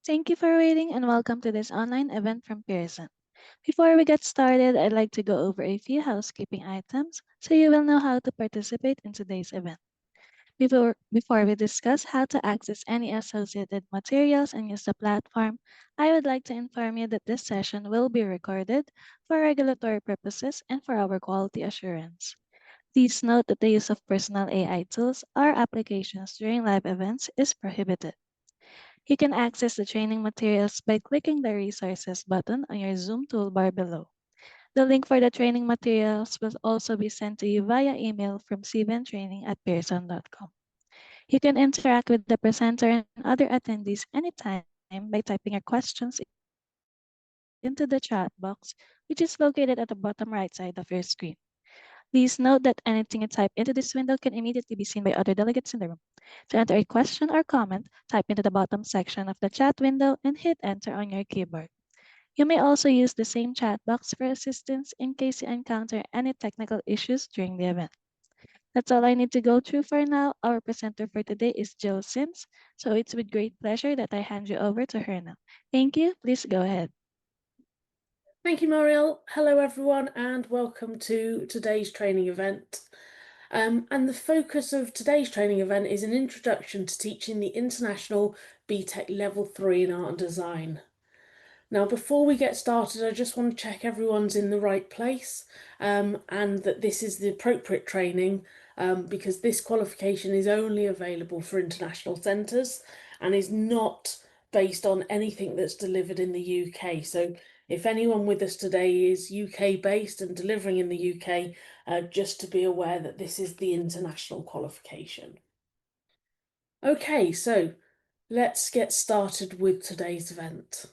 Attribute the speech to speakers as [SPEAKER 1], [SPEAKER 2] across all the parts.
[SPEAKER 1] Thank you for waiting and welcome to this online event from Pearson. Before we get started, I'd like to go over a few housekeeping items so you will know how to participate in today's event. Before we discuss how to access any associated materials and use the platform, I would like to inform you that this session will be recorded for regulatory purposes and for our quality assurance. Please note that the use of personal AI tools or applications during live events is prohibited. You can access the training materials by clicking the Resources button on your Zoom toolbar below. The link for the training materials will also be sent to you via email from cventraining@pearson.com. You can interact with the presenter and other attendees anytime by typing your questions into the chat box, which is located at the bottom right side of your screen. Please note that anything you type into this window can immediately be seen by other delegates in the room. To enter a question or comment, type into the bottom section of the chat window and hit enter on your keyboard. You may also use the same chat box for assistance in case you encounter any technical issues during the event. That's all I need to go through for now. Our presenter for today is Jill Sims, so it's with great pleasure that I hand you over to her now. Thank you. Please go ahead.
[SPEAKER 2] Thank you, Mariel. Hello, everyone, and welcome to today's training event. And the focus of today's training event is an introduction to teaching the International BTEC Level 3 in Art and Design. Now, before we get started, I just want to check everyone's in the right place and that this is the appropriate training because this qualification is only available for international centres and is not based on anything that's delivered in the UK. So if anyone with us today is UK based and delivering in the UK, just to be aware that this is the international qualification. Okay, so let's get started with today's event.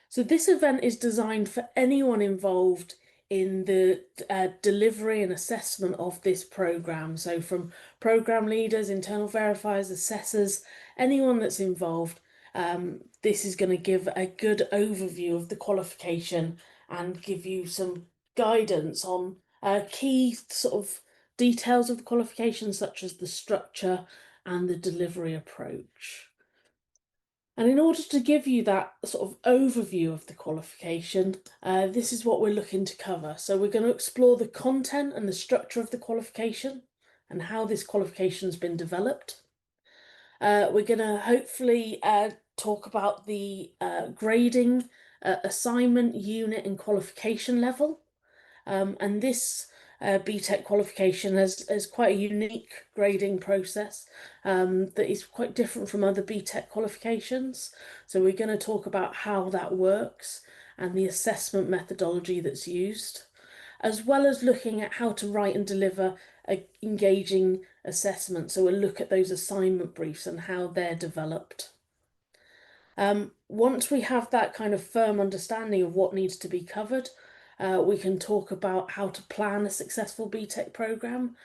[SPEAKER 2] So this event is designed for anyone involved in the delivery and assessment of this program. So from program leaders, internal verifiers, assessors, anyone that's involved, this is going to give a good overview of the qualification and give you some guidance on key sort of details of the qualification, such as the structure and the delivery approach. And in order to give you that sort of overview of the qualification, this is what we're looking to cover. So we're going to explore the content and the structure of the qualification and how this qualification has been developed. We're going to hopefully talk about the grading, assignment, unit and qualification level. And this BTEC qualification has quite a unique grading process that is quite different from other BTEC qualifications. So we're going to talk about how that works and the assessment methodology that's used, as well as looking at how to write and deliver a engaging assessment. So we'll look at those assignment briefs and how they're developed. Once we have that kind of firm understanding of what needs to be covered, we can talk about how to plan a successful BTEC program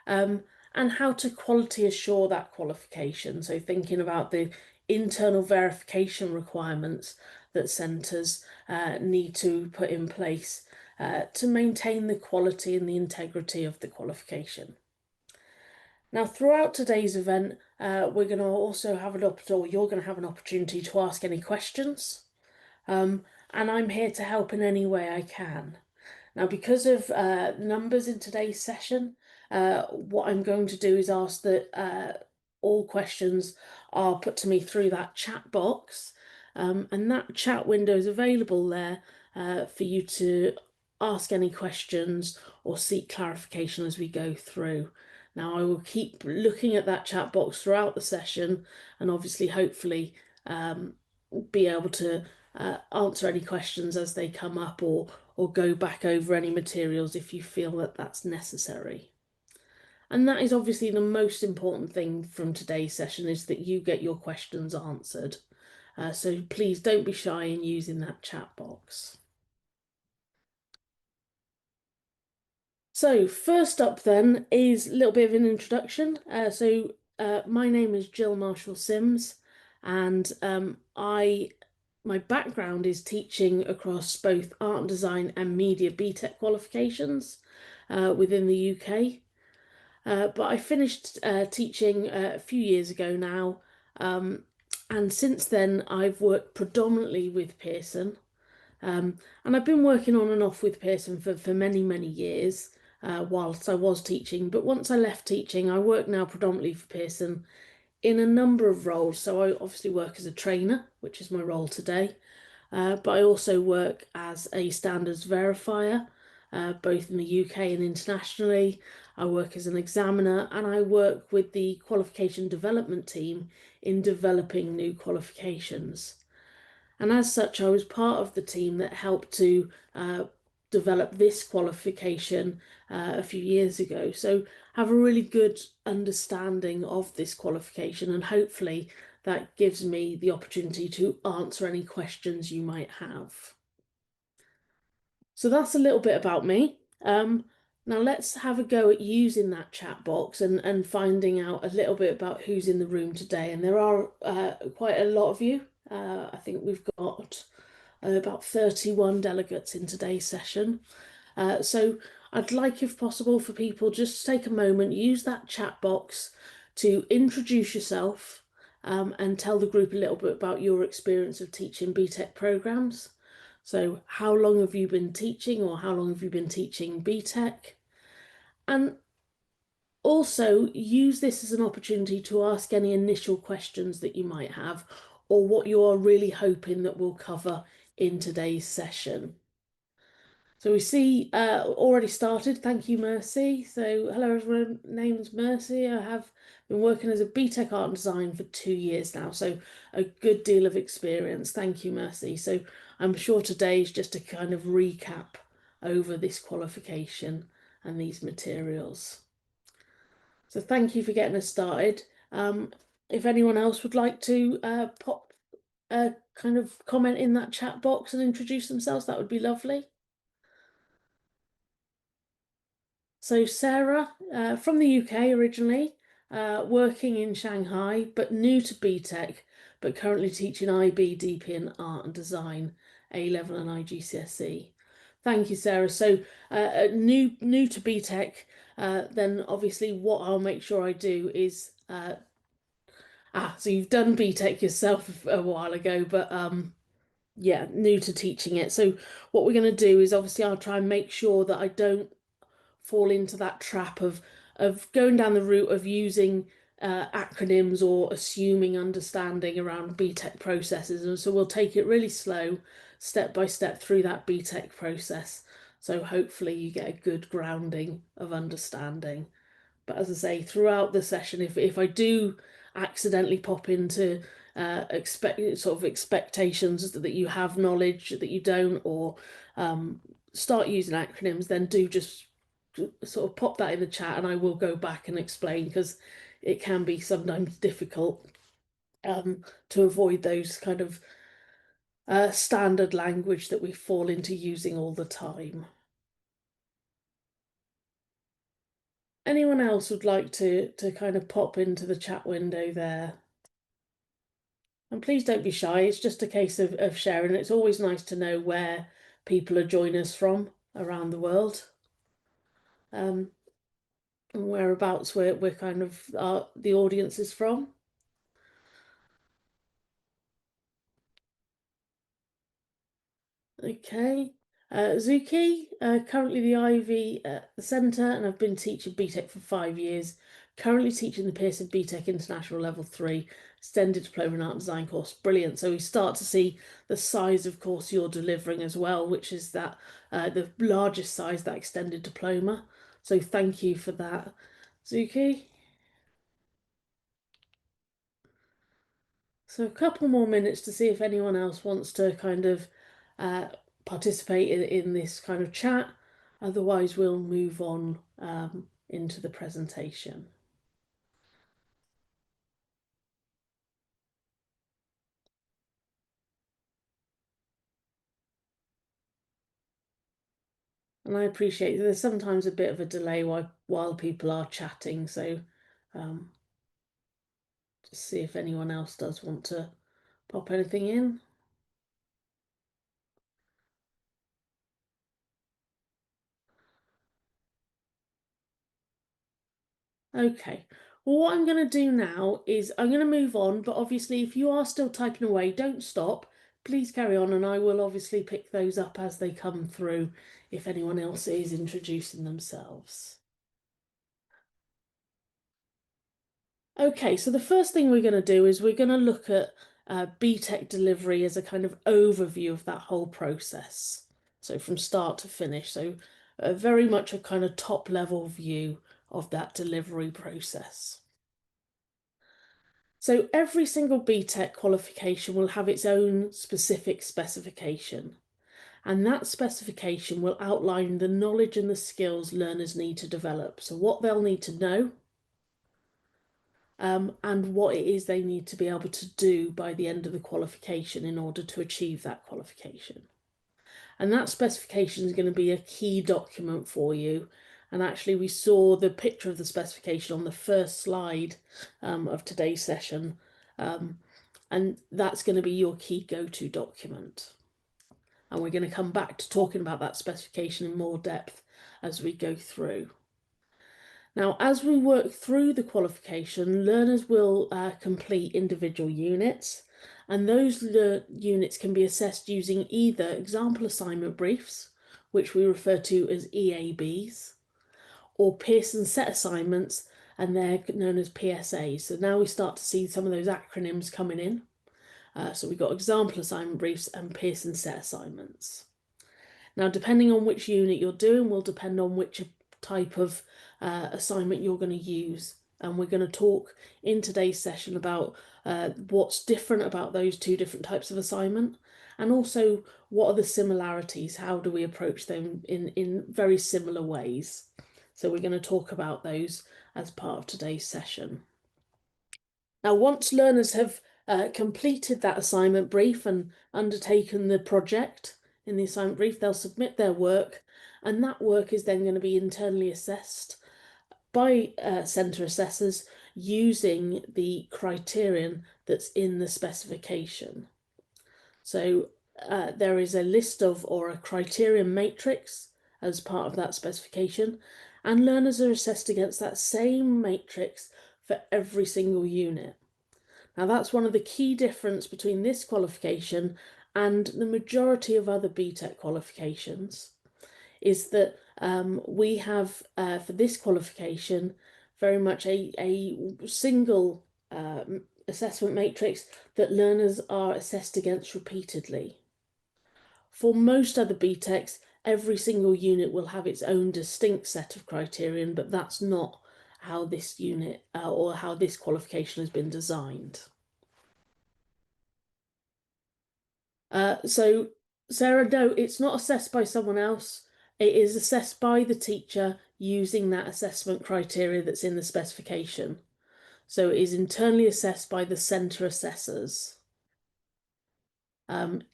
[SPEAKER 2] and how to quality assure that qualification. So thinking about the internal verification requirements that centres need to put in place to maintain the quality and the integrity of the qualification. Now, throughout today's event, we're going to also have you're going to have an opportunity to ask any questions. And I'm here to help in any way I can. Now, because of numbers in today's session, what I'm going to do is ask that all questions are put to me through that chat box. And that chat window is available there for you to ask any questions or seek clarification as we go through. Now, I will keep looking at that chat box throughout the session and obviously, hopefully, be able to answer any questions as they come up or go back over any materials if you feel that that's necessary. And that is obviously the most important thing from today's session is that you get your questions answered. So please don't be shy in using that chat box. So first up then is a little bit of an introduction. My name is Jill Marshall Sims and my background is teaching across both art and design and media BTEC qualifications within the UK. But I finished teaching a few years ago now, And since then, I've worked predominantly with Pearson. And I've been working on and off with Pearson for many, many years whilst I was teaching. But once I left teaching, I work now predominantly for Pearson in a number of roles. So I obviously work as a trainer, which is my role today. But I also work as a standards verifier, both in the UK and internationally. I work as an examiner and I work with the qualification development team in developing new qualifications. And as such, I was part of the team that helped to develop this qualification a few years ago. So have a really good understanding of this qualification, and hopefully that gives me the opportunity to answer any questions you might have. So that's a little bit about me. Now let's have a go at using that chat box and finding out a little bit about who's in the room today. And there are quite a lot of you. I think we've got about 31 delegates in today's session. So I'd like, if possible, for people just to take a moment, use that chat box to introduce yourself and tell the group a little bit about your experience of teaching BTEC programs. So how long have you been teaching, or how long have you been teaching BTEC? And also use this as an opportunity to ask any initial questions that you might have, or what you are really hoping that we'll cover in today's session. So we see already started. Thank you, Mercy. So hello everyone, name's Mercy. I have been working as a BTEC art and design for 2 years now, so a good deal of experience. Thank you, Mercy. So I'm sure today is just a kind of recap over this qualification and these materials. So thank you for getting us started. If anyone else would like to pop a kind of comment in that chat box and introduce themselves, that would be lovely. So Sarah, from the UK originally, working in Shanghai, but new to BTEC, but currently teaching IB, DP and Art and Design, A-level and IGCSE. Thank you, Sarah. So new to BTEC, then obviously what I'll make sure I do is, so you've done BTEC yourself a while ago, but yeah, new to teaching it. So what we're going to do is obviously I'll try and make sure that I don't fall into that trap of going down the route of using acronyms or assuming understanding around BTEC processes. And so we'll take it really slow, step by step through that BTEC process. So hopefully you get a good grounding of understanding. But as I say, throughout the session, if I do accidentally pop into expectations that you have knowledge that you don't, or start using acronyms, then do just sort of pop that in the chat and I will go back and explain, because it can be sometimes difficult to avoid those kind of standard language that we fall into using all the time. Anyone else would like to kind of pop into the chat window there? And please don't be shy, it's just a case of sharing. It's always nice to know where people are joining us from around the world. And whereabouts we're kind of the audience is from. Okay. Zuki, currently the Ivy at the centre, and I've been teaching BTEC for 5 years. Currently teaching the Pearson BTEC International Level 3 Extended Diploma in Art and Design course. Brilliant. So we start to see the size of course you're delivering as well, which is that the largest size, that extended diploma. So thank you for that, Zuki. So a couple more minutes to see if anyone else wants to kind of participate in this kind of chat. Otherwise, we'll move on into the presentation. And I appreciate that there's sometimes a bit of a delay while people are chatting. So just see if anyone else does want to pop anything in. Okay, Well, what I'm going to do now is I'm going to move on, but obviously if you are still typing away, don't stop. Please carry on, and I will obviously pick those up as they come through if anyone else is introducing themselves. Okay, so the first thing we're going to do is we're going to look at BTEC delivery as a kind of overview of that whole process. So from start to finish. So very much a kind of top level view of that delivery process. So every single BTEC qualification will have its own specific specification. And that specification will outline the knowledge and the skills learners need to develop. So what they'll need to know, and what it is they need to be able to do by the end of the qualification in order to achieve that qualification. And that specification is going to be a key document for you. And actually, we saw the picture of the specification on the first slide of today's session. And that's going to be your key go-to document. And we're going to come back to talking about that specification in more depth as we go through. Now, as we work through the qualification, learners will complete individual units, and those units can be assessed using either example assignment briefs, which we refer to as EABs, or Pearson set assignments, and they're known as PSAs. So now we start to see some of those acronyms coming in. So we've got example assignment briefs and Pearson set assignments. Now, depending on which unit you're doing will depend on which type of assignment you're going to use. And we're going to talk in today's session about what's different about those two different types of assignment, and also what are the similarities, how do we approach them in very similar ways. So we're going to talk about those as part of today's session. Now, once learners have completed that assignment brief and undertaken the project in the assignment brief, they'll submit their work, and that work is then going to be internally assessed by centre assessors using the criterion that's in the specification. So there is a list of, or a criterion matrix as part of that specification, and learners are assessed against that same matrix for every single unit. Now, that's one of the key difference between this qualification and the majority of other BTEC qualifications, is that we have, for this qualification, very much a single assessment matrix that learners are assessed against repeatedly. For most other BTECs, every single unit will have its own distinct set of criterion, but that's not how this unit or how this qualification has been designed. So Sarah, no, it's not assessed by someone else. It is assessed by the teacher using that assessment criteria that's in the specification. So it is internally assessed by the centre assessors.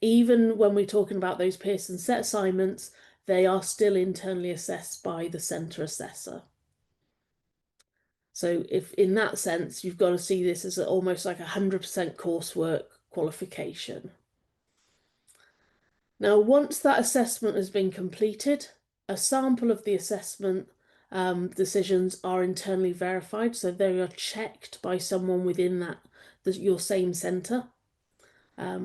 [SPEAKER 2] Even when we're talking about those Pearson set assignments, they are still internally assessed by the centre assessor. So if in that sense, you've got to see this as almost like 100% coursework qualification. Now, once that assessment has been completed, a sample of the assessment decisions are internally verified, so they are checked by someone within your same centre.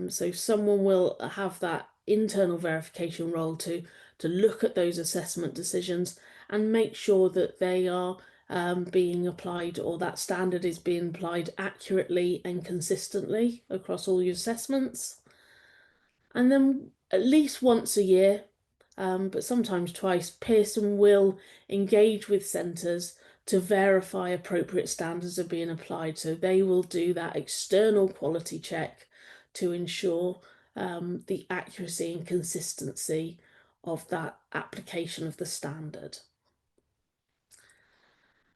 [SPEAKER 2] So someone will have that internal verification role to look at those assessment decisions and make sure that they are being applied, or that standard is being applied accurately and consistently across all your assessments. And then at least once a year, but sometimes twice, Pearson will engage with centres to verify appropriate standards are being applied. So they will do that external quality check to ensure the accuracy and consistency of that application of the standard.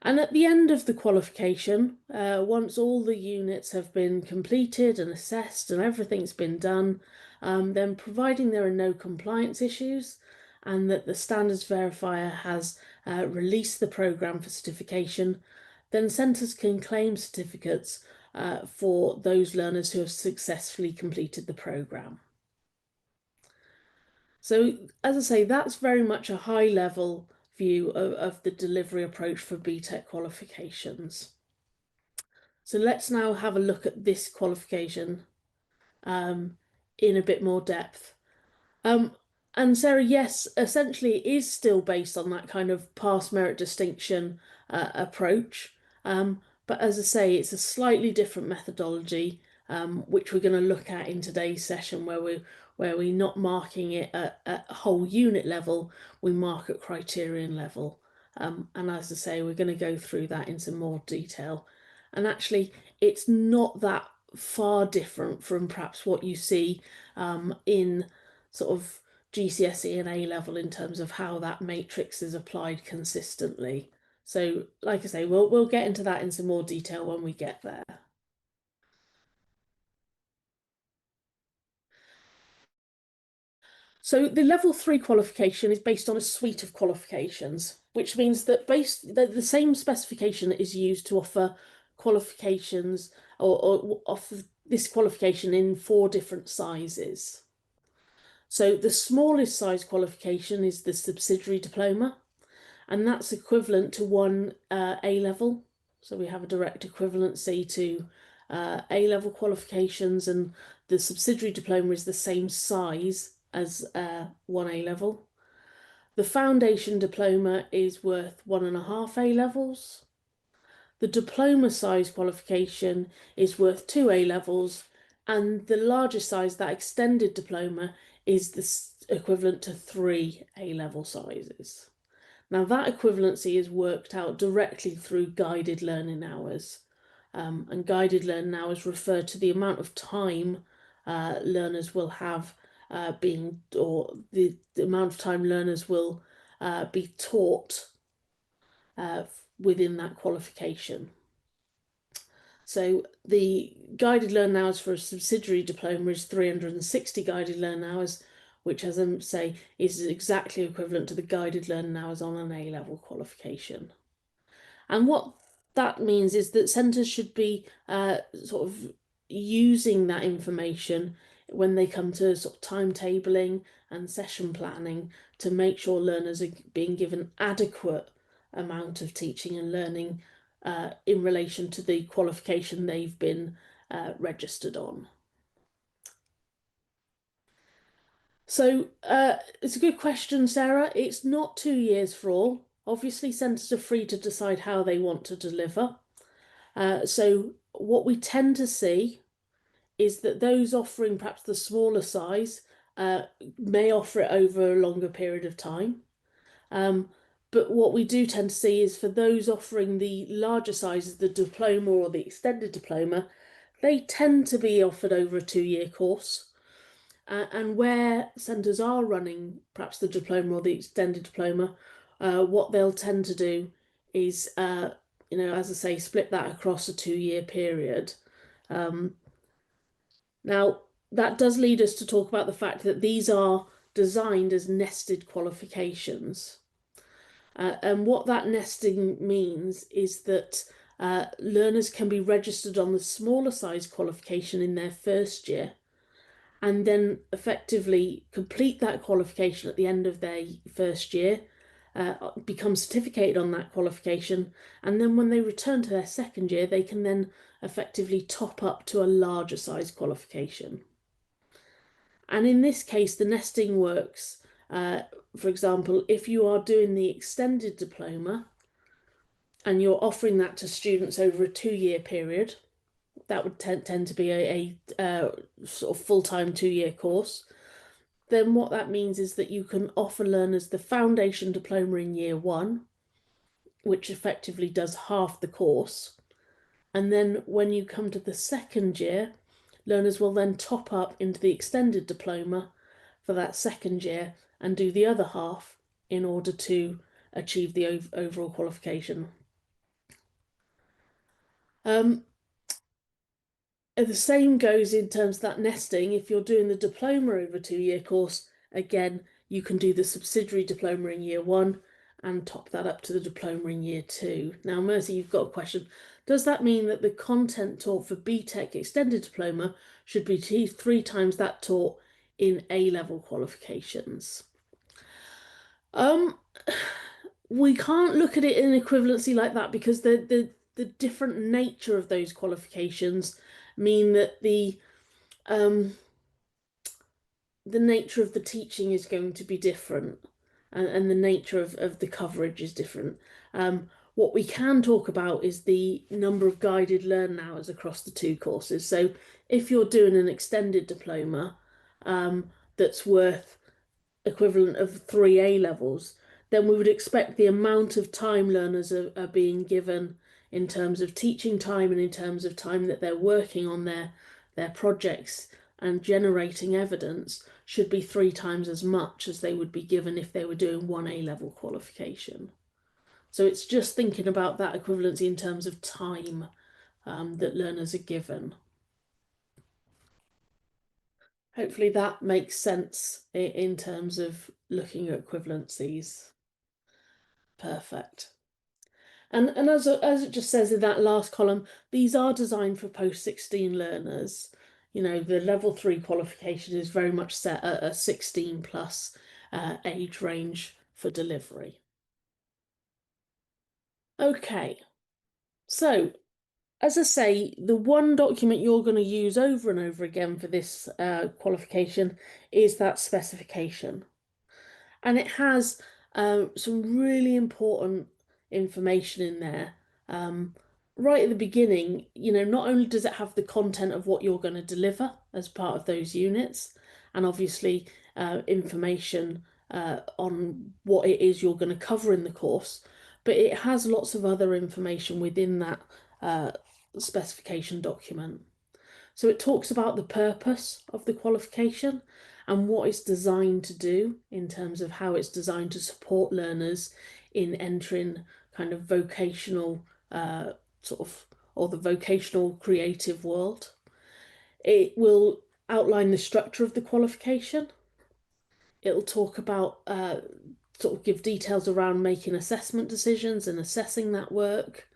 [SPEAKER 2] And at the end of the qualification, once all the units have been completed and assessed and everything's been done, then providing there are no compliance issues and that the standards verifier has released the programme for certification, then centres can claim certificates for those learners who have successfully completed the programme. So, as I say, that's very much a high level view of the delivery approach for BTEC qualifications. So let's now have a look at this qualification in a bit more depth. Um, and Sarah, yes, essentially it is still based on that kind of past merit distinction approach. But as I say, it's a slightly different methodology, which we're going to look at in today's session, where we're not marking it at whole unit level, we mark at criterion level. And as I say, we're going to go through that in some more detail. And actually, it's not that far different from perhaps what you see in sort of GCSE and A level in terms of how that matrix is applied consistently. So, like I say, we'll get into that in some more detail when we get there. So the level 3 qualification is based on a suite of qualifications, which means that the same specification is used to offer qualifications or offer this qualification in 4 different sizes. So the smallest size qualification is the subsidiary diploma, and that's equivalent to one A level. So we have a direct equivalency to A level qualifications, and the subsidiary diploma is the same size as one A level. The foundation diploma is worth 1.5 A levels. The diploma size qualification is worth 2 A levels, and the larger size, that extended diploma, is the equivalent to 3 A level sizes. Now, that equivalency is worked out directly through guided learning hours. And guided learning hours refer to the amount of time learners will have or the amount of time learners will be taught within that qualification. So the guided learning hours for a subsidiary diploma is 360 guided learning hours, which, as I say, is exactly equivalent to the guided learning hours on an A level qualification. And what that means is that centres should be sort of using that information when they come to sort of timetabling and session planning to make sure learners are being given adequate amount of teaching and learning in relation to the qualification they've been registered on. So it's a good question, Sarah. It's not 2 years for all. Obviously, centres are free to decide how they want to deliver. So what we tend to see is that those offering perhaps the smaller size may offer it over a longer period of time. But what we do tend to see is for those offering the larger sizes, the diploma or the extended diploma, they tend to be offered over a 2-year course. And where centres are running perhaps the diploma or the extended diploma, what they'll tend to do is, as I say, split that across a 2-year period. Now, that does lead us to talk about the fact that these are designed as nested qualifications. And what that nesting means is that learners can be registered on the smaller size qualification in their first year and then effectively complete that qualification at the end of their first year, become certificated on that qualification, and then when they return to their second year, they can then effectively top up to a larger size qualification. And in this case, the nesting works. For example, if you are doing the extended diploma and you're offering that to students over a 2-year period, that would tend to be a sort of full-time 2-year course. Then what that means is that you can offer learners the foundation diploma in year 1, which effectively does half the course. And then when you come to the second year, learners will then top up into the extended diploma for that second year and do the other half in order to achieve the overall qualification. The same goes in terms of that nesting. If you're doing the diploma over a 2-year course, again, you can do the subsidiary diploma in year 1 and top that up to the diploma in year 2. Now, Mercy, you've got a question. Does that mean that the content taught for BTEC extended diploma should be 3 times that taught in A-level qualifications? We can't look at it in equivalency like that because the different nature of those qualifications mean that the nature of the teaching is going to be different, and the nature of the coverage is different. What we can talk about is the number of guided learning hours across the two courses. So if you're doing an extended diploma that's worth equivalent of 3 A levels, then we would expect the amount of time learners are being given in terms of teaching time and in terms of time that they're working on their projects and generating evidence should be 3 times as much as they would be given if they were doing 1 A level qualification. So it's just thinking about that equivalency in terms of time that learners are given. Hopefully that makes sense in terms of looking at equivalencies. Perfect. And as it just says in that last column, these are designed for post-16 learners. You know, the level 3 qualification is very much set at a 16 plus age range for delivery. Okay, so as I say, the one document you're going to use over and over again for this qualification is that specification. And it has some really important information in there. Right at the beginning, you know, not only does it have the content of what you're going to deliver as part of those units, and obviously information on what it is you're going to cover in the course, but it has lots of other information within that specification document. So it talks about the purpose of the qualification and what it's designed to do in terms of how it's designed to support learners in entering kind of vocational or the vocational creative world. It will outline the structure of the qualification. It'll talk about sort of give details around making assessment decisions and assessing that work,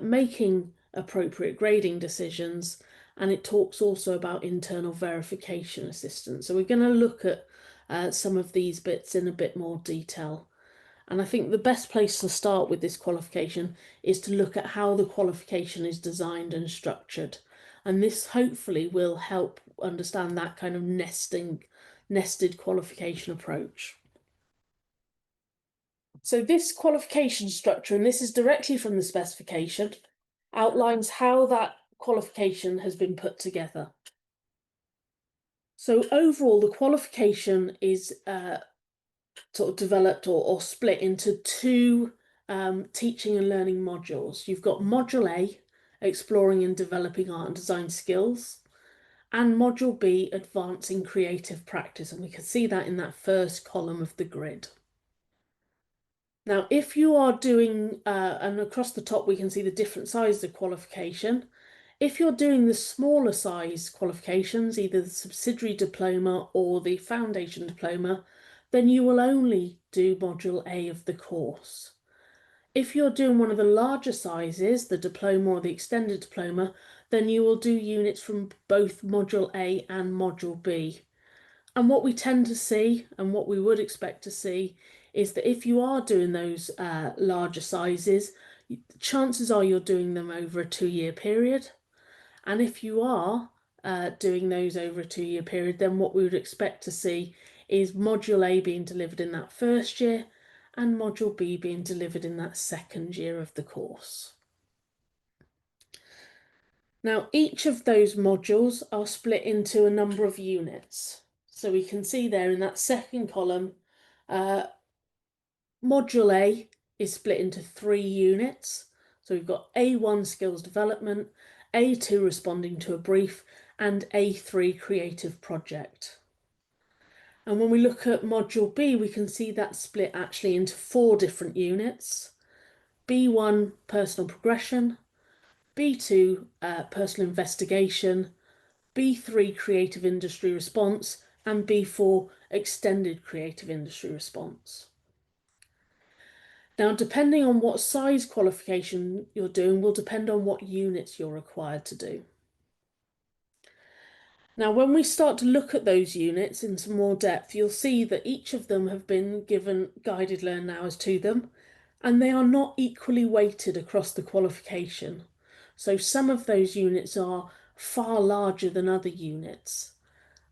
[SPEAKER 2] making appropriate grading decisions, and it talks also about internal verification assistance. So we're going to look at some of these bits in a bit more detail. And I think the best place to start with this qualification is to look at how the qualification is designed and structured. And this hopefully will help understand that kind of nested qualification approach. So this qualification structure, and this is directly from the specification, outlines how that qualification has been put together. So overall, the qualification is sort of developed or split into two teaching and learning modules. You've got Module A, exploring and developing art and design skills, and Module B, advancing creative practice. And we can see that in that first column of the grid. Now, if you are doing, and across the top we can see the different sizes of qualification. If you're doing the smaller size qualifications, either the subsidiary diploma or the foundation diploma, then you will only do Module A of the course. If you're doing one of the larger sizes, the diploma or the extended diploma, then you will do units from both Module A and Module B. And what we tend to see, and what we would expect to see, is that if you are doing those larger sizes, chances are you're doing them over a 2-year period. And if you are doing those over a 2-year period, then what we would expect to see is Module A being delivered in that first year and Module B being delivered in that second year of the course. Now, each of those modules are split into a number of units. So we can see there in that second column, Module A is split into 3 units. So we've got A1 skills development, A2 responding to a brief, and A3 creative project. And when we look at Module B, we can see that split actually into 4 different units. B1 personal progression, B2 personal investigation, B3 creative industry response, and B4 extended creative industry response. Now, depending on what size qualification you're doing will depend on what units you're required to do. Now, when we start to look at those units in some more depth, you'll see that each of them have been given guided learn hours to them, and they are not equally weighted across the qualification. So some of those units are far larger than other units.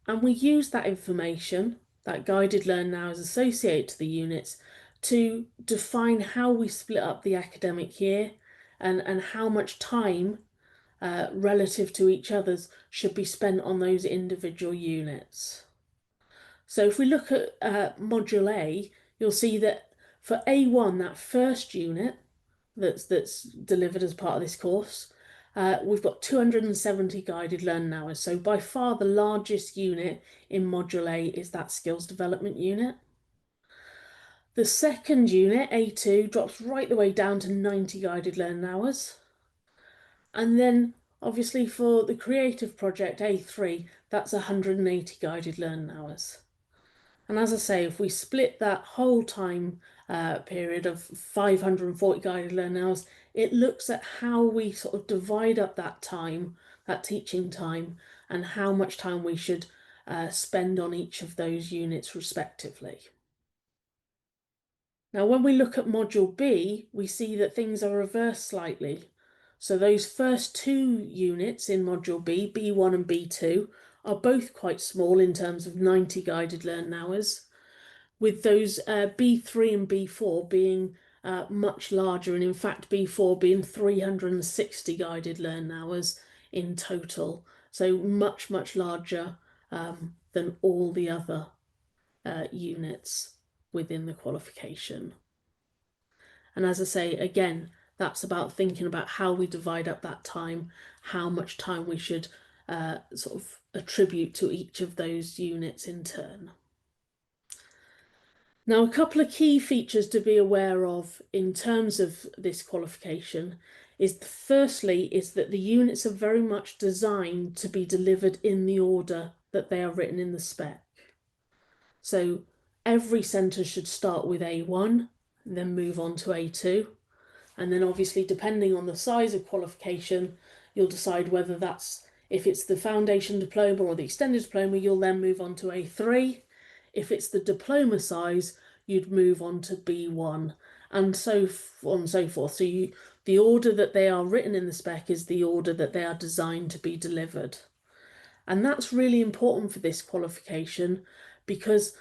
[SPEAKER 2] And we use that information, that guided learn now is associated to the units, to define how we split up the academic year and how much time relative to each other's should be spent on those individual units. So if we look at Module A, you'll see that for A1, that first unit that's delivered as part of this course, we've got 270 guided learning hours. So by far the largest unit in Module A is that skills development unit. The second unit, A2, drops right the way down to 90 guided learning hours. And then obviously for the creative project, A3, that's 180 guided learning hours. And as I say, if we split that whole time period of 540 guided learning hours, it looks at how we sort of divide up that time, that teaching time, and how much time we should spend on each of those units respectively. Now, when we look at Module B, we see that things are reversed slightly. So those first two units in Module B, B1 and B2, are both quite small in terms of 90 guided learning hours, with those B3 and B4 being much larger, and in fact B4 being 360 guided learning hours in total. So much, much larger than all the other units within the qualification. And as I say, again, that's about thinking about how we divide up that time, how much time we should sort of attribute to each of those units in turn. Now, a couple of key features to be aware of in terms of this qualification is firstly is that the units are very much designed to be delivered in the order that they are written in the spec. So every centre should start with A1, then move on to A2. And then obviously, depending on the size of qualification, you'll decide whether that's, if it's the foundation diploma or the extended diploma, you'll then move on to A3. If it's the diploma size, you'd move on to B1 and so on and so forth. So the order that they are written in the spec is the order that they are designed to be delivered. And that's really important for this qualification because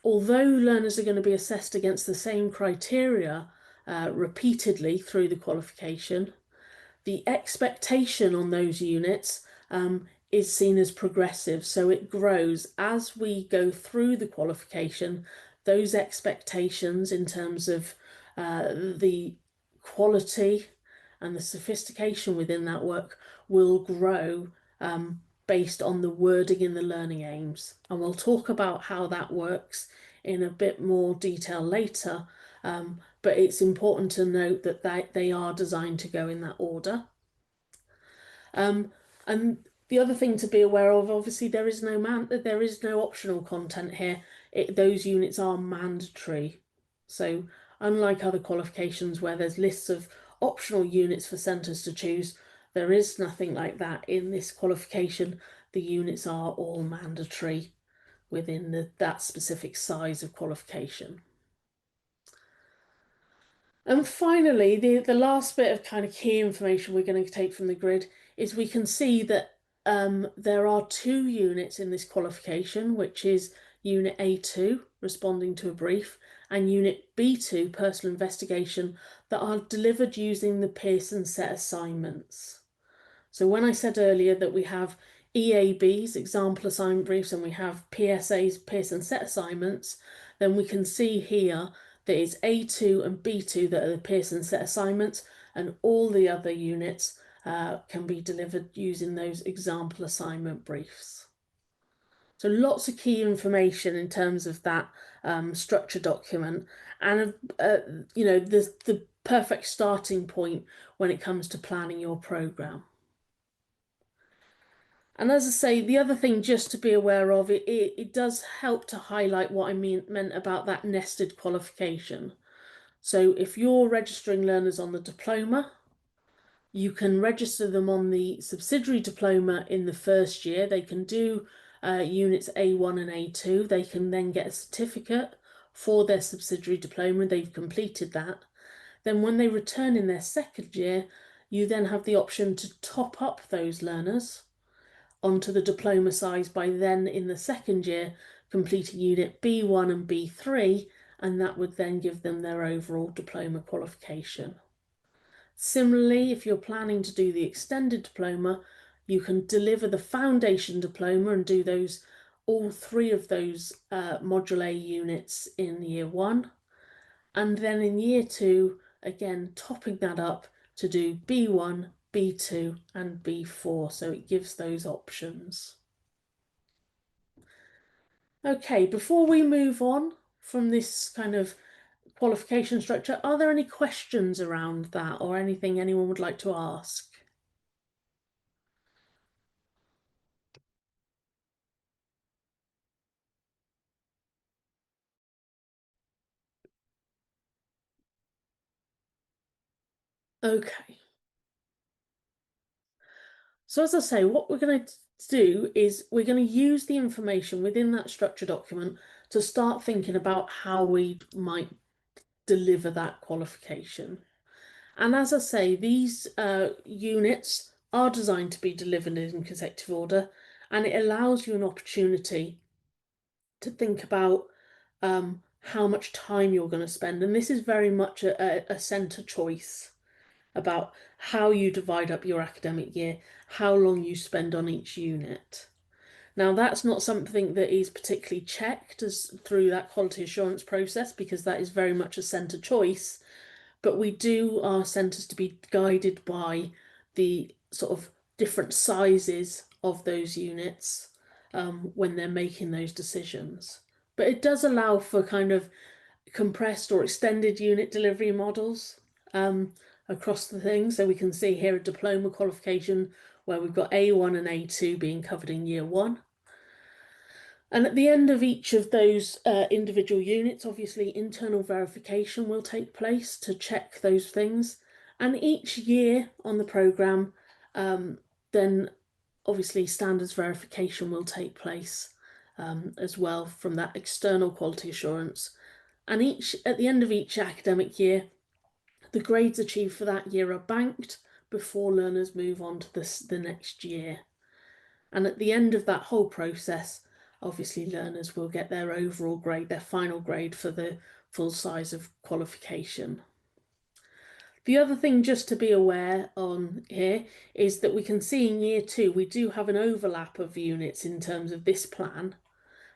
[SPEAKER 2] although learners are going to be assessed against the same criteria repeatedly through the qualification, the expectation on those units is seen as progressive. So it grows as we go through the qualification. Those expectations in terms of the quality and the sophistication within that work will grow based on the wording in the learning aims. And we'll talk about how that works in a bit more detail later. But it's important to note that they are designed to go in that order. And the other thing to be aware of, obviously, there is no optional content here. Those units are mandatory. So unlike other qualifications where there's lists of optional units for centres to choose, there is nothing like that in this qualification. The units are all mandatory within that specific size of qualification. And finally, the last bit of kind of key information we're going to take from the grid is we can see that there are two units in this qualification, which is Unit A2, responding to a brief, and Unit B2, personal investigation, that are delivered using the Pearson set assignments. So when I said earlier that we have EABs, example assignment briefs, and we have PSAs, Pearson set assignments, then we can see here that it's A2 and B2 that are the Pearson set assignments, and all the other units can be delivered using those example assignment briefs. So lots of key information in terms of that structure document, and the perfect starting point when it comes to planning your programme. And as I say, the other thing just to be aware of, it does help to highlight what I meant about that nested qualification. So if you're registering learners on the diploma, you can register them on the subsidiary diploma in the first year. They can do units A1 and A2. They can then get a certificate for their subsidiary diploma. They've completed that. Then when they return in their second year, you then have the option to top up those learners onto the diploma size by then in the second year completing unit B1 and B3, and that would then give them their overall diploma qualification. Similarly, if you're planning to do the extended diploma, you can deliver the foundation diploma and do those all three of those Module A units in year one. And then in year two, again, topping that up to do B1, B2, and B4. So it gives those options. Okay, before we move on from this kind of qualification structure, are there any questions around that or anything anyone would like to ask? Okay. So as I say, what we're going to do is we're going to use the information within that structure document to start thinking about how we might deliver that qualification. And as I say, these units are designed to be delivered in consecutive order, and it allows you an opportunity to think about how much time you're going to spend. And this is very much a centre choice about how you divide up your academic year, how long you spend on each unit. Now, that's not something that is particularly checked as through that quality assurance process because that is very much a centre choice, but we do our centres to be guided by the sort of different sizes of those units when they're making those decisions. But it does allow for kind of compressed or extended unit delivery models across the thing. So we can see here a diploma qualification where we've got A1 and A2 being covered in year one. And at the end of each of those individual units, obviously internal verification will take place to check those things. And each year on the programme, then obviously standards verification will take place as well from that external quality assurance. And at the end of each academic year, the grades achieved for that year are banked before learners move on to the next year. And at the end of that whole process, obviously learners will get their overall grade, their final grade for the full size of qualification. The other thing just to be aware on here is that we can see in year two, we do have an overlap of units in terms of this plan.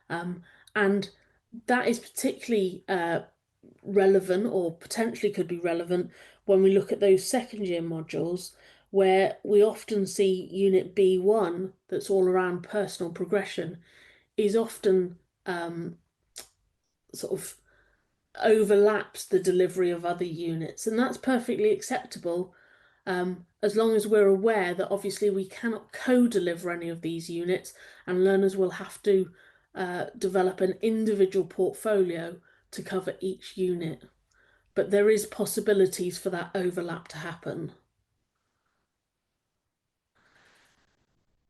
[SPEAKER 2] And that is particularly relevant or potentially could be relevant when we look at those second year modules where we often see unit B1 that's all around personal progression is often sort of overlaps the delivery of other units, and that's perfectly acceptable as long as we're aware that obviously we cannot co-deliver any of these units and learners will have to develop an individual portfolio to cover each unit. But there is possibilities for that overlap to happen.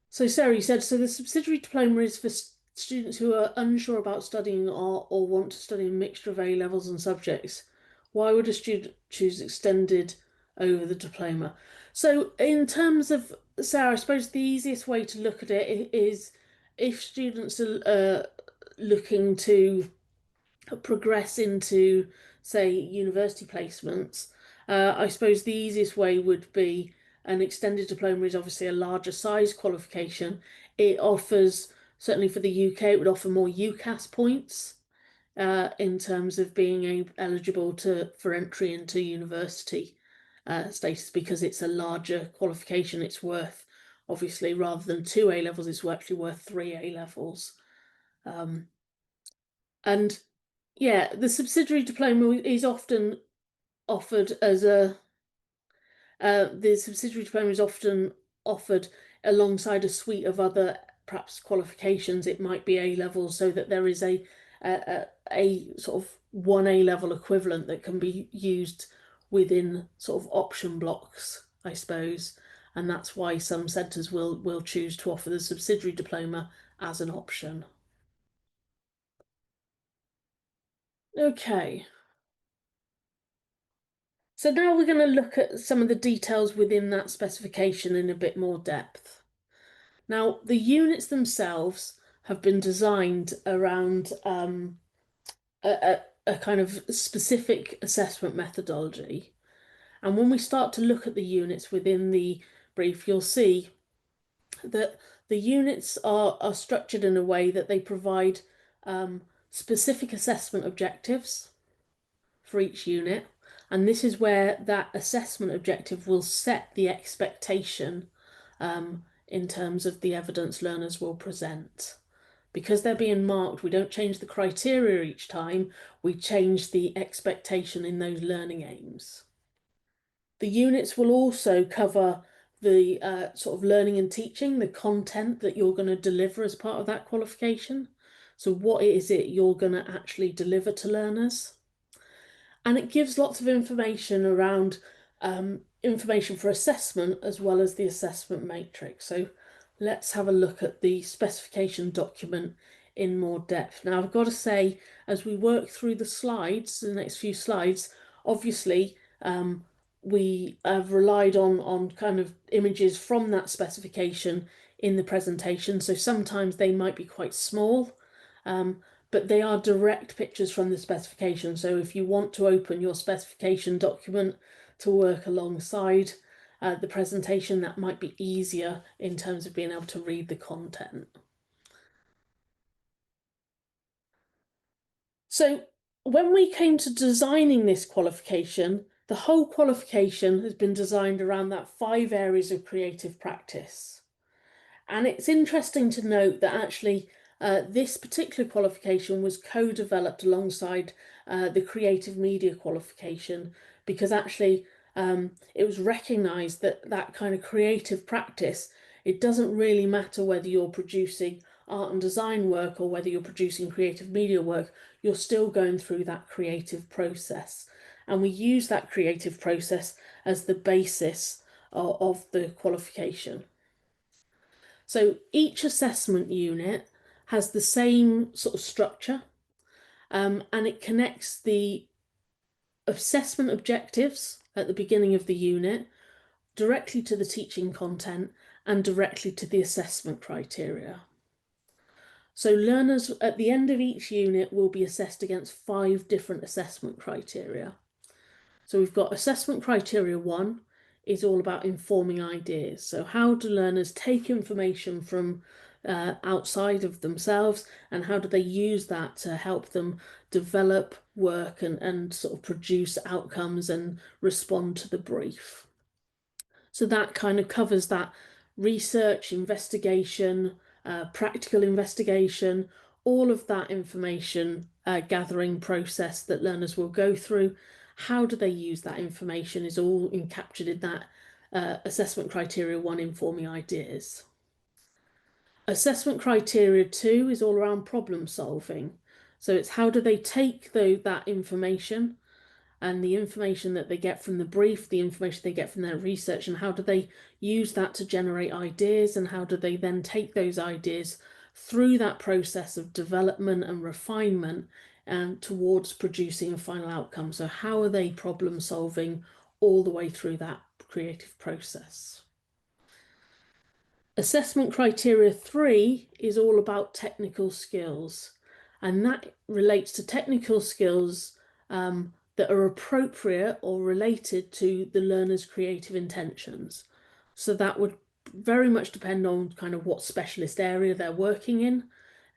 [SPEAKER 2] So Sarah, you said, so the subsidiary diploma is for students who are unsure about studying art or want to study a mixture of A levels and subjects. Why would a student choose extended over the diploma? So in terms of, Sarah, I suppose the easiest way to look at it is if students are looking to progress into, say, university placements, I suppose the easiest way would be an extended diploma is obviously a larger size qualification. It offers, certainly for the UK, it would offer more UCAS points in terms of being eligible for entry into university status because it's a larger qualification. It's worth, obviously, rather than two A levels, it's actually worth three A levels. And yeah, the subsidiary diploma is often offered as the subsidiary diploma is often offered alongside a suite of other perhaps qualifications. It might be A level, so that there is a sort of one A level equivalent that can be used within sort of option blocks, I suppose. And that's why some centres will choose to offer the subsidiary diploma as an option. Okay. So now we're going to look at some of the details within that specification in a bit more depth. Now, the units themselves have been designed around a kind of specific assessment methodology. And when we start to look at the units within the brief, you'll see that the units are structured in a way that they provide specific assessment objectives for each unit. And this is where that assessment objective will set the expectation in terms of the evidence learners will present. Because they're being marked, we don't change the criteria each time, we change the expectation in those learning aims. The units will also cover the sort of learning and teaching, the content that you're going to deliver as part of that qualification. So what is it you're going to actually deliver to learners? And it gives lots of information around information for assessment as well as the assessment matrix. So let's have a look at the specification document in more depth. Now, I've got to say, as we work through the slides, the next few slides, obviously we have relied on kind of images from that specification in the presentation. So sometimes they might be quite small. But they are direct pictures from the specification. So if you want to open your specification document to work alongside the presentation, that might be easier in terms of being able to read the content. So when we came to designing this qualification, the whole qualification has been designed around that 5 areas of creative practice. And it's interesting to note that actually this particular qualification was co-developed alongside the creative media qualification, because actually it was recognised that that kind of creative practice, it doesn't really matter whether you're producing art and design work or whether you're producing creative media work, you're still going through that creative process. And we use that creative process as the basis of the qualification. So each assessment unit has the same sort of structure, and it connects the assessment objectives at the beginning of the unit directly to the teaching content and directly to the assessment criteria. So learners at the end of each unit will be assessed against 5 different assessment criteria. So we've got assessment criteria 1 is all about informing ideas. So how do learners take information from outside of themselves, and how do they use that to help them develop work and sort of produce outcomes and respond to the brief? So that kind of covers that research, investigation, practical investigation, all of that information gathering process that learners will go through. How do they use that information is all captured in that assessment criteria 1, informing ideas. Assessment criteria 2 is all around problem solving. So it's how do they take that information and the information that they get from the brief, the information they get from their research, and how do they use that to generate ideas, and how do they then take those ideas through that process of development and refinement and towards producing a final outcome. So how are they problem solving all the way through that creative process? Assessment criteria 3 is all about technical skills, and that relates to technical skills that are appropriate or related to the learner's creative intentions. So that would very much depend on kind of what specialist area they're working in.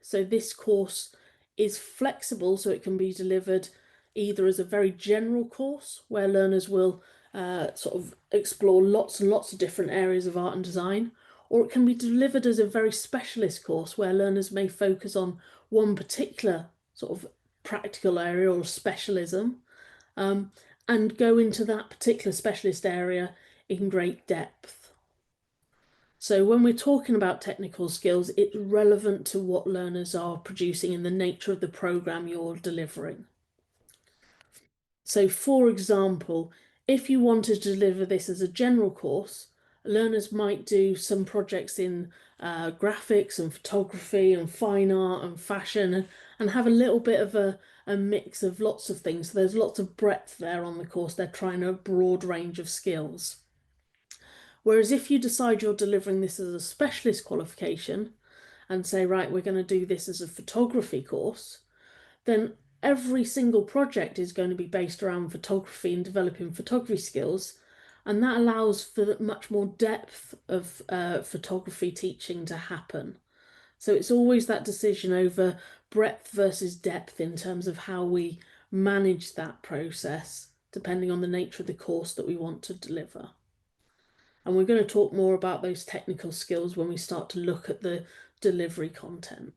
[SPEAKER 2] So this course is flexible, so it can be delivered either as a very general course where learners will sort of explore lots and lots of different areas of art and design, or it can be delivered as a very specialist course where learners may focus on one particular sort of practical area or specialism, and go into that particular specialist area in great depth. So when we're talking about technical skills, it's relevant to what learners are producing and the nature of the program you're delivering. So for example, if you want to deliver this as a general course, learners might do some projects in graphics and photography and fine art and fashion and have a little bit of a mix of lots of things. So there's lots of breadth there on the course. They're trying a broad range of skills. Whereas if you decide you're delivering this as a specialist qualification and say, right, we're going to do this as a photography course, then every single project is going to be based around photography and developing photography skills. And that allows for much more depth of photography teaching to happen. So it's always that decision over breadth versus depth in terms of how we manage that process, depending on the nature of the course that we want to deliver. And we're going to talk more about those technical skills when we start to look at the delivery content.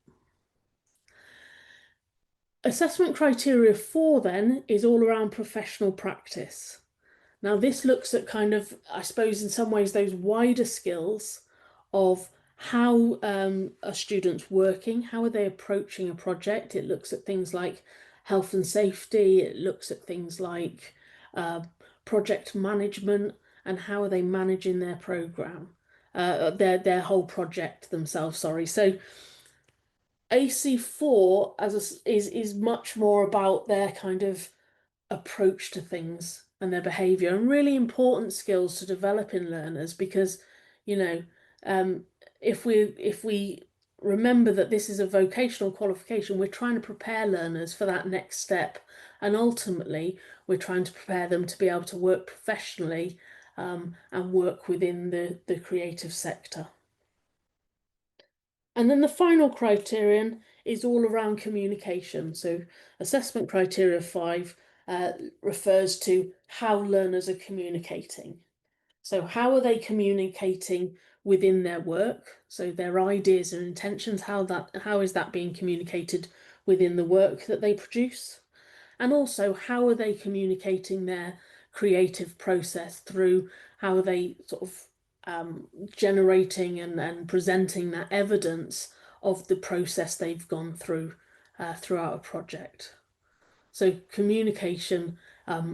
[SPEAKER 2] Assessment criteria 4 then is all around professional practice. Now, this looks at kind of, I suppose, in some ways, those wider skills of how are students working, how are they approaching a project. It looks at things like health and safety, it looks at things like project management and how are they managing their program, their whole project themselves, sorry. So AC4 is much more about their kind of approach to things and their behavior and really important skills to develop in learners because you know um, if we remember that this is a vocational qualification, we're trying to prepare learners for that next step, and ultimately we're trying to prepare them to be able to work professionally and work within the creative sector. And then the final criterion is all around communication. So assessment criteria 5 refers to how learners are communicating. So how are they communicating within their work? So their ideas and intentions, how is that being communicated within the work that they produce? And also how are they communicating their creative process through how are they sort of generating and presenting that evidence of the process they've gone through throughout a project. So communication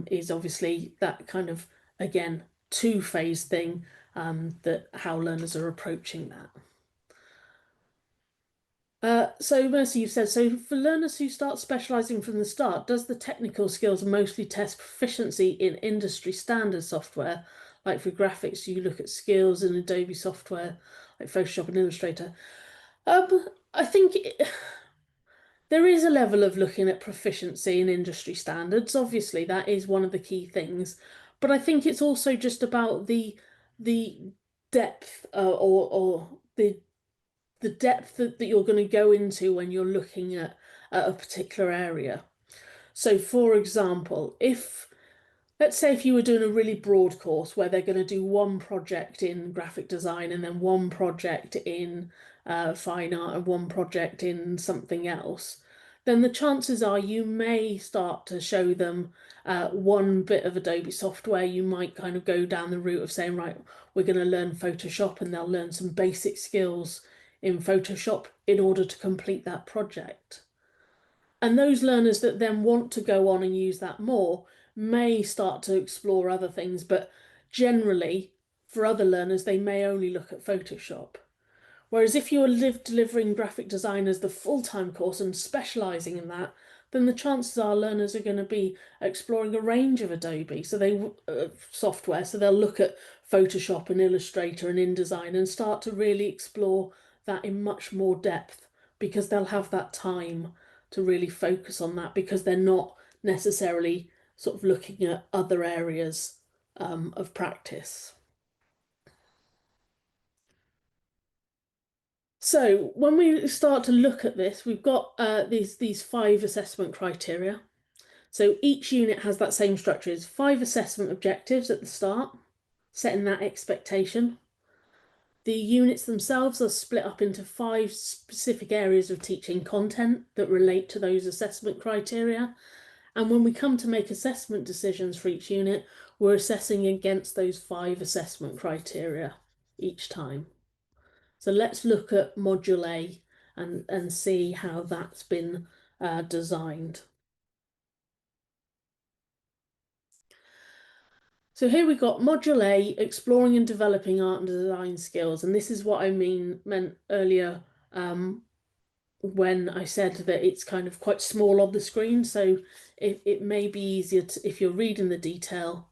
[SPEAKER 2] is obviously that kind of, again, two-phase thing that how learners are approaching that. So Mercy, you've said, so for learners who start specialising from the start, does the technical skills mostly test proficiency in industry standard software? Like for graphics, you look at skills in Adobe software, like Photoshop and Illustrator. I think there is a level of looking at proficiency in industry standards. Obviously, that is one of the key things. But I think it's also just about the depth or the depth that you're going to go into when you're looking at a particular area. So, for example, let's say if you were doing a really broad course where they're going to do one project in graphic design and then one project in fine art and one project in something else, then the chances are you may start to show them one bit of Adobe software. You might kind of go down the route of saying, right, we're going to learn Photoshop, and they'll learn some basic skills in Photoshop in order to complete that project. And those learners that then want to go on and use that more may start to explore other things, but generally, for other learners, they may only look at Photoshop. Whereas if you're delivering graphic design as the full-time course and specialising in that, then the chances are learners are going to be exploring a range of Adobe software. So they'll look at Photoshop and Illustrator and InDesign and start to really explore that in much more depth because they'll have that time to really focus on that because they're not necessarily sort of looking at other areas of practice. So when we start to look at this, we've got these 5 assessment criteria. So each unit has that same structure. It's 5 assessment objectives at the start, setting that expectation. The units themselves are split up into 5 specific areas of teaching content that relate to those assessment criteria. And when we come to make assessment decisions for each unit, we're assessing against those 5 assessment criteria each time. So let's look at Module A and see how that's been designed. So here we got Module A, exploring and developing art and design skills. And this is what I meant earlier when I said that it's kind of quite small on the screen. So it may be easier to, if you're reading the detail,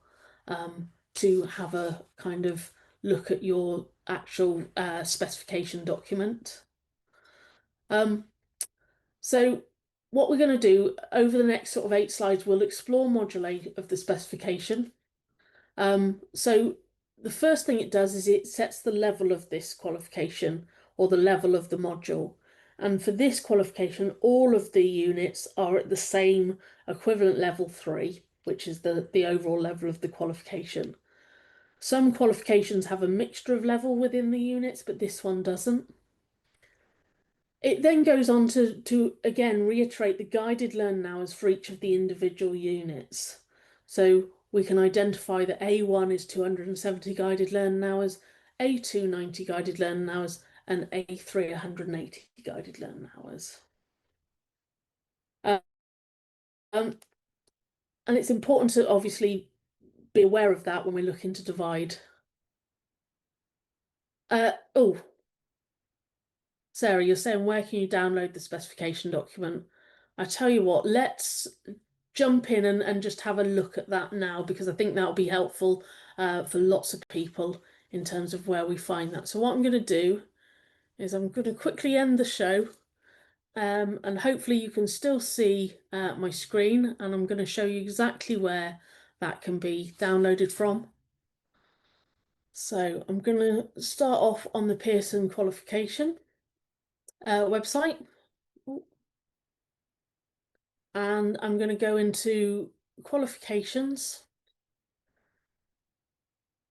[SPEAKER 2] to have a kind of look at your actual specification document. So what we're going to do over the next sort of 8 slides, we'll explore Module A of the specification. So the first thing it does is it sets the level of this qualification or the level of the module. And for this qualification, all of the units are at the same equivalent level 3, which is the overall level of the qualification. Some qualifications have a mixture of level within the units, but this one doesn't. It then goes on to again reiterate the guided learn hours for each of the individual units. So we can identify that A1 is 270 guided learning hours, A2 90 guided learning hours, and A3 180 guided learning hours. Um, and it's important to obviously be aware of that when we're looking to divide. Oh, Sarah, you're saying where can you download the specification document? I tell you what, let's jump in and just have a look at that now, because I think that'll be helpful for lots of people in terms of where we find that. So what I'm going to do is I'm going to quickly end the show, and hopefully you can still see my screen, and I'm going to show you exactly where that can be downloaded from. So I'm going to start off on the Pearson qualification website, and I'm going to go into qualifications.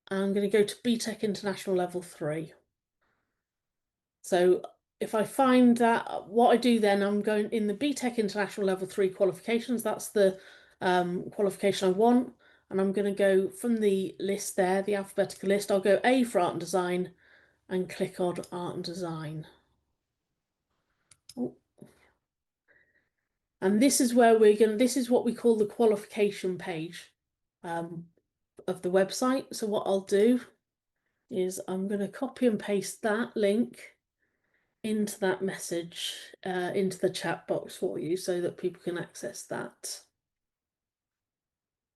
[SPEAKER 2] I'm going to go to BTEC International Level 3. So if I find that, what I do then, I'm going in the BTEC International Level 3 qualifications, that's the qualification I want, and I'm going to go from the list there, the alphabetical list, I'll go A for art and design and click on art and design. Oh. And this is where this is what we call the qualification page of the website. So what I'll do is I'm going to copy and paste that link into that message, into the chat box for you so that people can access that.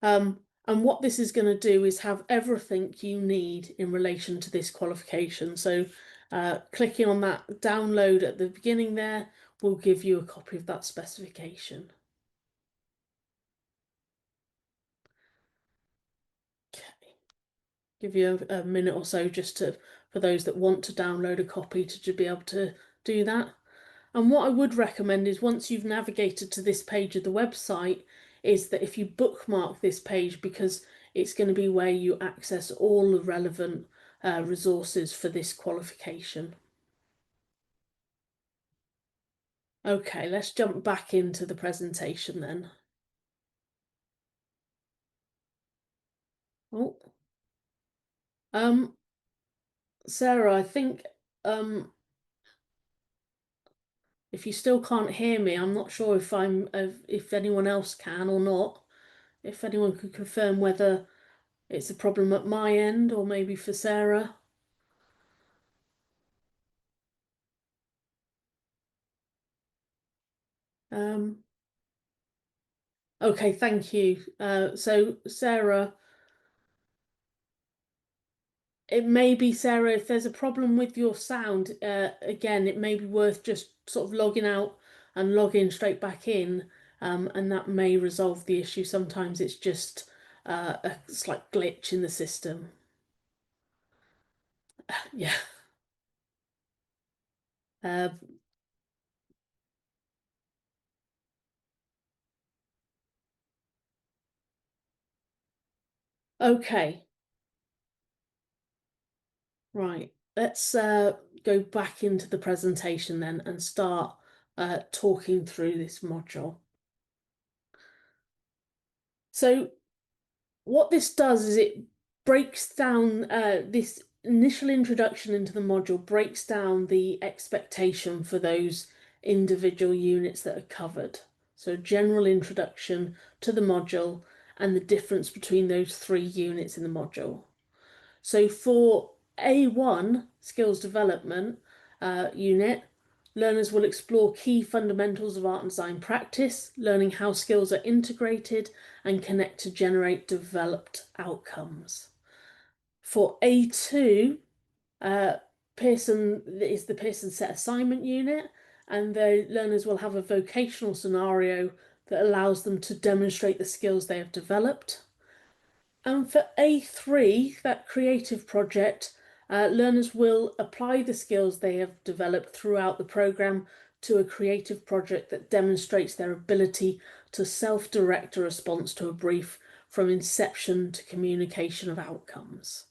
[SPEAKER 2] And what this is going to do is have everything you need in relation to this qualification. So clicking on that download at the beginning there will give you a copy of that specification. Okay. Give you a minute or so just for those that want to download a copy to be able to do that. And what I would recommend is once you've navigated to this page of the website, is that if you bookmark this page, because it's going to be where you access all the relevant resources for this qualification. Okay, let's jump back into the presentation then. Oh, Sarah, I think if you still can't hear me, I'm not sure if anyone else can or not. If anyone could confirm whether it's a problem at my end or maybe for Sarah. Okay, thank you. So Sarah, it may be Sarah, if there's a problem with your sound, again, it may be worth just sort of logging out and logging straight back in, and that may resolve the issue. Sometimes it's just a slight glitch in the system. Yeah. Uh, okay, right. Let's go back into the presentation then and start talking through this module. So what this does is it breaks down this initial introduction into the module, breaks down the expectation for those individual units that are covered. So general introduction to the module, and the difference between those 3 units in the module. So for A1 skills development unit, learners will explore key fundamentals of art and design practice, learning how skills are integrated and connect to generate developed outcomes. For A2, Pearson is the Pearson set assignment unit, and the learners will have a vocational scenario that allows them to demonstrate the skills they have developed. And for A3, that creative project, learners will apply the skills they have developed throughout the programme to a creative project that demonstrates their ability to self-direct a response to a brief from inception to communication of outcomes.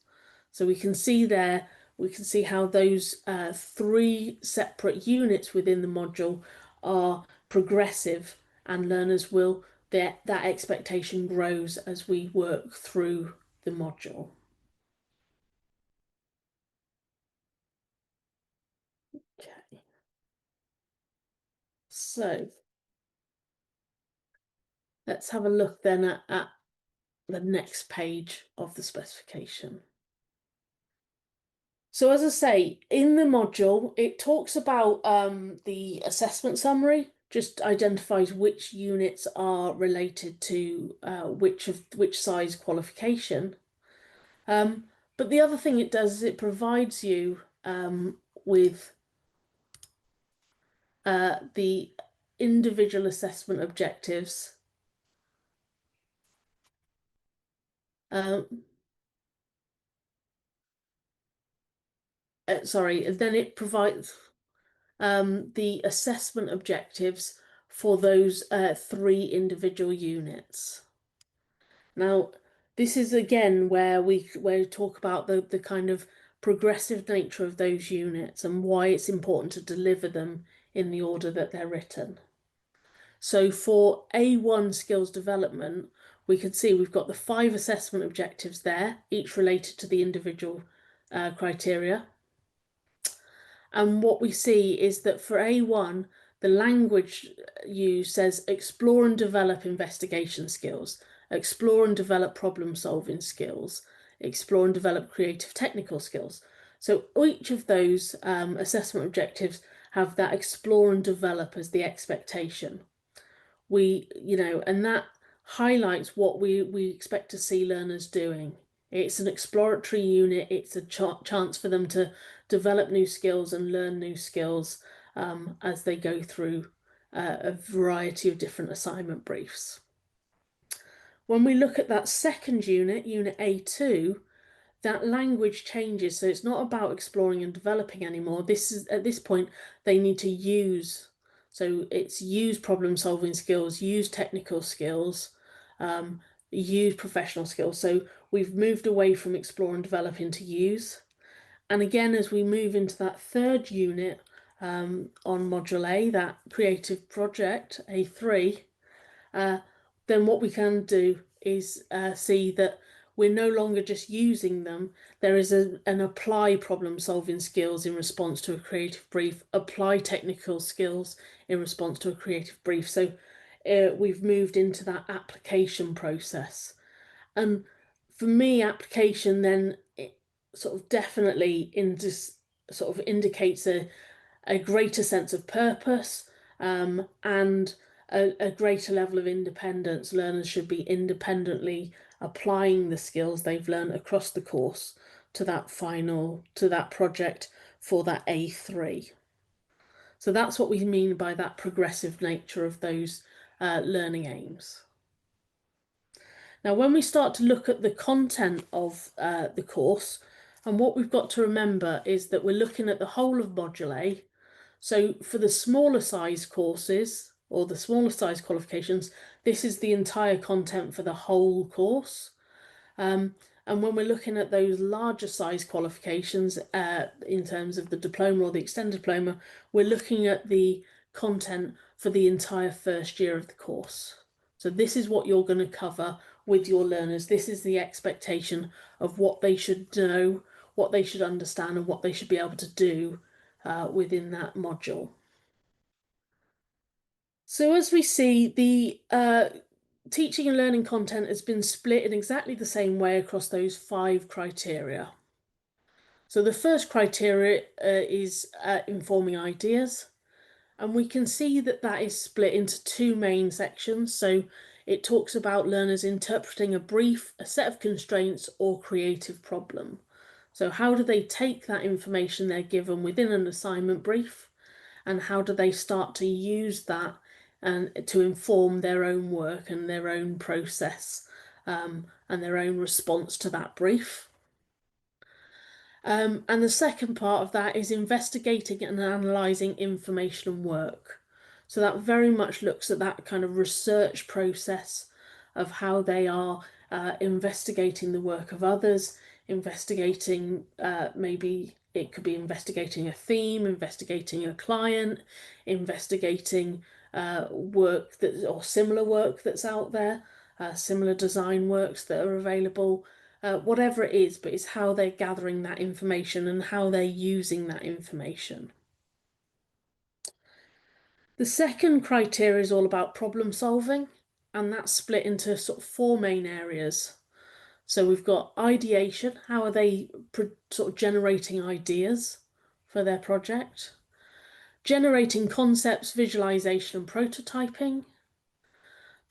[SPEAKER 2] So we can see there, we can see how those 3 separate units within the module are progressive, and learners will, that expectation grows as we work through the module. Okay. So let's have a look then at the next page of the specification. So as I say, in the module, it talks about the assessment summary, just identifies which units are related to which size qualification. But the other thing it does is it provides you with the individual assessment objectives. Um, Sorry, and then it provides the assessment objectives for those 3 individual units. Now, this is again where we talk about the kind of progressive nature of those units and why it's important to deliver them in the order that they're written. So for A1 skills development, we can see we've got the 5 assessment objectives there, each related to the individual criteria. And what we see is that for A1, the language used says explore and develop investigation skills, explore and develop problem solving skills, explore and develop creative technical skills. So each of those assessment objectives have that explore and develop as the expectation. And that highlights what we expect to see learners doing. It's an exploratory unit, it's a chance for them to develop new skills and learn new skills as they go through a variety of different assignment briefs. When we look at that second unit, Unit A2, that language changes. So it's not about exploring and developing anymore. This is, at this point, they need to use. So it's use problem solving skills, use technical skills, use professional skills. So we've moved away from explore and develop into use. And again, as we move into that third unit on Module A, that creative project, A3, then what we can do is see that we're no longer just using them. There is an apply problem solving skills in response to a creative brief, apply technical skills in response to a creative brief. So we've moved into that application process. And for me, application then it sort of definitely sort of indicates a greater sense of purpose and a greater level of independence. Learners should be independently applying the skills they've learned across the course to that project for that A3. So that's what we mean by that progressive nature of those learning aims. Now, when we start to look at the content of the course, and what we've got to remember is that we're looking at the whole of Module A. So for the smaller size courses or the smaller size qualifications, this is the entire content for the whole course. And when we're looking at those larger size qualifications in terms of the diploma or the extended diploma, we're looking at the content for the entire first year of the course. So this is what you're going to cover with your learners. This is the expectation of what they should know, what they should understand, and what they should be able to do within that module. So as we see, the teaching and learning content has been split in exactly the same way across those 5 criteria. So the first criteria is informing ideas, and we can see that that is split into 2 main sections. So it talks about learners interpreting a brief, a set of constraints, or creative problem. So how do they take that information they're given within an assignment brief, and how do they start to use that and to inform their own work and their own process, and their own response to that brief. And the second part of that is investigating and analysing information and work. So that very much looks at that kind of research process of how they are investigating the work of others, investigating maybe it could be investigating a theme, investigating a client, investigating work that or similar work that's out there, similar design works that are available, whatever it is, but it's how they're gathering that information and how they're using that information. The second criteria is all about problem solving, and that's split into sort of 4 main areas. So we've got ideation, how are they sort of generating ideas for their project? Generating concepts, visualization, and prototyping.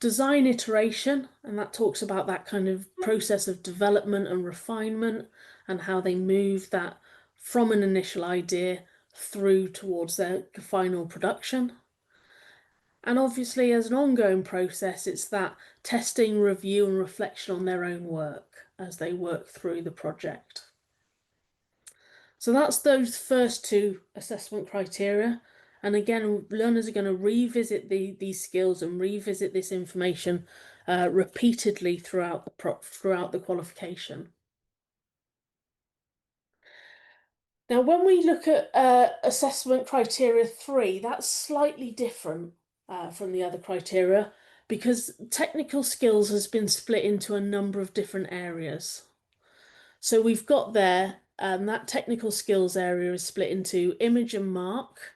[SPEAKER 2] Design iteration, and that talks about that kind of process of development and refinement and how they move that from an initial idea through towards their final production. And obviously, as an ongoing process, it's that testing, review, and reflection on their own work as they work through the project. So that's those first 2 assessment criteria. And again, learners are going to revisit these skills and revisit this information repeatedly throughout the qualification. Now, when we look at assessment criteria 3, that's slightly different from the other criteria because technical skills has been split into a number of different areas. So we've got there, that technical skills area is split into image and mark,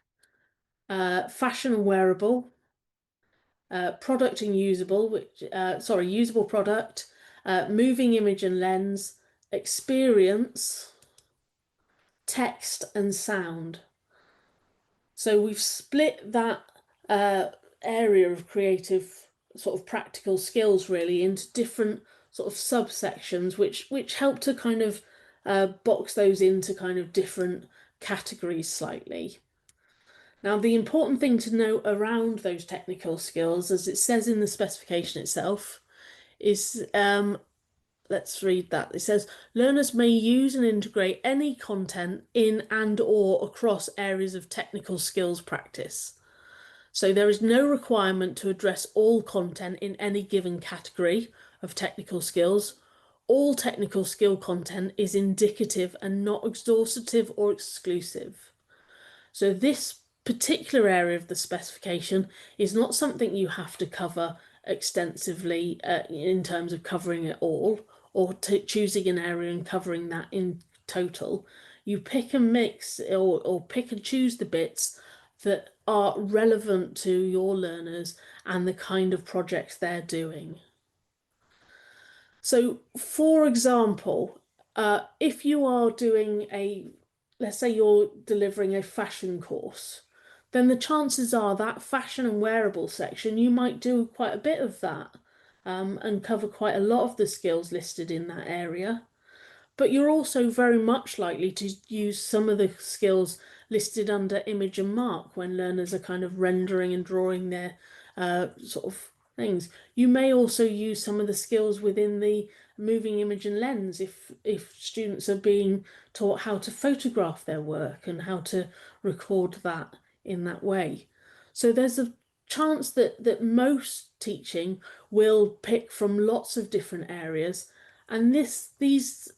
[SPEAKER 2] fashion and wearable, product and usable, usable product, moving image and lens, experience, text and sound. So we've split that area of creative sort of practical skills really into different sort of subsections, which help to kind of box those into kind of different categories slightly. Now, the important thing to note around those technical skills, as it says in the specification itself, is let's read that. It says learners may use and integrate any content in and or across areas of technical skills practice. So there is no requirement to address all content in any given category of technical skills. All technical skill content is indicative and not exhaustive or exclusive. So this particular area of the specification is not something you have to cover extensively in terms of covering it all or choosing an area and covering that in total. You pick and mix or pick and choose the bits that are relevant to your learners and the kind of projects they're doing. So, for example, if you are doing let's say you're delivering a fashion course, then the chances are that fashion and wearable section, you might do quite a bit of that and cover quite a lot of the skills listed in that area. But you're also very much likely to use some of the skills listed under image and mark when learners are kind of rendering and drawing their sort of things. You may also use some of the skills within the moving image and lens if students are being taught how to photograph their work and how to record that in that way. So there's a chance that most teaching will pick from lots of different areas, and these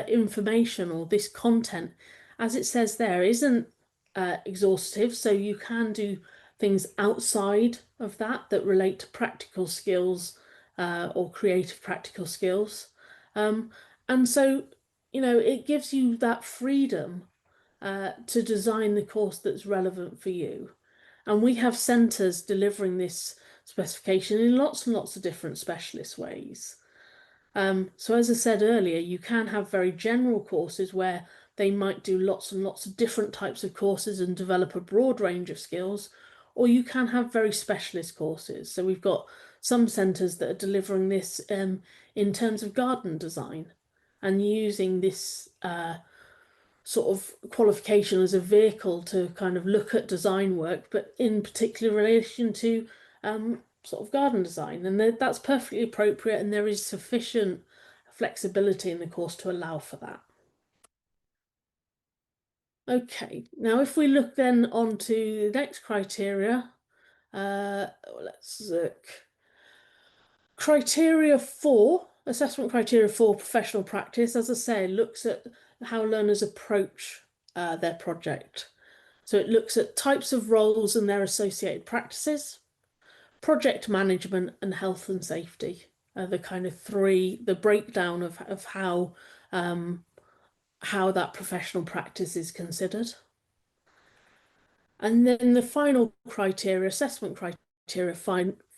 [SPEAKER 2] information or this content, as it says there, isn't exhaustive. So you can do things outside of that relate to practical skills or creative practical skills. And so, it gives you that freedom to design the course that's relevant for you. And we have centres delivering this specification in lots and lots of different specialist ways. So as I said earlier, you can have very general courses where they might do lots and lots of different types of courses and develop a broad range of skills, or you can have very specialist courses. So we've got some centres that are delivering this in terms of garden design and using this sort of qualification as a vehicle to kind of look at design work, but in particular relation to sort of garden design. And that's perfectly appropriate, and there is sufficient flexibility in the course to allow for that. Okay, now if we look then on to the next criteria, let's look. Assessment criteria for professional practice, as I say, looks at how learners approach their project. So it looks at types of roles and their associated practices, project management, and health and safety are the kind of three, the breakdown of how that professional practice is considered. And then the final criteria, assessment criteria,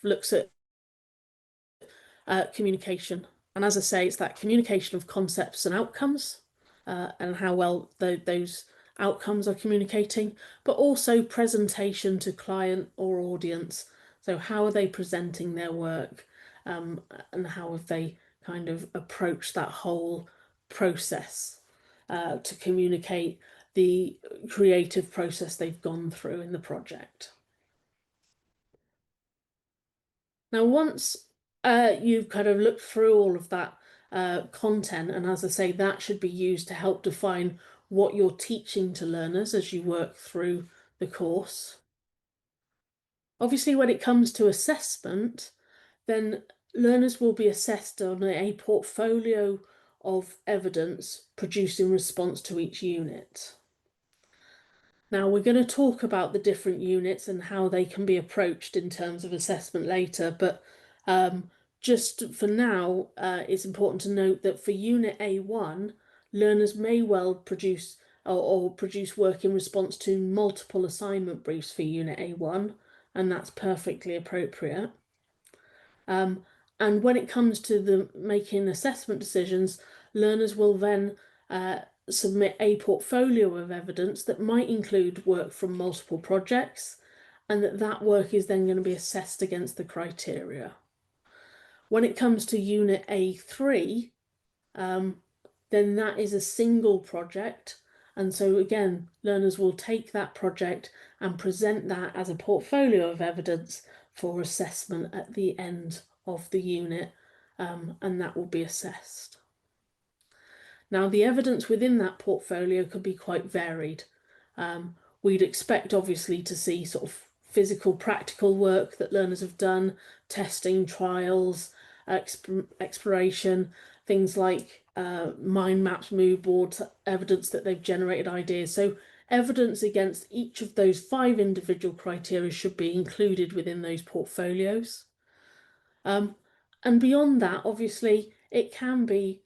[SPEAKER 2] looks at communication. And as I say, it's that communication of concepts and outcomes and how well those outcomes are communicating, but also presentation to client or audience. So how are they presenting their work and how have they kind of approached that whole process to communicate the creative process they've gone through in the project. Now, once you've kind of looked through all of that content, and as I say, that should be used to help define what you're teaching to learners as you work through the course. Obviously, when it comes to assessment, then learners will be assessed on a portfolio of evidence produced in response to each unit. Now, we're going to talk about the different units and how they can be approached in terms of assessment later, but just for now, it's important to note that for Unit A1, learners may well produce or produce work in response to multiple assignment briefs for Unit A1, and that's perfectly appropriate. And when it comes to the making assessment decisions, learners will then submit a portfolio of evidence that might include work from multiple projects, and that work is then going to be assessed against the criteria. When it comes to Unit A3, then that is a single project. And so again, learners will take that project and present that as a portfolio of evidence for assessment at the end of the unit, and that will be assessed. Now, the evidence within that portfolio could be quite varied. We'd expect, obviously, to see sort of physical, practical work that learners have done, testing, trials, exploration, things like mind maps, mood boards, evidence that they've generated ideas. So evidence against each of those 5 individual criteria should be included within those portfolios. And beyond that, obviously, it can be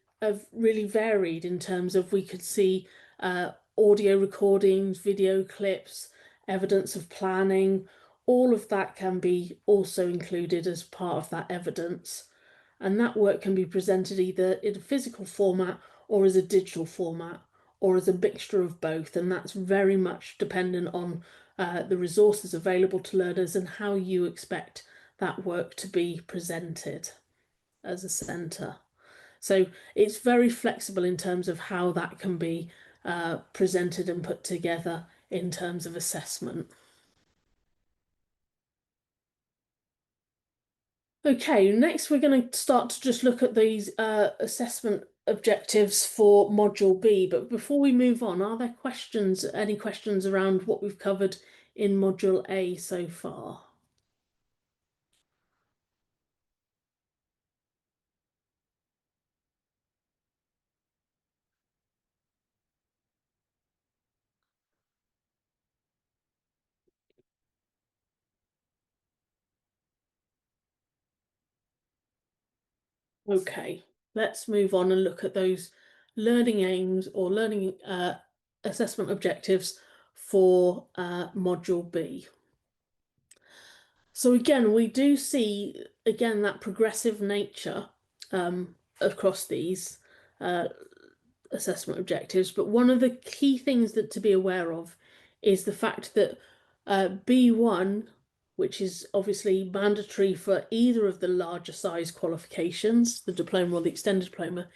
[SPEAKER 2] really varied in terms of we could see audio recordings, video clips, evidence of planning. All of that can be also included as part of that evidence. And that work can be presented either in a physical format or as a digital format or as a mixture of both. And that's very much dependent on the resources available to learners and how you expect that work to be presented as a centre. So it's very flexible in terms of how that can be presented and put together in terms of assessment. Okay, next we're going to start to just look at these assessment objectives for Module B. But before we move on, are there questions, any questions around what we've covered in Module A so far? Okay, let's move on and look at those learning aims or learning assessment objectives for Module B. So again, we do see again that progressive nature across these uh, assessment objectives. But one of the key things that to be aware of is the fact that B1, which is obviously mandatory for either of the larger size qualifications, the diploma or the extended diploma,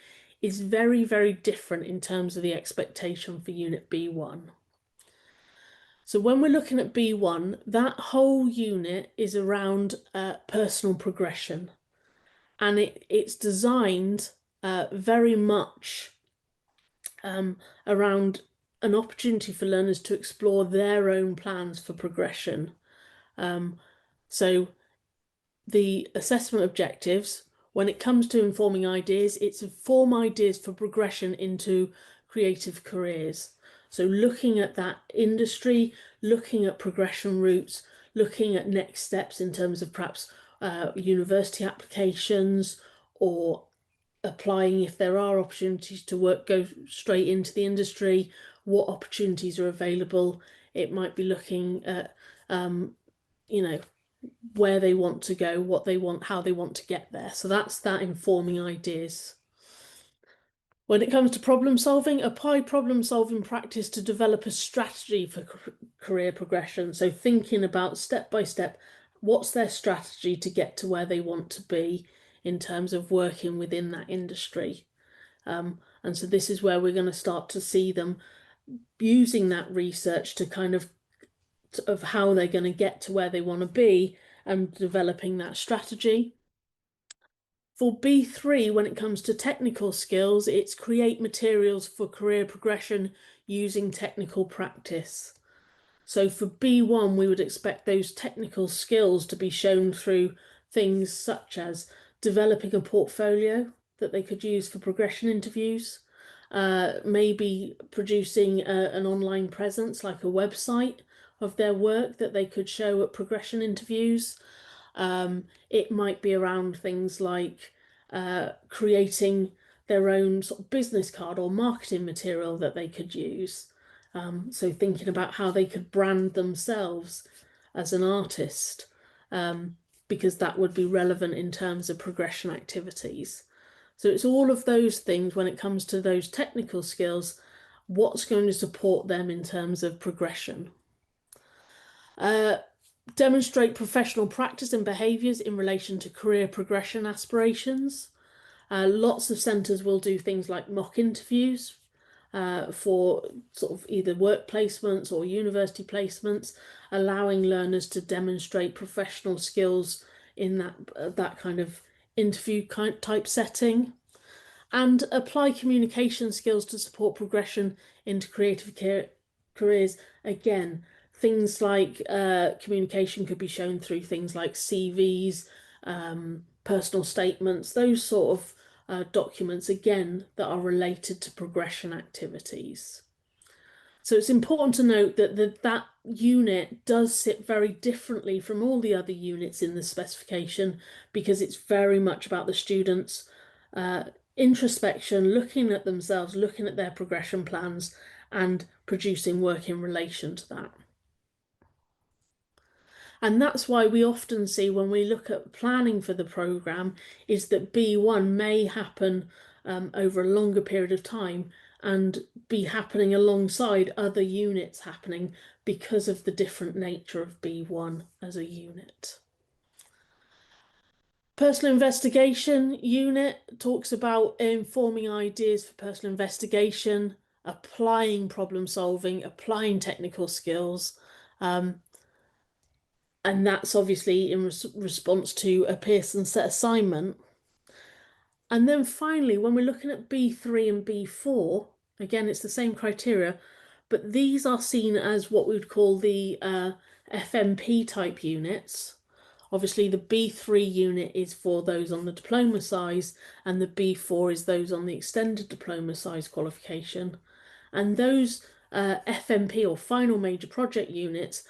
[SPEAKER 2] is very, very different in terms of the expectation for unit B1. So when we're looking at B1, that whole unit is around personal progression, and it's designed very much around an opportunity for learners to explore their own plans for progression. So the assessment objectives, when it comes to informing ideas, it's inform ideas for progression into creative careers. So looking at that industry, looking at progression routes, looking at next steps in terms of perhaps university applications or applying if there are opportunities to go straight into the industry, what opportunities are available. It might be looking at, you know, where they want to go, what they want, how they want to get there. So that's that informing ideas. When it comes to problem solving, apply problem solving practice to develop a strategy for career progression. So thinking about step by step, what's their strategy to get to where they want to be in terms of working within that industry. And so this is where we're going to start to see them using that research to kind of how they're going to get to where they want to be and developing that strategy. For B3, when it comes to technical skills, it's create materials for career progression using technical practice. So for B1, we would expect those technical skills to be shown through things such as developing a portfolio that they could use for progression interviews, maybe producing an online presence like a website of their work that they could show at progression interviews. It might be around things like creating their own sort of business card or marketing material that they could use. So thinking about how they could brand themselves as an artist, because that would be relevant in terms of progression activities. So it's all of those things when it comes to those technical skills, what's going to support them in terms of progression. Demonstrate professional practice and behaviours in relation to career progression aspirations. Lots of centres will do things like mock interviews for sort of either work placements or university placements, allowing learners to demonstrate professional skills in that kind of interview type setting. And apply communication skills to support progression into creative careers. Again, things like communication could be shown through things like CVs, personal statements, those sort of documents, again, that are related to progression activities. So it's important to note that that unit does sit very differently from all the other units in the specification because it's very much about the students' introspection, looking at themselves, looking at their progression plans, and producing work in relation to that. And that's why we often see when we look at planning for the programme is that B1 may happen over a longer period of time and be happening alongside other units happening because of the different nature of B1 as a unit. Personal investigation unit talks about informing ideas for personal investigation, applying problem solving, applying technical skills. And that's obviously in response to a Pearson set assignment. And then finally, when we're looking at B3 and B4, again, it's the same criteria, but these are seen as what we would call the FMP type units. Obviously, the B3 unit is for those on the diploma size, and the B4 is those on the extended diploma size qualification. And those FMP or final major project units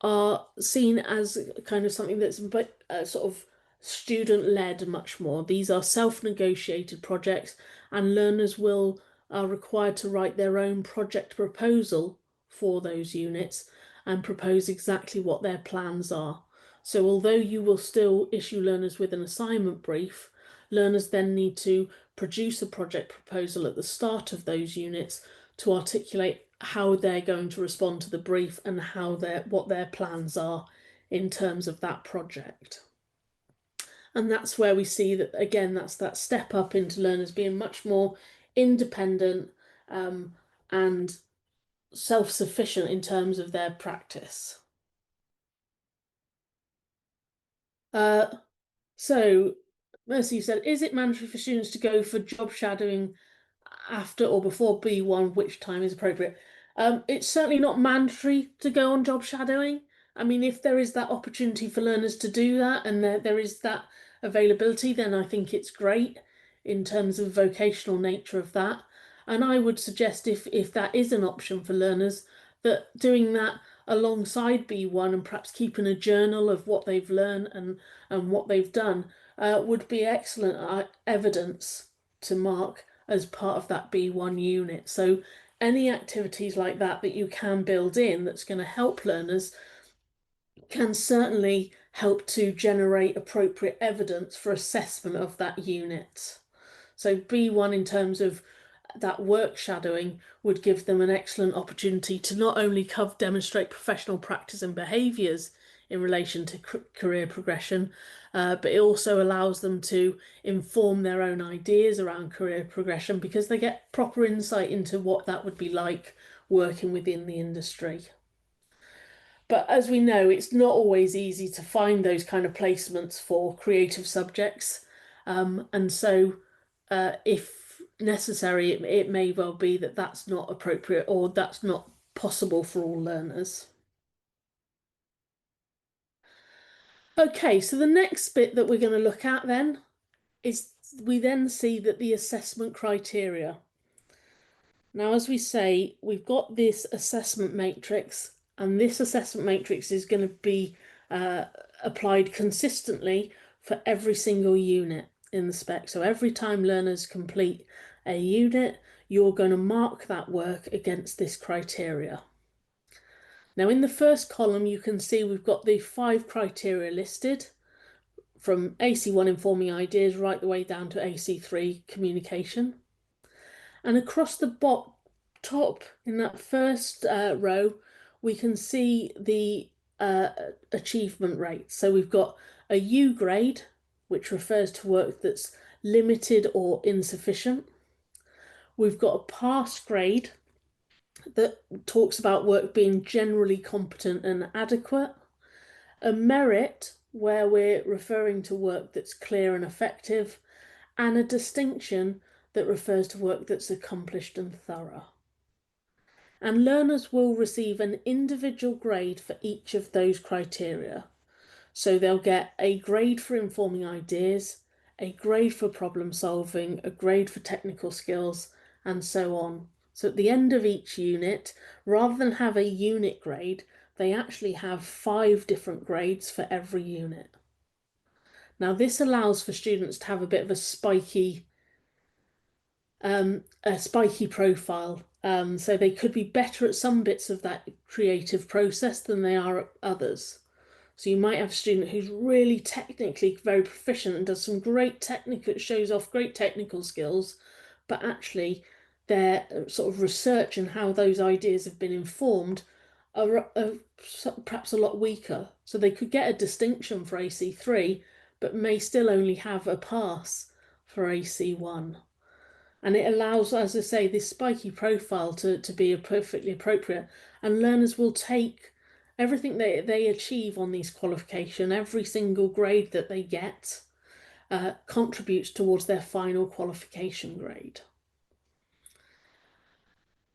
[SPEAKER 2] are seen as kind of something that's sort of student-led much more. These are self-negotiated projects, and learners are required to write their own project proposal for those units and propose exactly what their plans are. So although you will still issue learners with an assignment brief, learners then need to produce a project proposal at the start of those units to articulate how they're going to respond to the brief and what their plans are in terms of that project. And that's where we see that again, that's that step up into learners being much more independent and self-sufficient in terms of their practice. Uh, so Mercy said, is it mandatory for students to go for job shadowing after or before B1, which time is appropriate? It's certainly not mandatory to go on job shadowing. I mean, if there is that opportunity for learners to do that and there is that availability, then I think it's great in terms of vocational nature of that. And I would suggest if that is an option for learners, that doing that alongside B1 and perhaps keeping a journal of what they've learned and what they've done would be excellent evidence to mark as part of that B1 unit. So any activities like that that you can build in that's going to help learners can certainly help to generate appropriate evidence for assessment of that unit. So B1 in terms of that work shadowing would give them an excellent opportunity to not only demonstrate professional practice and behaviours in relation to career progression, but it also allows them to inform their own ideas around career progression because they get proper insight into what that would be like working within the industry. But as we know, it's not always easy to find those kind of placements for creative subjects. And so, if necessary, it may well be that that's not appropriate or that's not possible for all learners. Okay, so the next bit that we're going to look at then is we then see that the assessment criteria. Now, as we say, we've got this assessment matrix, and this assessment matrix is going to be applied consistently for every single unit in the spec. So every time learners complete a unit, you're going to mark that work against this criteria. Now, in the first column, you can see we've got the 5 criteria listed from AC1 informing ideas right the way down to AC3 communication. And across the top in that first row, we can see the achievement rate. So we've got a U grade, which refers to work that's limited or insufficient. We've got a pass grade that talks about work being generally competent and adequate. A merit, where we're referring to work that's clear and effective, and a distinction that refers to work that's accomplished and thorough. And learners will receive an individual grade for each of those criteria. So they'll get a grade for informing ideas, a grade for problem solving, a grade for technical skills, and so on. So at the end of each unit, rather than have a unit grade, they actually have 5 different grades for every unit. Now, this allows for students to have a bit of a spiky profile. So they could be better at some bits of that creative process than they are at others. So you might have a student who's really technically very proficient and does some great technical, shows off great technical skills, but actually their sort of research and how those ideas have been informed are perhaps a lot weaker. So they could get a distinction for AC3, but may still only have a pass for AC1. And it allows, as I say, this spiky profile to be perfectly appropriate. And learners will take everything they achieve on these qualification, every single grade that they get contributes towards their final qualification grade.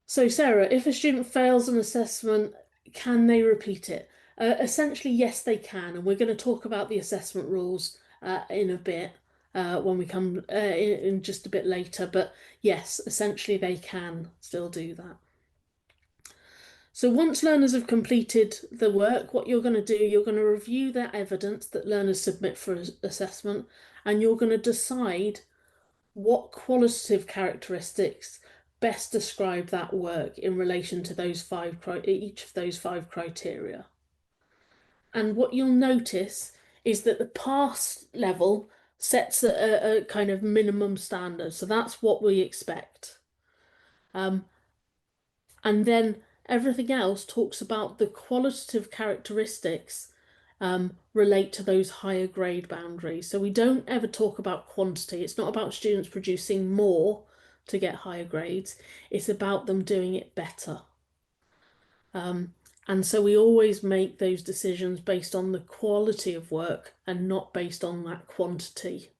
[SPEAKER 2] So Sarah, if a student fails an assessment, can they repeat it? Essentially, yes, they can. And we're going to talk about the assessment rules in a bit. When we come in just a bit later. But yes, essentially they can still do that. So once learners have completed the work, what you're going to do, you're going to review their evidence that learners submit for assessment, and you're going to decide what qualitative characteristics best describe that work in relation to those each of those 5 criteria. And what you'll notice is that the pass level sets a kind of minimum standard. So that's what we expect. And then everything else talks about the qualitative characteristics relate to those higher grade boundaries. So we don't ever talk about quantity. It's not about students producing more to get higher grades. It's about them doing it better. And so we always make those decisions based on the quality of work and not based on that quantity.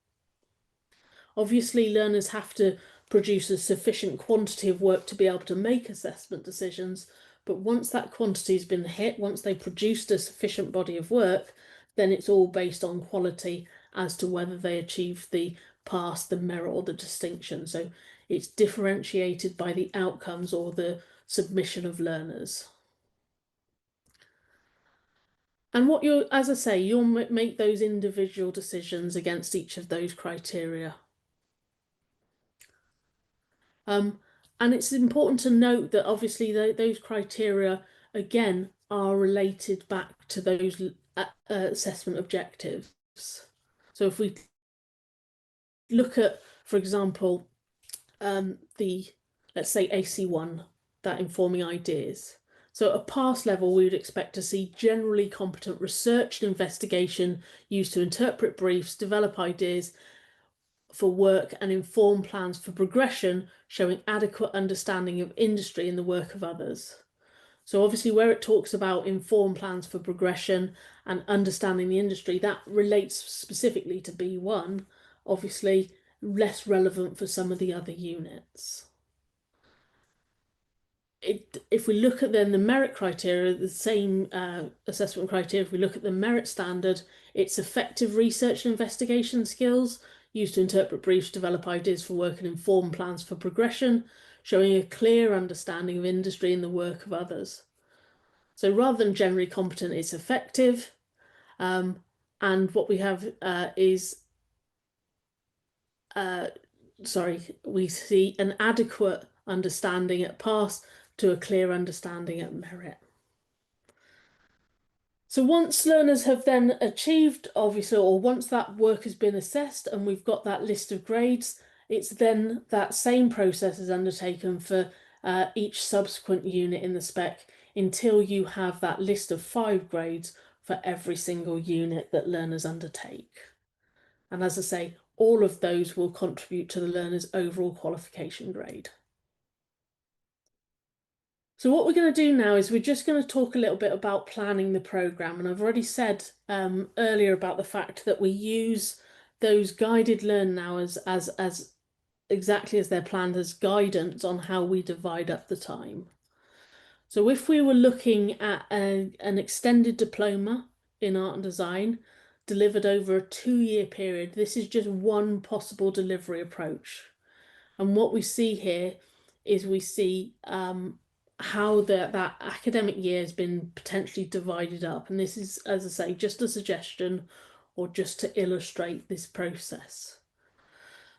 [SPEAKER 2] Obviously, learners have to produce a sufficient quantity of work to be able to make assessment decisions, but once that quantity has been hit, once they've produced a sufficient body of work, then it's all based on quality as to whether they achieve the pass, the merit, or the distinction. So it's differentiated by the outcomes or the submission of learners. And what you're, as I say, you'll make those individual decisions against each of those criteria. And it's important to note that obviously those criteria, again, are related back to those assessment objectives. So if we look at, for example, let's say AC1, that informing ideas. So at a pass level, we would expect to see generally competent research and investigation used to interpret briefs, develop ideas for work and inform plans for progression, showing adequate understanding of industry and the work of others. So obviously where it talks about inform plans for progression and understanding the industry, that relates specifically to B1, obviously less relevant for some of the other units. If we look at then the merit criteria, the same assessment criteria, if we look at the merit standard, it's effective research and investigation skills used to interpret briefs, develop ideas for work and inform plans for progression, showing a clear understanding of industry and the work of others. So rather than generally competent, it's effective. And what we have is, we see an adequate understanding at pass to a clear understanding at merit. So once learners have then achieved, obviously, or once that work has been assessed and we've got that list of grades, it's then that same process is undertaken for each subsequent unit in the spec until you have that list of 5 grades for every single unit that learners undertake. And as I say, all of those will contribute to the learner's overall qualification grade. So what we're going to do now is we're just going to talk a little bit about planning the programme. And I've already said earlier about the fact that we use those guided learn hours as exactly as they're planned as guidance on how we divide up the time. So if we were looking at an extended diploma in art and design delivered over a 2-year period, this is just one possible delivery approach. And what we see here is we see how that academic year has been potentially divided up. And this is, as I say, just a suggestion or just to illustrate this process.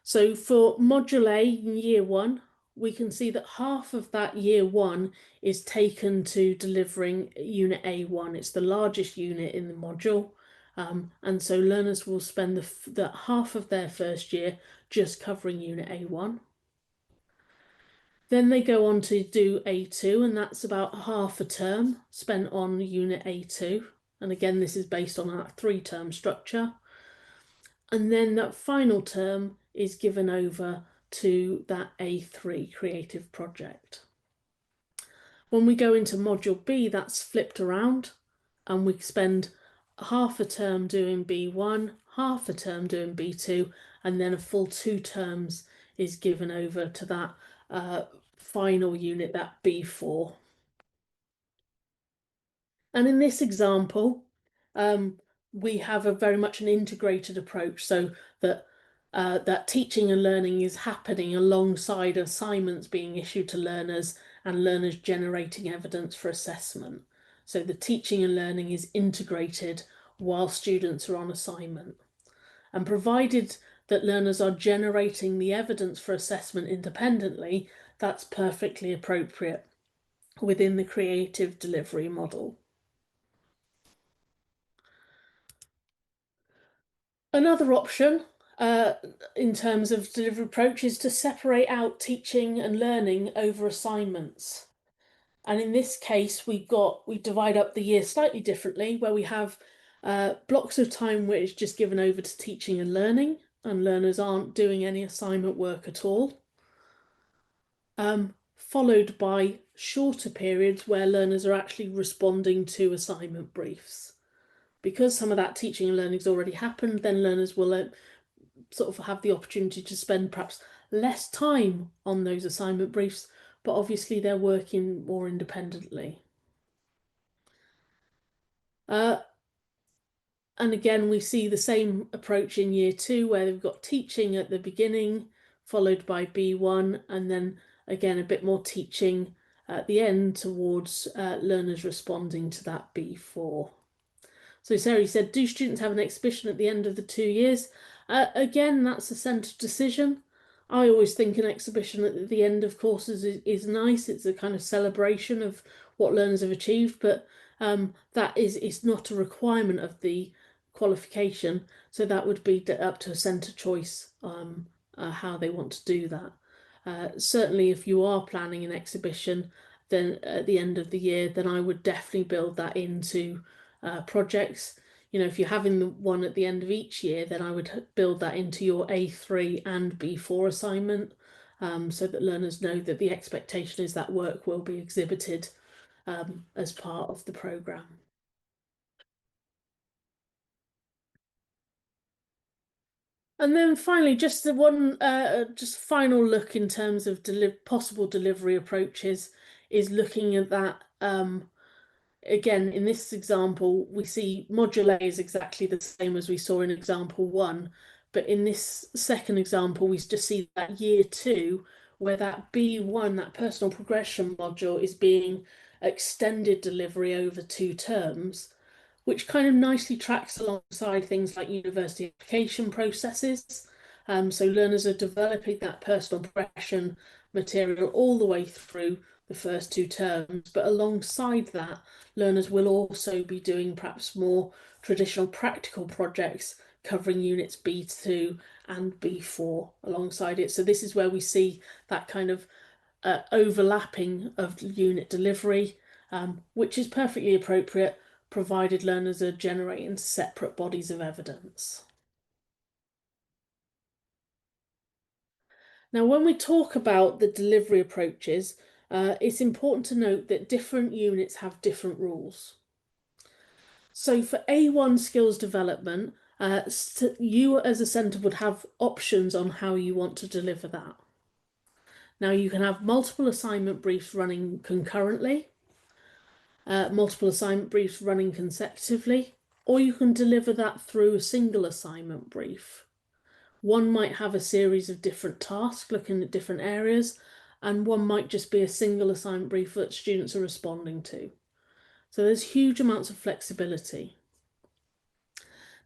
[SPEAKER 2] So for Module A in Year 1, we can see that half of that Year 1 is taken to delivering Unit A1. It's the largest unit in the module. And so learners will spend the half of their first year just covering Unit A1. Then they go on to do A2, and that's about half a term spent on Unit A2. And again, this is based on that 3-term structure. And then that final term is given over to that A3 creative project. When we go into Module B, that's flipped around, and we spend half a term doing B1, half a term doing B2, and then a full 2 terms is given over to that final unit, that B4. And in this example, we have a very much an integrated approach, so that that teaching and learning is happening alongside assignments being issued to learners and learners generating evidence for assessment. So the teaching and learning is integrated while students are on assignment. And provided that learners are generating the evidence for assessment independently, that's perfectly appropriate within the creative delivery model. Another option in terms of delivery approach is to separate out teaching and learning over assignments. And in this case, we divide up the year slightly differently, where we have blocks of time which is just given over to teaching and learners aren't doing any assignment work at all. Followed by shorter periods where learners are actually responding to assignment briefs. Because some of that teaching and learning has already happened, then learners will sort of have the opportunity to spend perhaps less time on those assignment briefs, but obviously they're working more independently. And again, we see the same approach in year 2, where we've got teaching at the beginning, followed by B1, and then again a bit more teaching at the end towards learners responding to that B4. So Sarah said, do students have an exhibition at the end of the 2 years? Again, that's a centre decision. I always think an exhibition at the end of courses is nice. It's a kind of celebration of what learners have achieved, but it's not a requirement of the qualification. So that would be up to a centre choice how they want to do that. Certainly, if you are planning an exhibition, then at the end of the year, then I would definitely build that into projects. You know, if you're having the one at the end of each year, then I would build that into your A3 and B4 assignment, so that learners know that the expectation is that work will be exhibited as part of the programme. And then finally, just the one, just final look in terms of possible delivery approaches is looking at that. Again, in this example, we see module A is exactly the same as we saw in example 1, but in this second example, we just see that year 2, where that B1, that personal progression module, is being extended delivery over 2 terms, which kind of nicely tracks alongside things like university application processes. So learners are developing that personal progression material all the way through the first 2 terms, but alongside that, learners will also be doing perhaps more traditional practical projects covering units B2 and B4 alongside it. So this is where we see that kind of overlapping of unit delivery, which is perfectly appropriate, provided learners are generating separate bodies of evidence. Now, when we talk about the delivery approaches, it's important to note that different units have different rules. So for A1 skills development, you as a centre would have options on how you want to deliver that. Now you can have multiple assignment briefs running concurrently, multiple assignment briefs running consecutively, or you can deliver that through a single assignment brief. One might have a series of different tasks looking at different areas, and one might just be a single assignment brief that students are responding to. So there's huge amounts of flexibility.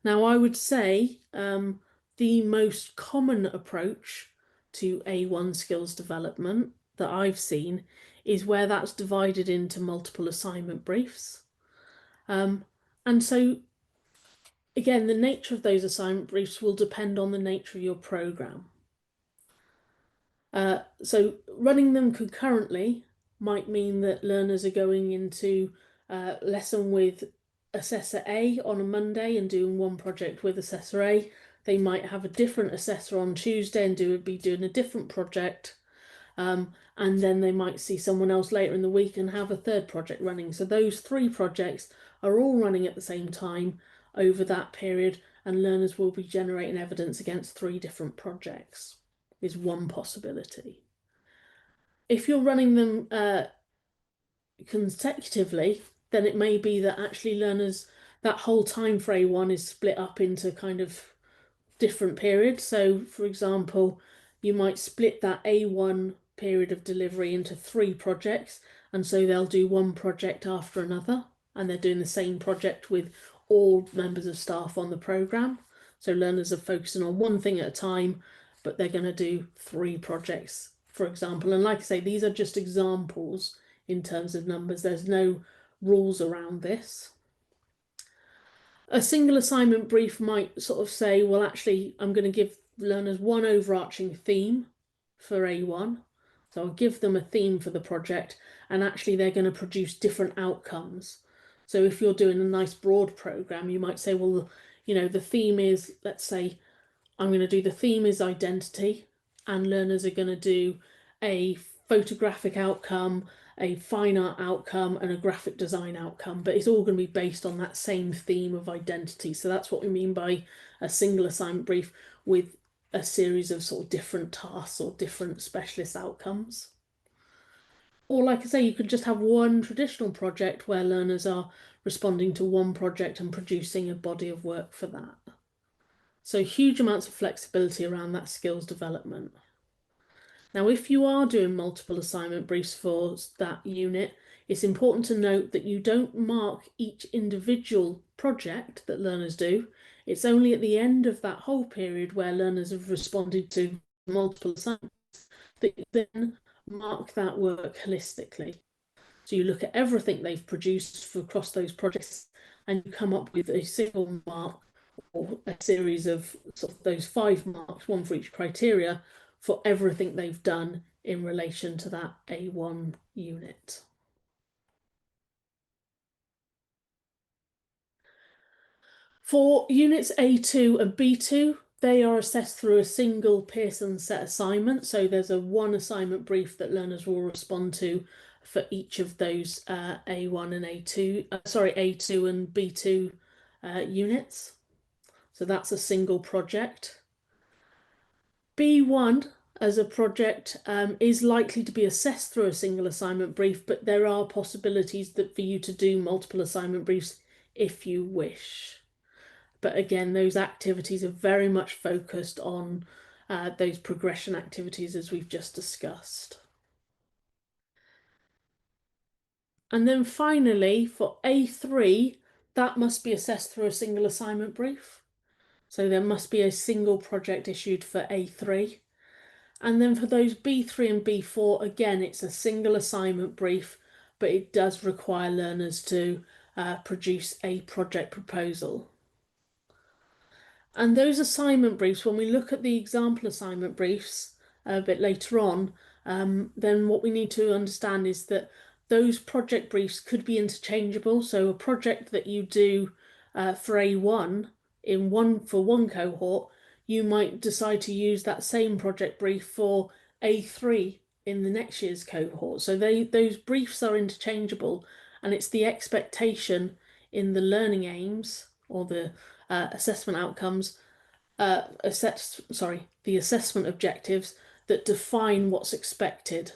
[SPEAKER 2] Now, I would say the most common approach to A1 skills development that I've seen is where that's divided into multiple assignment briefs. And so, again, the nature of those assignment briefs will depend on the nature of your programme. So running them concurrently might mean that learners are going into lesson with Assessor A on a Monday and doing one project with Assessor A. They might have a different assessor on Tuesday and be doing a different project. And then they might see someone else later in the week and have a third project running. So those 3 projects are all running at the same time over that period, and learners will be generating evidence against 3 different projects, is one possibility. If you're running them consecutively, then it may be that actually learners, that whole time for A1 is split up into kind of different periods. So, for example, you might split that A1 period of delivery into 3 projects, and so they'll do one project after another, and they're doing the same project with all members of staff on the programme. So learners are focusing on one thing at a time, but they're going to do 3 projects, for example. And like I say, these are just examples in terms of numbers. There's no rules around this. A single assignment brief might sort of say, well, actually, I'm going to give learners one overarching theme for A1. So I'll give them a theme for the project, and actually they're going to produce different outcomes. So if you're doing a nice broad program, you might say, well, the theme is, let's say, I'm going to do the theme is identity, and learners are going to do a photographic outcome, a fine art outcome, and a graphic design outcome, but it's all going to be based on that same theme of identity. So that's what we mean by a single assignment brief with a series of sort of different tasks or different specialist outcomes. Or, like I say, you could just have one traditional project where learners are responding to one project and producing a body of work for that. So huge amounts of flexibility around that skills development. Now, if you are doing multiple assignment briefs for that unit, it's important to note that you don't mark each individual project that learners do. It's only at the end of that whole period where learners have responded to multiple assignments that you then mark that work holistically. So you look at everything they've produced for across those projects and you come up with a single mark or a series of sort of those 5 marks, one for each criteria, for everything they've done in relation to that A1 unit. For units A2 and B2, they are assessed through a single Pearson set assignment. So there's a one assignment brief that learners will respond to for each of those A1 and A2, A2 and B2 units. So that's a single project. B1 as a project is likely to be assessed through a single assignment brief, but there are possibilities that for you to do multiple assignment briefs if you wish. But again, those activities are very much focused on those progression activities as we've just discussed. And then finally, for A3, that must be assessed through a single assignment brief. So there must be a single project issued for A3. And then for those B3 and B4, again, it's a single assignment brief, but it does require learners to produce a project proposal. And those assignment briefs, when we look at the example assignment briefs a bit later on, then what we need to understand is that those project briefs could be interchangeable. So a project that you do for A1 for one cohort, you might decide to use that same project brief for A3 in the next year's cohort. So those briefs are interchangeable, and it's the expectation in the learning aims or the assessment outcomes, the assessment objectives that define what's expected.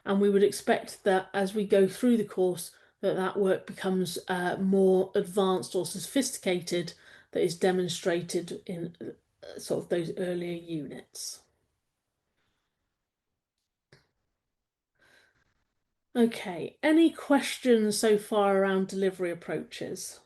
[SPEAKER 2] And we would expect that as we go through the course, that work becomes more advanced or sophisticated, that is demonstrated in sort of those earlier units. Okay, any questions so far around delivery approaches?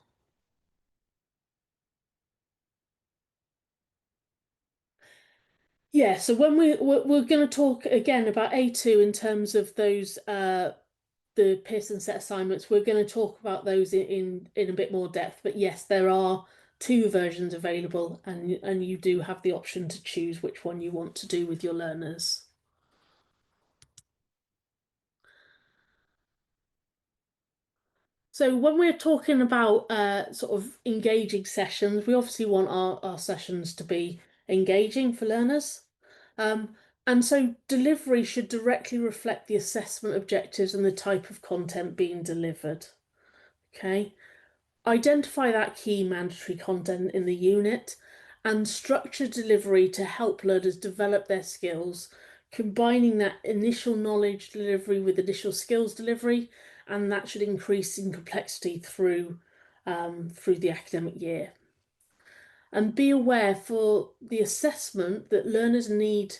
[SPEAKER 2] Yeah, so when we're going to talk again about A2 in terms of those the Pearson set assignments, we're going to talk about those in a bit more depth. But yes, there are 2 versions available, and you do have the option to choose which one you want to do with your learners. So when we're talking about sort of engaging sessions, we obviously want our sessions to be engaging for learners. And so delivery should directly reflect the assessment objectives and the type of content being delivered. Okay. Identify that key mandatory content in the unit and structure delivery to help learners develop their skills, combining that initial knowledge delivery with initial skills delivery, and that should increase in complexity through the academic year. And be aware for the assessment that learners need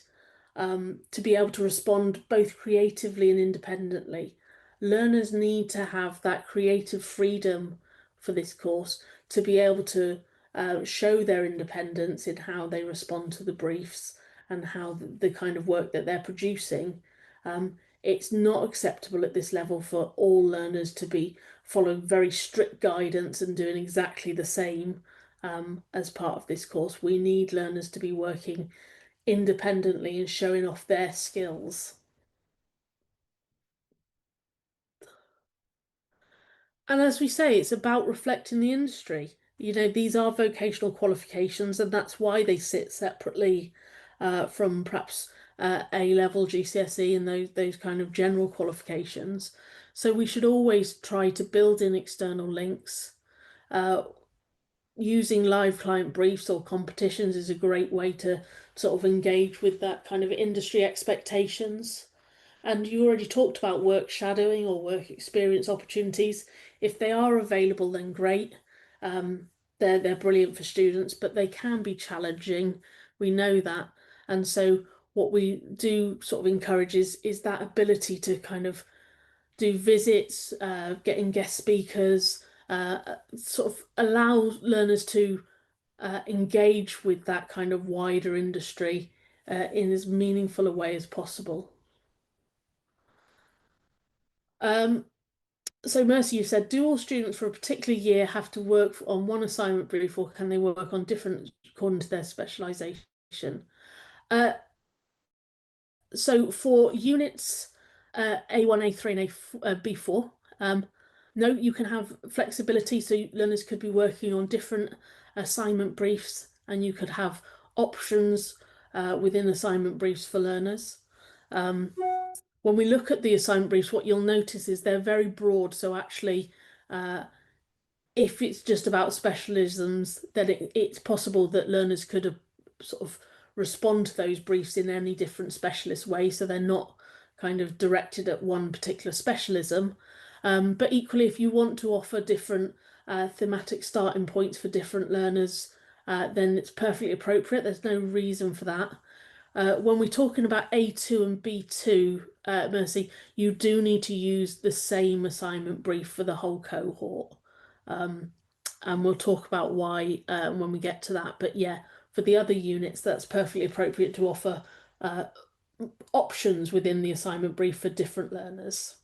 [SPEAKER 2] to be able to respond both creatively and independently. Learners need to have that creative freedom for this course to be able to show their independence in how they respond to the briefs and how the kind of work that they're producing. It's not acceptable at this level for all learners to be following very strict guidance and doing exactly the same as part of this course. We need learners to be working independently and showing off their skills. And as we say, it's about reflecting the industry. These are vocational qualifications, and that's why they sit separately from perhaps A-level, GCSE, and those kind of general qualifications. So we should always try to build in external links. Using live client briefs or competitions is a great way to sort of engage with that kind of industry expectations. And you already talked about work shadowing or work experience opportunities. If they are available, then great. They're brilliant for students, but they can be challenging. We know that. And so what we do sort of encourage is that ability to kind of do visits, getting guest speakers, sort of allow learners to engage with that kind of wider industry in as meaningful a way as possible. Um, so Mercy, you said, do all students for a particular year have to work on one assignment brief, or can they work on different according to their specialisation? Uh, so for units A1, A3, and B4, no, you can have flexibility. So learners could be working on different assignment briefs, and you could have options within assignment briefs for learners. When we look at the assignment briefs, what you'll notice is they're very broad. So actually, if it's just about specialisms, then it's possible that learners could have sort of respond to those briefs in any different specialist way. So they're not kind of directed at one particular specialism. But equally, if you want to offer different thematic starting points for different learners, then it's perfectly appropriate. There's no reason for that. When we're talking about A2 and B2, Mercy, you do need to use the same assignment brief for the whole cohort. And we'll talk about why when we get to that. But yeah, for the other units, that's perfectly appropriate to offer options within the assignment brief for different learners.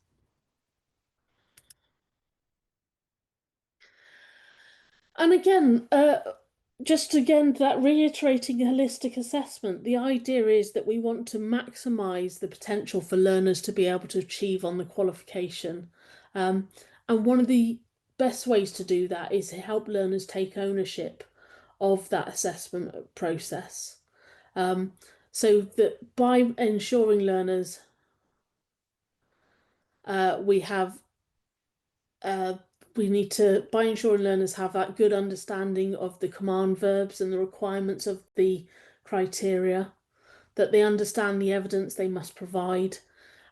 [SPEAKER 2] And again, just again, that reiterating holistic assessment, the idea is that we want to maximise the potential for learners to be able to achieve on the qualification. And one of the best ways to do that is to help learners take ownership of that assessment process. So that by ensuring learners, we have we need to, by ensuring learners have that good understanding of the command verbs and the requirements of the criteria, that they understand the evidence they must provide,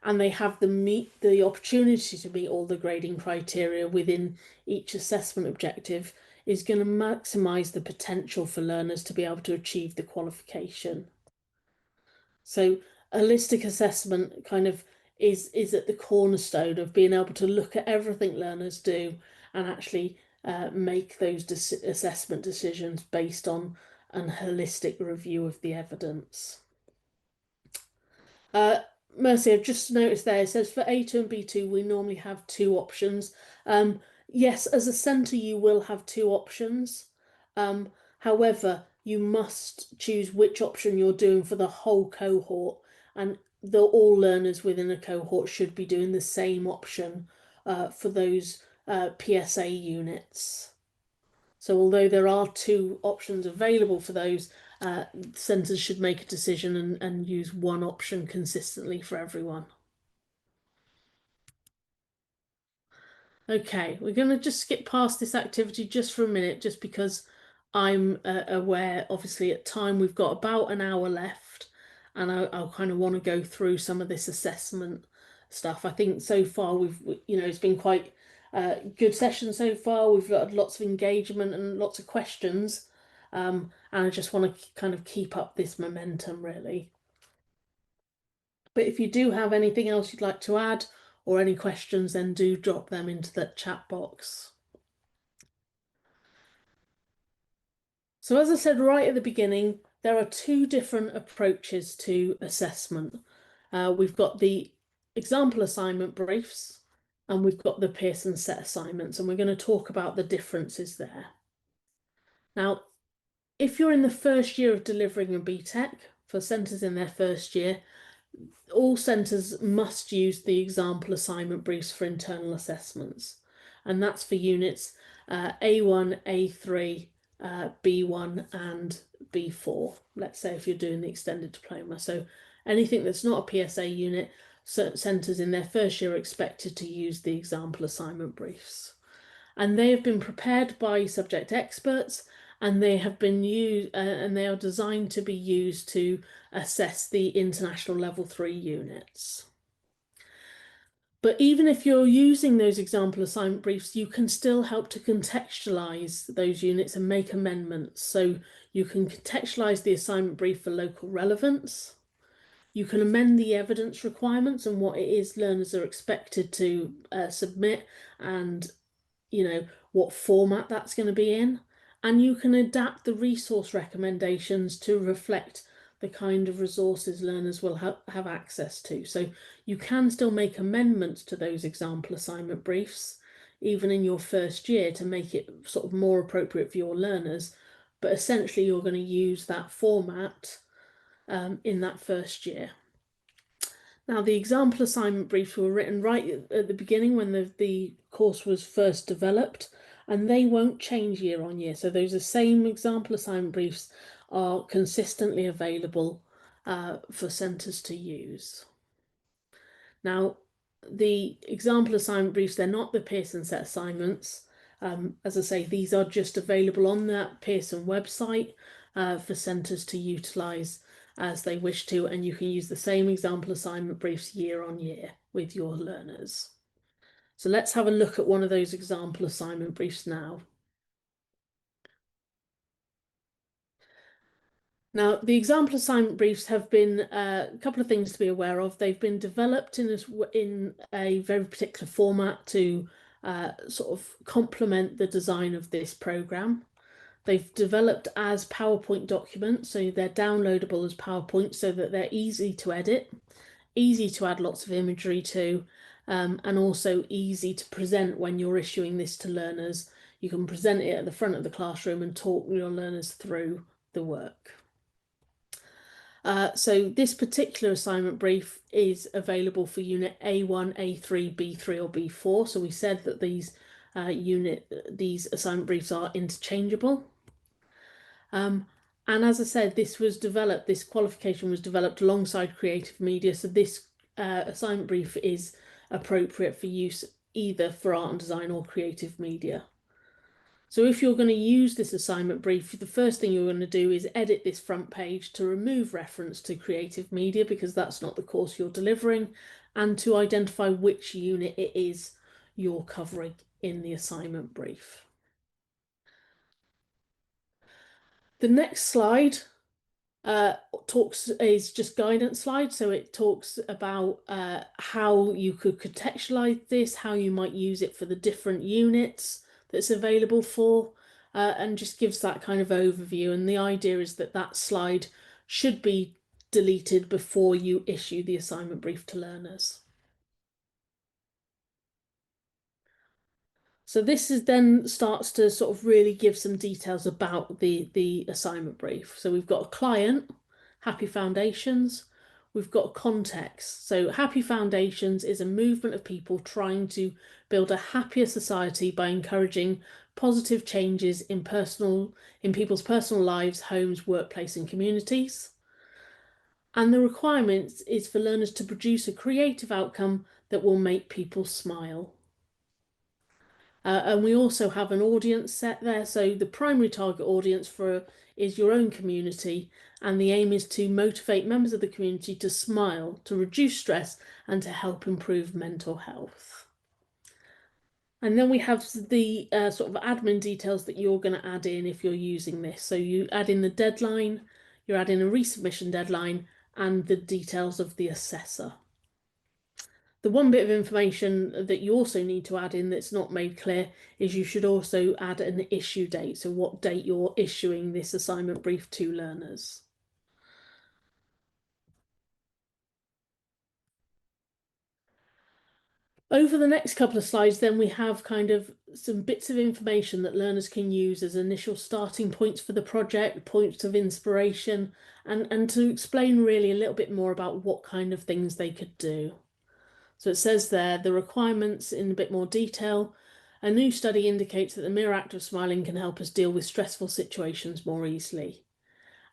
[SPEAKER 2] and they have the opportunity to meet all the grading criteria within each assessment objective, is going to maximise the potential for learners to be able to achieve the qualification. So holistic assessment kind of is at the cornerstone of being able to look at everything learners do and actually make those assessment decisions based on a holistic review of the evidence. Mercy, I've just noticed there, it says for A2 and B2, we normally have two options. Yes, as a centre, you will have two options. However, you must choose which option you're doing for the whole cohort, and all learners within a cohort should be doing the same option for those PSA units. So although there are two options available for those, centres should make a decision and use one option consistently for everyone. Okay, we're going to just skip past this activity just for a minute, just because I'm aware, obviously, at time we've got about an hour left, and I'll kind of want to go through some of this assessment stuff. I think so far it's been quite good session so far. We've got lots of engagement and lots of questions, and I just want to kind of keep up this momentum, really. But if you do have anything else you'd like to add or any questions, then do drop them into the chat box. So as I said right at the beginning, there are two different approaches to assessment. We've got the example assignment briefs, and we've got the Pearson set assignments, and we're going to talk about the differences there. Now, if you're in the first year of delivering a BTEC, for centres in their first year, all centres must use the example assignment briefs for internal assessments, and that's for units A1, A3, B1 and B4. Let's say if you're doing the extended diploma. So anything that's not a PSA unit, centres in their first year are expected to use the example assignment briefs. And they have been prepared by subject experts, and they have been used and they are designed to be used to assess the international level 3 units. But even if you're using those example assignment briefs, you can still help to contextualise those units and make amendments. So you can contextualise the assignment brief for local relevance. You can amend the evidence requirements and what it is learners are expected to submit, and what format that's going to be in. And you can adapt the resource recommendations to reflect the kind of resources learners will have access to. So you can still make amendments to those example assignment briefs, even in your first year, to make it sort of more appropriate for your learners. But essentially, you're going to use that format in that first year. Now, the example assignment briefs were written right at the beginning when the course was first developed, and they won't change year on year. So those same example assignment briefs are consistently available for centres to use. Now, the example assignment briefs, they're not the Pearson set assignments. As I say, these are just available on that Pearson website for centres to utilise as they wish to, and you can use the same example assignment briefs year on year with your learners. So let's have a look at one of those example assignment briefs now. Now, the example assignment briefs have been a couple of things to be aware of. They've been developed in a very particular format to sort of complement the design of this programme. They've developed as PowerPoint documents, so they're downloadable as PowerPoint so that they're easy to edit, easy to add lots of imagery to, and also easy to present when you're issuing this to learners. You can present it at the front of the classroom and talk your learners through the work. So this particular assignment brief is available for unit A1, A3, B3 or B4. So we said that these assignment briefs are interchangeable. And as I said, this qualification was developed alongside creative media. So this assignment brief is appropriate for use either for art and design or creative media. So if you're going to use this assignment brief, the first thing you're going to do is edit this front page to remove reference to creative media, because that's not the course you're delivering, and to identify which unit it is you're covering in the assignment brief. The next slide is just guidance slide. So it talks about how you could contextualize this, how you might use it for the different units that's available for, and just gives that kind of overview. And the idea is that that slide should be deleted before you issue the assignment brief to learners. So this is then starts to sort of really give some details about the assignment brief. So we've got a client, Happy Foundations. We've got context. So Happy Foundations is a movement of people trying to build a happier society by encouraging positive changes in people's personal lives, homes, workplace, and communities. And the requirement is for learners to produce a creative outcome that will make people smile. And we also have an audience set there. So the primary target audience is your own community, and the aim is to motivate members of the community to smile, to reduce stress, and to help improve mental health. And then we have the sort of admin details that you're going to add in if you're using this. So you add in the deadline, you're adding a resubmission deadline, and the details of the assessor. The one bit of information that you also need to add in that's not made clear is you should also add an issue date, so what date you're issuing this assignment brief to learners. Over the next couple of slides, then we have kind of some bits of information that learners can use as initial starting points for the project, points of inspiration, and to explain really a little bit more about what kind of things they could do. So it says there, the requirements in a bit more detail. A new study indicates that the mere act of smiling can help us deal with stressful situations more easily.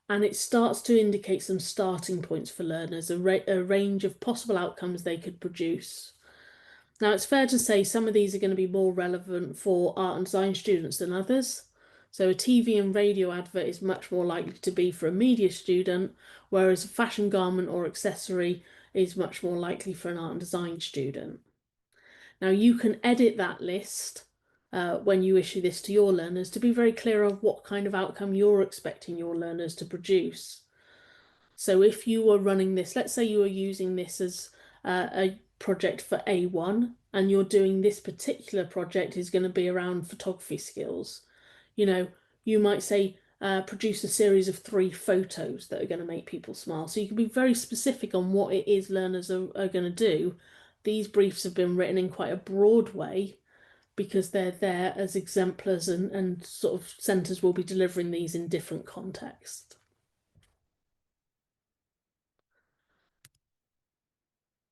[SPEAKER 2] And it starts to indicate some starting points for learners, a range of possible outcomes they could produce. Now, it's fair to say some of these are going to be more relevant for art and design students than others. So a TV and radio advert is much more likely to be for a media student, whereas a fashion garment or accessory is much more likely for an art and design student. Now, you can edit that list when you issue this to your learners to be very clear of what kind of outcome you're expecting your learners to produce. So if you were running this, let's say you were using this as a project for A1 and you're doing this particular project is going to be around photography skills. You know, you might say produce a series of 3 photos that are going to make people smile. So you can be very specific on what it is learners are going to do. These briefs have been written in quite a broad way because they're there as exemplars and sort of centres will be delivering these in different contexts.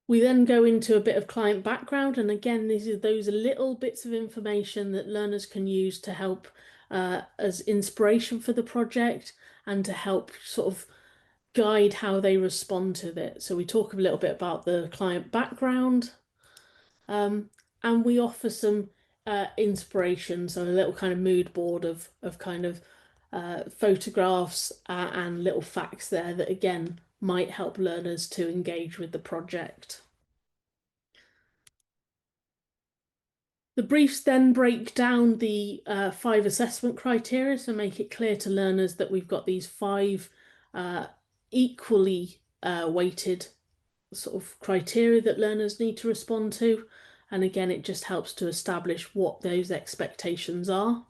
[SPEAKER 2] We then go into a bit of client background, and again, those are little bits of information that learners can use to help as inspiration for the project and to help sort of guide how they respond to it. So we talk a little bit about the client background, and we offer some inspiration, so a little kind of mood board of kind of photographs and little facts there that again might help learners to engage with the project. The briefs then break down the 5 assessment criteria to make it clear to learners that we've got these 5 equally weighted sort of criteria that learners need to respond to. And again, it just helps to establish what those expectations are.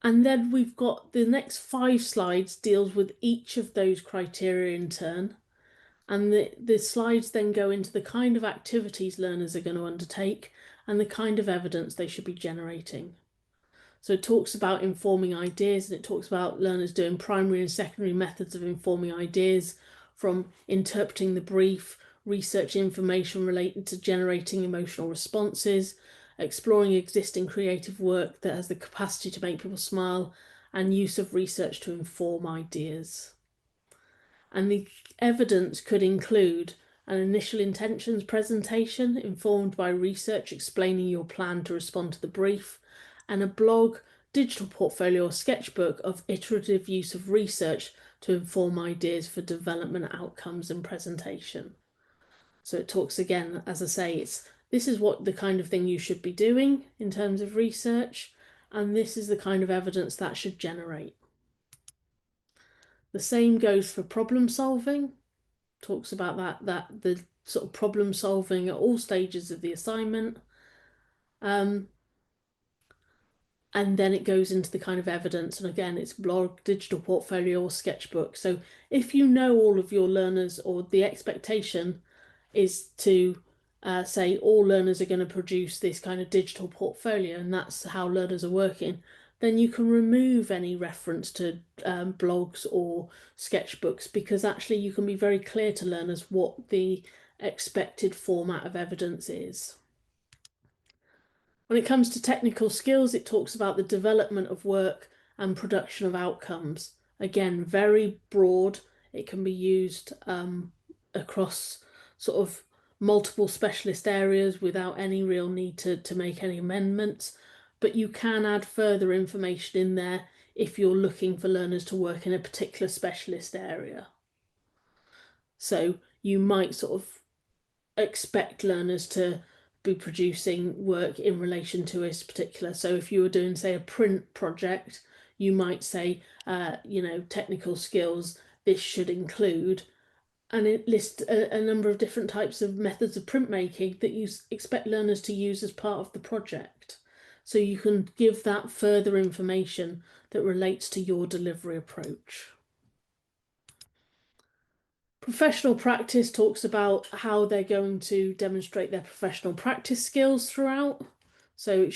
[SPEAKER 2] And then we've got the next 5 slides deals with each of those criteria in turn. And the slides then go into the kind of activities learners are going to undertake and the kind of evidence they should be generating. So it talks about informing ideas and it talks about learners doing primary and secondary methods of informing ideas, from interpreting the brief, research information related to generating emotional responses, exploring existing creative work that has the capacity to make people smile, and use of research to inform ideas. And the evidence could include an initial intentions presentation informed by research explaining your plan to respond to the brief, and a blog, digital portfolio, or sketchbook of iterative use of research to inform ideas for development outcomes and presentation. So it talks again, as I say, this is what the kind of thing you should be doing in terms of research, and this is the kind of evidence that should generate. The same goes for problem solving. Talks about that the sort of problem solving at all stages of the assignment. And then it goes into the kind of evidence, and again, it's blog, digital portfolio, or sketchbook. So if you know all of your learners, or the expectation is to say all learners are going to produce this kind of digital portfolio, and that's how learners are working, then you can remove any reference to blogs or sketchbooks, because actually you can be very clear to learners what the expected format of evidence is. When it comes to technical skills, it talks about the development of work and production of outcomes. Again, very broad. It can be used across sort of multiple specialist areas without any real need to make any amendments. But you can add further information in there if you're looking for learners to work in a particular specialist area. So you might sort of expect learners to be producing work in relation to a particular. So if you were doing, say, a print project, you might say, technical skills, this should include, and it lists a number of different types of methods of printmaking that you expect learners to use as part of the project. So you can give that further information that relates to your delivery approach. Professional practice talks about how they're going to demonstrate their professional practice skills throughout. So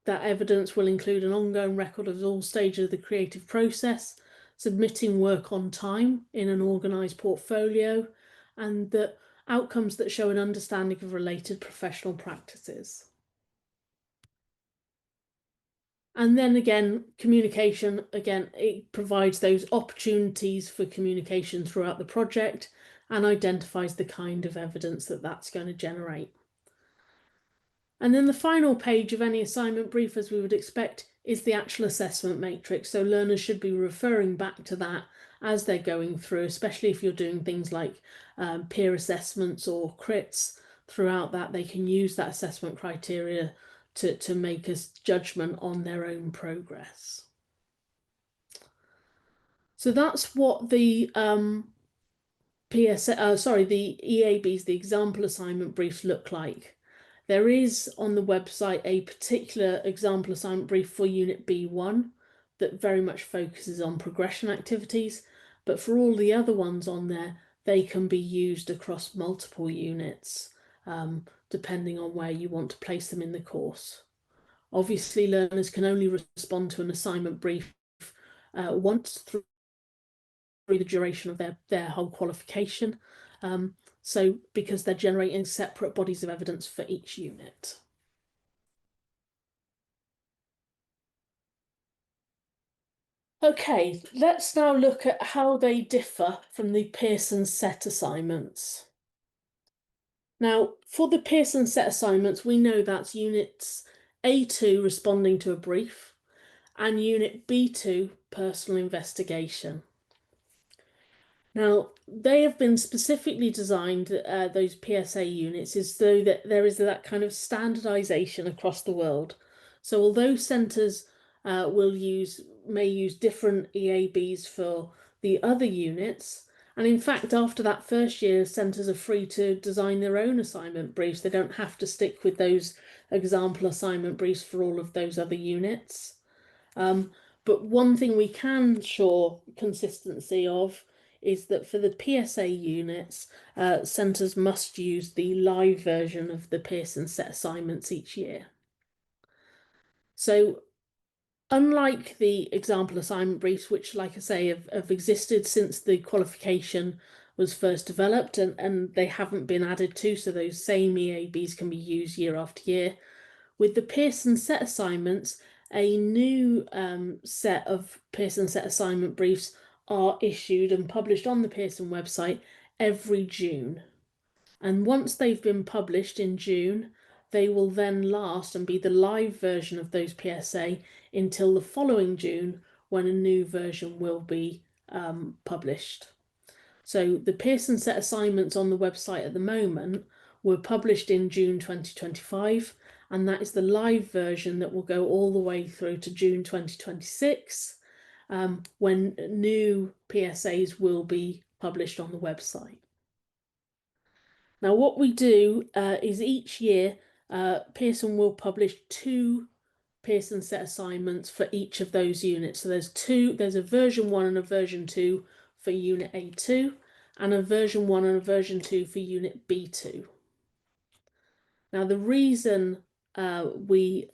[SPEAKER 2] that evidence will include an ongoing record of all stages of the creative process, submitting work on time in an organised portfolio, and the outcomes that show an understanding of related professional practices. And then again, communication, again, it provides those opportunities for communication throughout the project and identifies the kind of evidence that that's going to generate. And then the final page of any assignment brief, as we would expect, is the actual assessment matrix. So learners should be referring back to that as they're going through, especially if you're doing things like peer assessments or crits. Throughout that, they can use that assessment criteria to make a judgment on their own progress. So that's what the the EABs, the example assignment briefs, look like. There is on the website a particular example assignment brief for Unit B1 that very much focuses on progression activities, but for all the other ones on there, they can be used across multiple units, depending on where you want to place them in the course. Obviously, learners can only respond to an assignment brief once through the duration of their whole qualification. So because they're generating separate bodies of evidence for each unit. Okay, let's now look at how they differ from the Pearson set assignments. Now, for the Pearson set assignments, we know that's units A2 responding to a brief and unit B2 personal investigation. Now, they have been specifically designed, those PSA units, is so that there is that kind of standardization across the world. So although centres may use different EABs for the other units, and in fact, after that first year, centres are free to design their own assignment briefs. They don't have to stick with those example assignment briefs for all of those other units. But one thing we can show consistency of is that for the PSA units, centres must use the live version of the Pearson set assignments each year. So unlike the example assignment briefs, which, like I say, have existed since the qualification was first developed and they haven't been added to, so those same EABs can be used year after year. With the Pearson set assignments, a new set of Pearson set assignment briefs are issued and published on the Pearson website every June. And once they've been published in June, they will then last and be the live version of those PSA until the following June, when a new version will be published. So the Pearson set assignments on the website at the moment were published in June 2025, and that is the live version that will go all the way through to June 2026, when new PSAs will be published on the website. Now, what we do is each year, Pearson will publish 2 Pearson set assignments for each of those units. So there's a version 1 and a version 2 for unit A2, and a version 1 and a version 2 for unit B2. Now, the reason we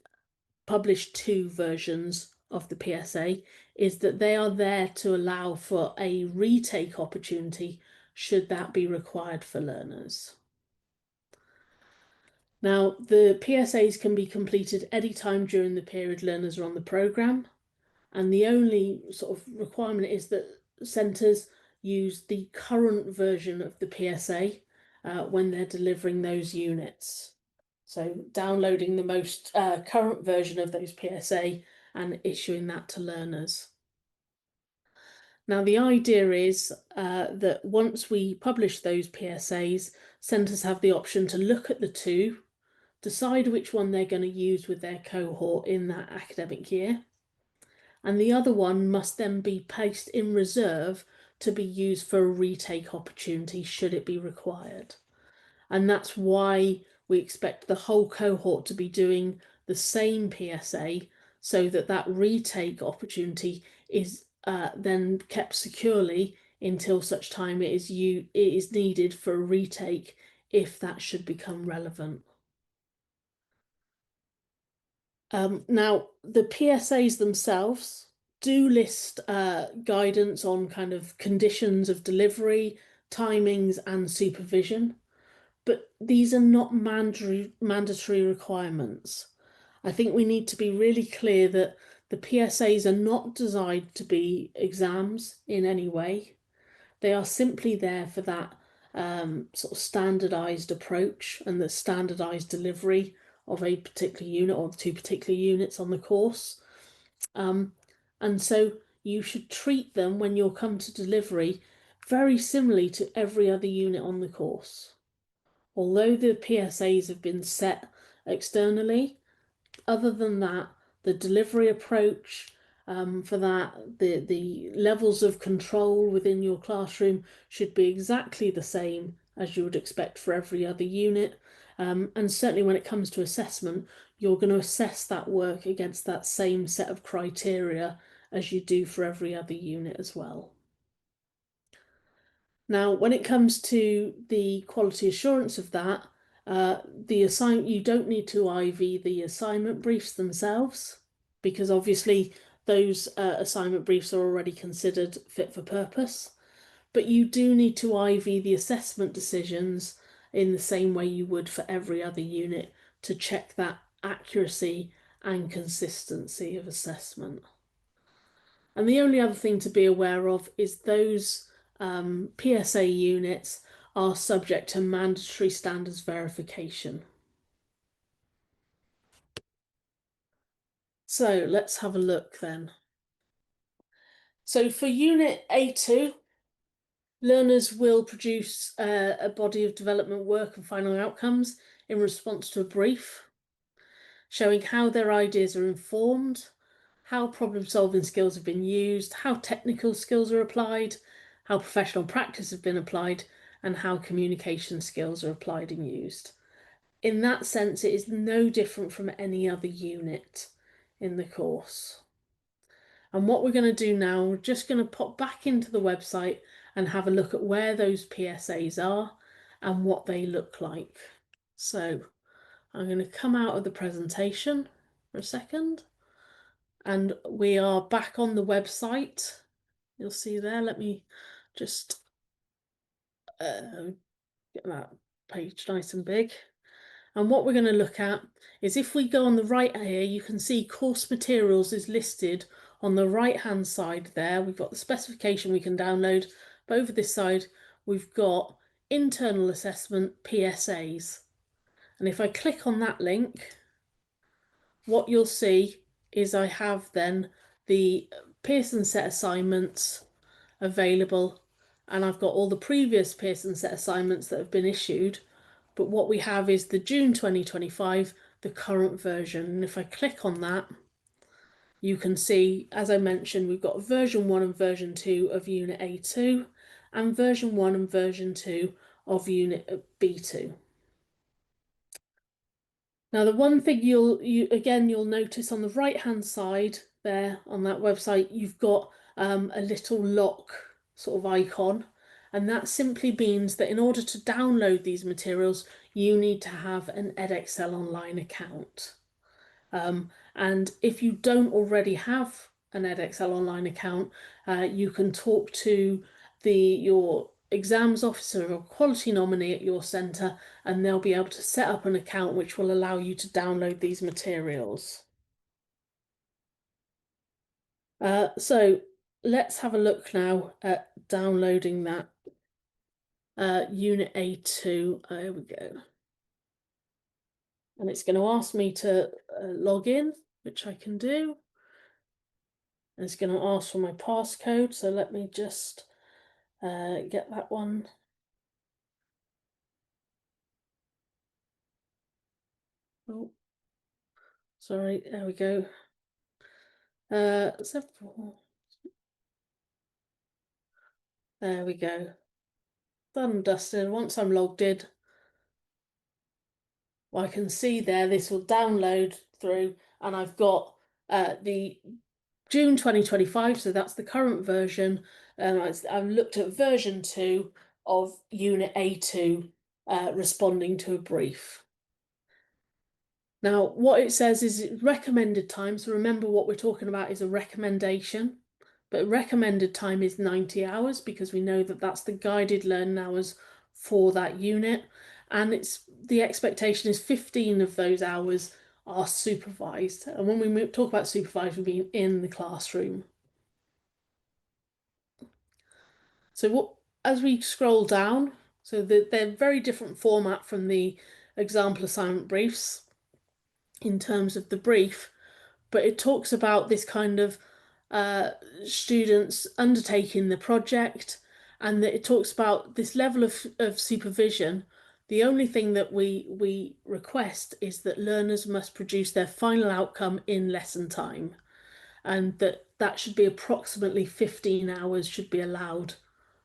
[SPEAKER 2] publish 2 versions of the PSA is that they are there to allow for a retake opportunity should that be required for learners. Now, the PSAs can be completed anytime during the period learners are on the programme, and the only sort of requirement is that centres use the current version of the PSA when they're delivering those units. So downloading the most current version of those PSA and issuing that to learners. Now, the idea is that once we publish those PSAs, centres have the option to look at the 2, decide which one they're going to use with their cohort in that academic year, and the other one must then be placed in reserve to be used for a retake opportunity should it be required. And that's why we expect the whole cohort to be doing the same PSA, so that that retake opportunity is then kept securely until such time it is needed for a retake if that should become relevant. Now, the PSAs themselves do list guidance on kind of conditions of delivery, timings, and supervision, but these are not mandatory requirements. I think we need to be really clear that the PSAs are not designed to be exams in any way. They are simply there for that sort of standardized approach and the standardized delivery of a particular unit or two particular units on the course. And so you should treat them when you'll come to delivery very similarly to every other unit on the course. Although the PSAs have been set externally, other than that, the delivery approach for that, the levels of control within your classroom should be exactly the same as you would expect for every other unit. And certainly when it comes to assessment, you're going to assess that work against that same set of criteria as you do for every other unit as well. Now, when it comes to the quality assurance of that, you don't need to IV the assignment briefs themselves because obviously those assignment briefs are already considered fit for purpose. But you do need to IV the assessment decisions in the same way you would for every other unit to check that accuracy and consistency of assessment. And the only other thing to be aware of is those PSA units are subject to mandatory standards verification. So let's have a look then. So for Unit A2, learners will produce a body of development work and final outcomes in response to a brief, showing how their ideas are informed, how problem-solving skills have been used, how technical skills are applied, how professional practice has been applied, and how communication skills are applied and used. In that sense, it is no different from any other unit in the course. And what we're going to do now, we're just going to pop back into the website and have a look at where those PSAs are and what they look like. So I'm going to come out of the presentation for a second. And we are back on the website. You'll see there. Let me just get that page nice and big. And what we're going to look at is if we go on the right here, you can see course materials is listed on the right hand side there. We've got the specification we can download, but over this side we've got internal assessment PSAs. And if I click on that link, what you'll see is I have then the Pearson set assignments available, and I've got all the previous Pearson set assignments that have been issued. But what we have is the June 2025, the current version. And if I click on that, you can see, as I mentioned, we've got version 1 and version 2 of Unit A2 and version 1 and version 2 of Unit B2. Now, the one thing you'll notice on the right hand side there on that website, you've got a little lock sort of icon, and that simply means that in order to download these materials, you need to have an Edexcel Online account. And if you don't already have an Edexcel Online account, you can talk to your exams officer or quality nominee at your centre, and they'll be able to set up an account which will allow you to download these materials. So let's have a look now at downloading that Unit A2. There we go. And it's going to ask me to log in, which I can do. And it's going to ask for my passcode, so let me just get that one. Oh, sorry, there we go. There we go. Done and dusted. Once I'm logged in, I can see there this will download through, and I've got the June 2025, so that's the current version, I've looked at version 2 of Unit A2, responding to a brief. Now, what it says is recommended time. So remember what we're talking about is a recommendation, but recommended time is 90 hours because we know that that's the guided learning hours for that unit. And the expectation is 15 of those hours are supervised. And when we talk about supervised, we mean in the classroom. So as we scroll down, so they're very different format from the example assignment briefs in terms of the brief, but it talks about this kind of students undertaking the project, and that it talks about this level of supervision. The only thing that we request is that learners must produce their final outcome in lesson time, and that should be approximately 15 hours should be allowed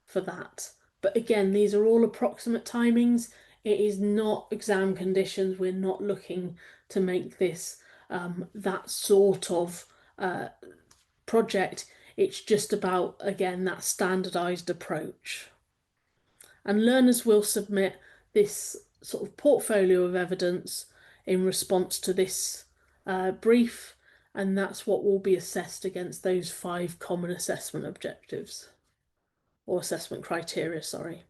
[SPEAKER 2] for that. But again, these are all approximate timings. It is not exam conditions. We're not looking to make this that sort of project. It's just about, again, that standardized approach. And learners will submit this sort of portfolio of evidence in response to this brief, and that's what will be assessed against those 5 common assessment objectives, or assessment criteria, sorry.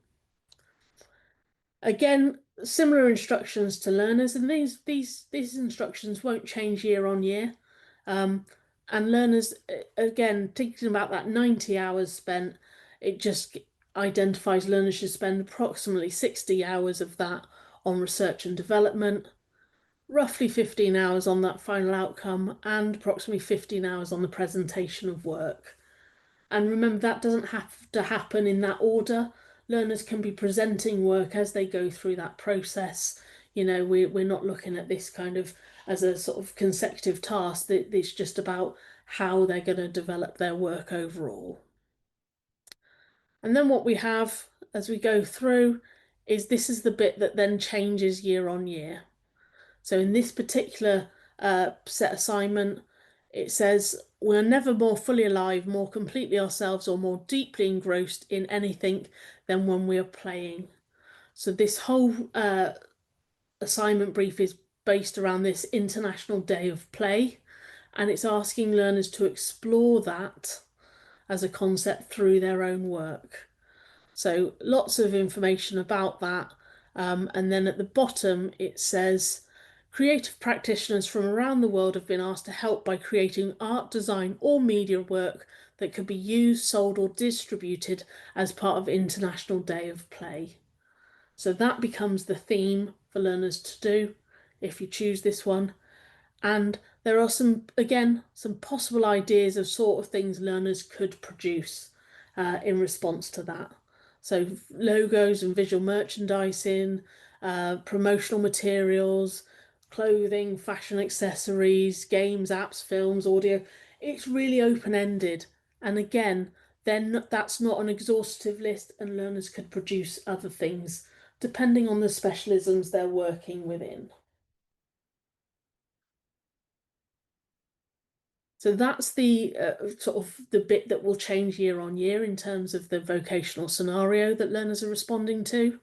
[SPEAKER 2] Again, similar instructions to learners, and these instructions won't change year on year. And learners, again, thinking about that 90 hours spent, it just identifies learners should spend approximately 60 hours of that on research and development, roughly 15 hours on that final outcome, and approximately 15 hours on the presentation of work. And remember, that doesn't have to happen in that order. Learners can be presenting work as they go through that process. You know, we're not looking at this kind of as a sort of consecutive task. It's just about how they're going to develop their work overall. And then what we have as we go through is this is the bit that then changes year on year. So in this particular set assignment, it says, we're never more fully alive, more completely ourselves, or more deeply engrossed in anything than when we are playing. So this whole assignment brief is based around this International Day of Play, and it's asking learners to explore that as a concept through their own work. So lots of information about that. And then at the bottom, it says, creative practitioners from around the world have been asked to help by creating art, design, or media work that could be used, sold, or distributed as part of International Day of Play. So that becomes the theme for learners to do if you choose this one. And there are some possible ideas of sort of things learners could produce in response to that. So logos and visual merchandising, promotional materials, clothing, fashion accessories, games, apps, films, audio. It's really open-ended. And again, then that's not an exhaustive list, and learners could produce other things depending on the specialisms they're working within. So that's the sort of the bit that will change year on year in terms of the vocational scenario that learners are responding to.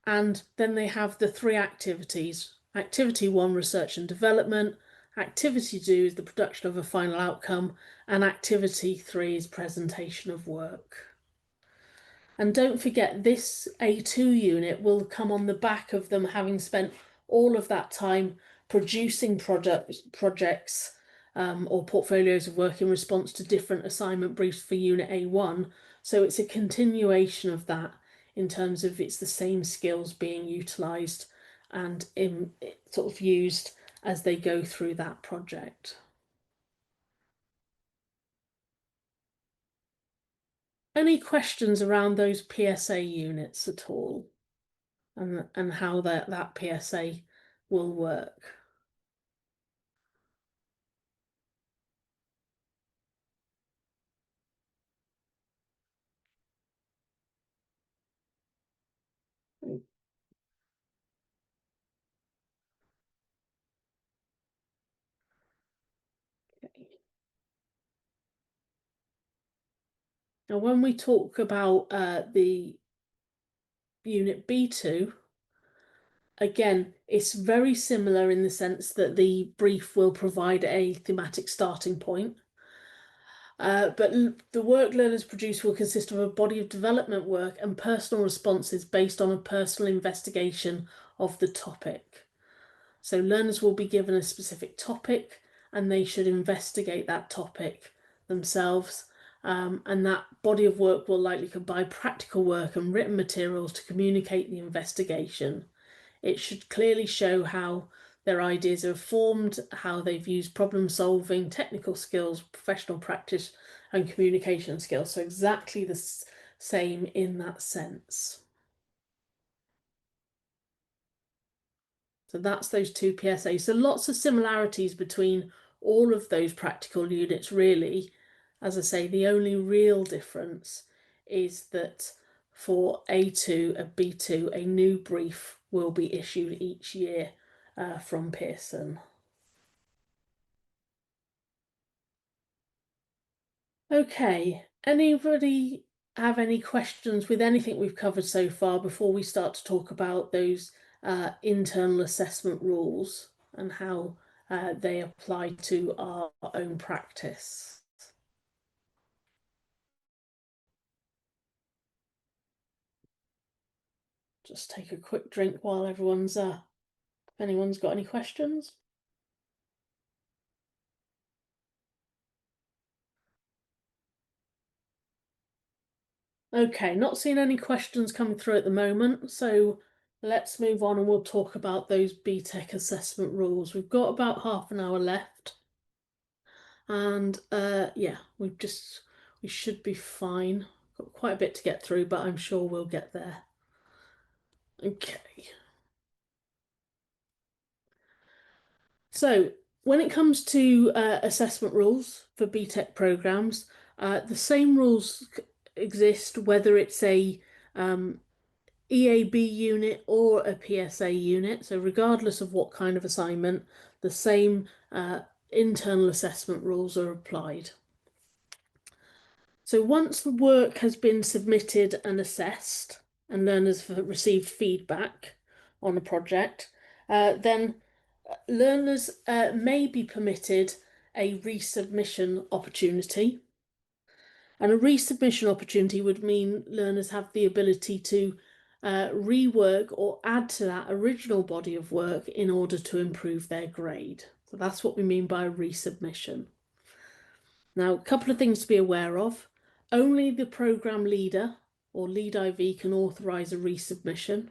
[SPEAKER 2] And then they have the 3 activities. Activity 1, research and development. Activity 2 is the production of a final outcome. And activity 3 is presentation of work. And don't forget, this A2 unit will come on the back of them having spent all of that time producing projects or portfolios of work in response to different assignment briefs for Unit A1. So it's a continuation of that in terms of it's the same skills being utilised and sort of used as they go through that project. Any questions around those PSA units at all? And how that PSA will work. Okay. Now, when we talk about the unit B2, again, it's very similar in the sense that the brief will provide a thematic starting point. But the work learners produce will consist of a body of development work and personal responses based on a personal investigation of the topic. So learners will be given a specific topic and they should investigate that topic themselves. And that body of work will likely combine practical work and written materials to communicate the investigation. It should clearly show how their ideas are formed, how they've used problem solving, technical skills, professional practice, and communication skills. So, exactly the same in that sense. So, that's those two PSAs. So, lots of similarities between all of those practical units, really. As I say, the only real difference is that for A2 and B2, a new brief will be issued each year from Pearson. Okay, anybody have any questions with anything we've covered so far before we start to talk about those internal assessment rules and how they apply to our own practice? Just take a quick drink while everyone's, if anyone's got any questions. Okay, not seeing any questions coming through at the moment, so let's move on and we'll talk about those BTEC assessment rules. We've got about half an hour left. And yeah, we should be fine. Got quite a bit to get through, but I'm sure we'll get there. Okay. So when it comes to assessment rules for BTEC programs, the same rules exist whether it's a EAB unit or a PSA unit. So regardless of what kind of assignment, the same internal assessment rules are applied. So once the work has been submitted and assessed, and learners have received feedback on a project, then learners may be permitted a resubmission opportunity. And a resubmission opportunity would mean learners have the ability to rework or add to that original body of work in order to improve their grade. So that's what we mean by resubmission. Now, a couple of things to be aware of. Only the program leader or lead IV can authorize a resubmission,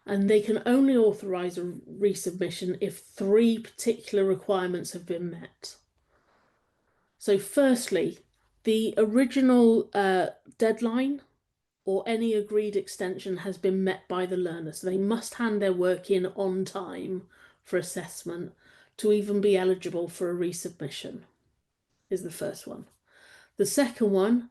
[SPEAKER 2] and they can only authorize a resubmission if three particular requirements have been met. So, firstly, the original deadline or any agreed extension has been met by the learner. So, they must hand their work in on time for assessment to even be eligible for a resubmission, is the first one. The second one,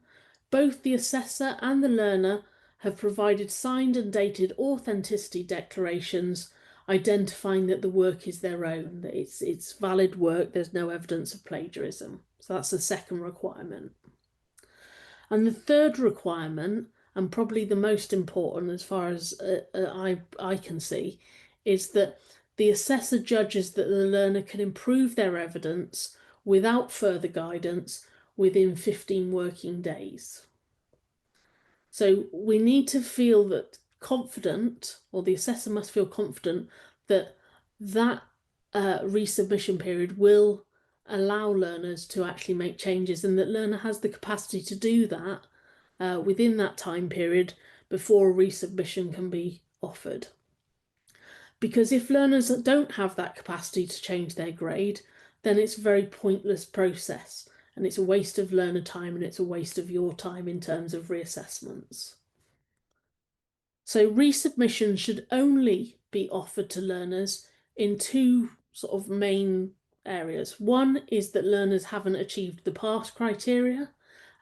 [SPEAKER 2] both the assessor and the learner have provided signed and dated authenticity declarations identifying that the work is their own, that it's valid work, there's no evidence of plagiarism. So that's the second requirement. And the third requirement, and probably the most important as far as I can see, is that the assessor judges that the learner can improve their evidence without further guidance within 15 working days. So we need to feel that confident, or the assessor must feel confident that that resubmission period will allow learners to actually make changes and that learner has the capacity to do that within that time period before a resubmission can be offered. Because if learners don't have that capacity to change their grade, then it's a very pointless process and it's a waste of learner time and it's a waste of your time in terms of reassessments. So resubmission should only be offered to learners in two sort of main areas. One is that learners haven't achieved the pass criteria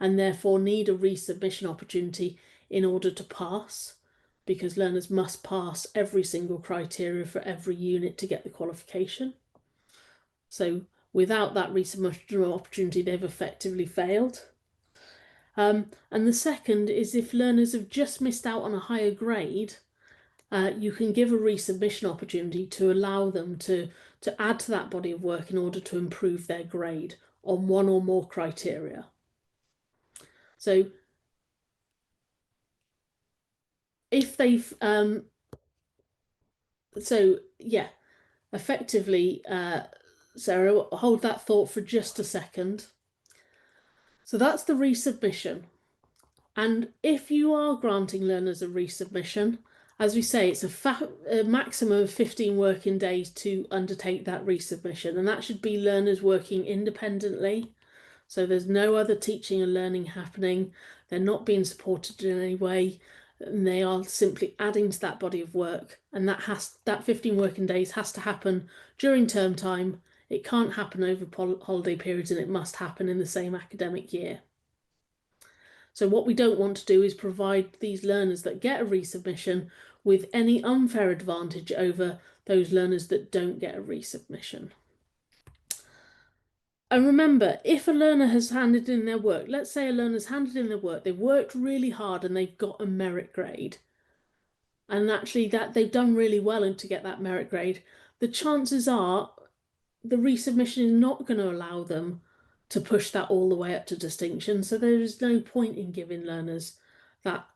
[SPEAKER 2] and therefore need a resubmission opportunity in order to pass, because learners must pass every single criteria for every unit to get the qualification. So without that resubmission opportunity, they've effectively failed. And the second is if learners have just missed out on a higher grade, you can give a resubmission opportunity to allow them to add to that body of work in order to improve their grade on one or more criteria. So if they've, so yeah, effectively, Sarah, hold that thought for just a second. So that's the resubmission. And if you are granting learners a resubmission, as we say, it's a maximum of 15 working days to undertake that resubmission, and that should be learners working independently. So there's no other teaching and learning happening. They're not being supported in any way. And they are simply adding to that body of work, and that 15 working days has to happen during term time. It can't happen over holiday periods, and it must happen in the same academic year. So what we don't want to do is provide these learners that get a resubmission with any unfair advantage over those learners that don't get a resubmission. And remember, if a learner has handed in their work, let's say a learner's handed in their work, they've worked really hard and they've got a merit grade, and actually that they've done really well and to get that merit grade, the chances are the resubmission is not going to allow them to push that all the way up to distinction. So there is no point in giving learners that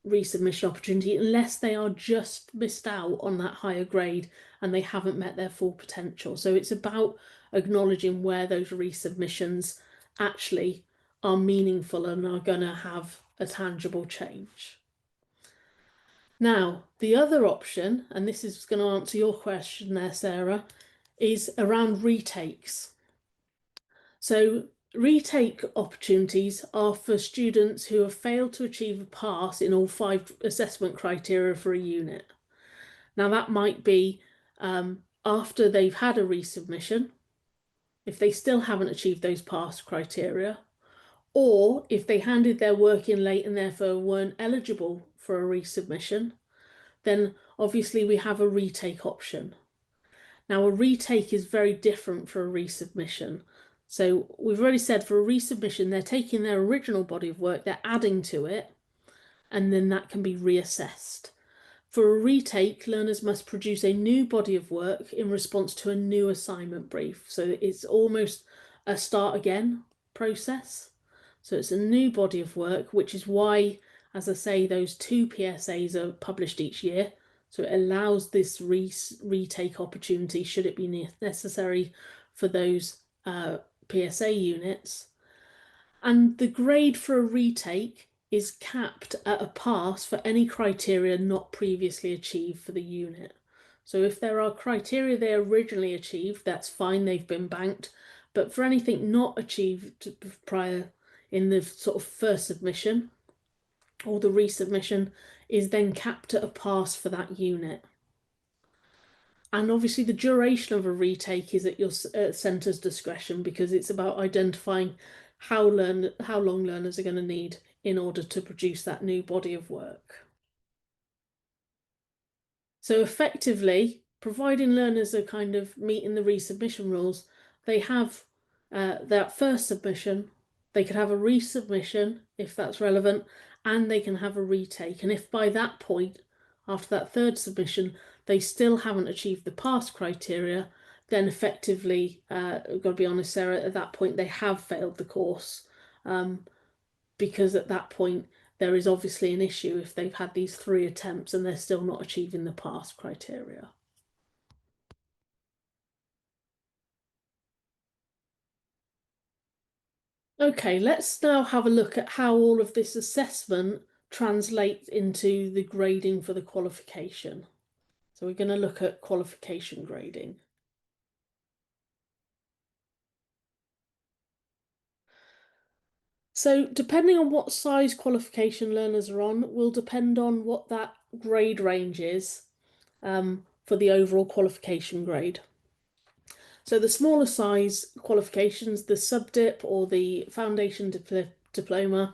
[SPEAKER 2] resubmission opportunity unless they are just missed out on that higher grade and they haven't met their full potential. So it's about acknowledging where those resubmissions actually are meaningful and are going to have a tangible change. Now, the other option, and this is going to answer your question there, Sarah, is around retakes. So retake opportunities are for students who have failed to achieve a pass in all 5 assessment criteria for a unit. Now that might be after they've had a resubmission, if they still haven't achieved those pass criteria, or if they handed their work in late and therefore weren't eligible for a resubmission, then obviously we have a retake option. Now, a retake is very different for a resubmission. So we've already said for a resubmission, they're taking their original body of work, they're adding to it, and then that can be reassessed. For a retake, learners must produce a new body of work in response to a new assignment brief. So it's almost a start again process. So it's a new body of work, which is why, as I say, those 2 PSAs are published each year. So it allows this retake opportunity should it be necessary for those PSA units. And the grade for a retake is capped at a pass for any criteria not previously achieved for the unit. So if there are criteria they originally achieved, that's fine, they've been banked. But for anything not achieved prior in the sort of first submission or the resubmission is then capped at a pass for that unit. And obviously the duration of a retake is at your centre's discretion because it's about identifying how long learners are going to need in order to produce that new body of work. So effectively, providing learners are kind of meeting the resubmission rules, they have that first submission, they could have a resubmission if that's relevant, and they can have a retake. And if by that point, after that third submission, they still haven't achieved the pass criteria, then effectively, I've got to be honest, Sarah, at that point they have failed the course. Because at that point there is obviously an issue if they've had these 3 attempts and they're still not achieving the pass criteria. Okay, let's now have a look at how all of this assessment translates into the grading for the qualification. So we're going to look at qualification grading. So depending on what size qualification learners are on will depend on what that grade range is for the overall qualification grade. So the smaller size qualifications, the sub-dip or the foundation diploma,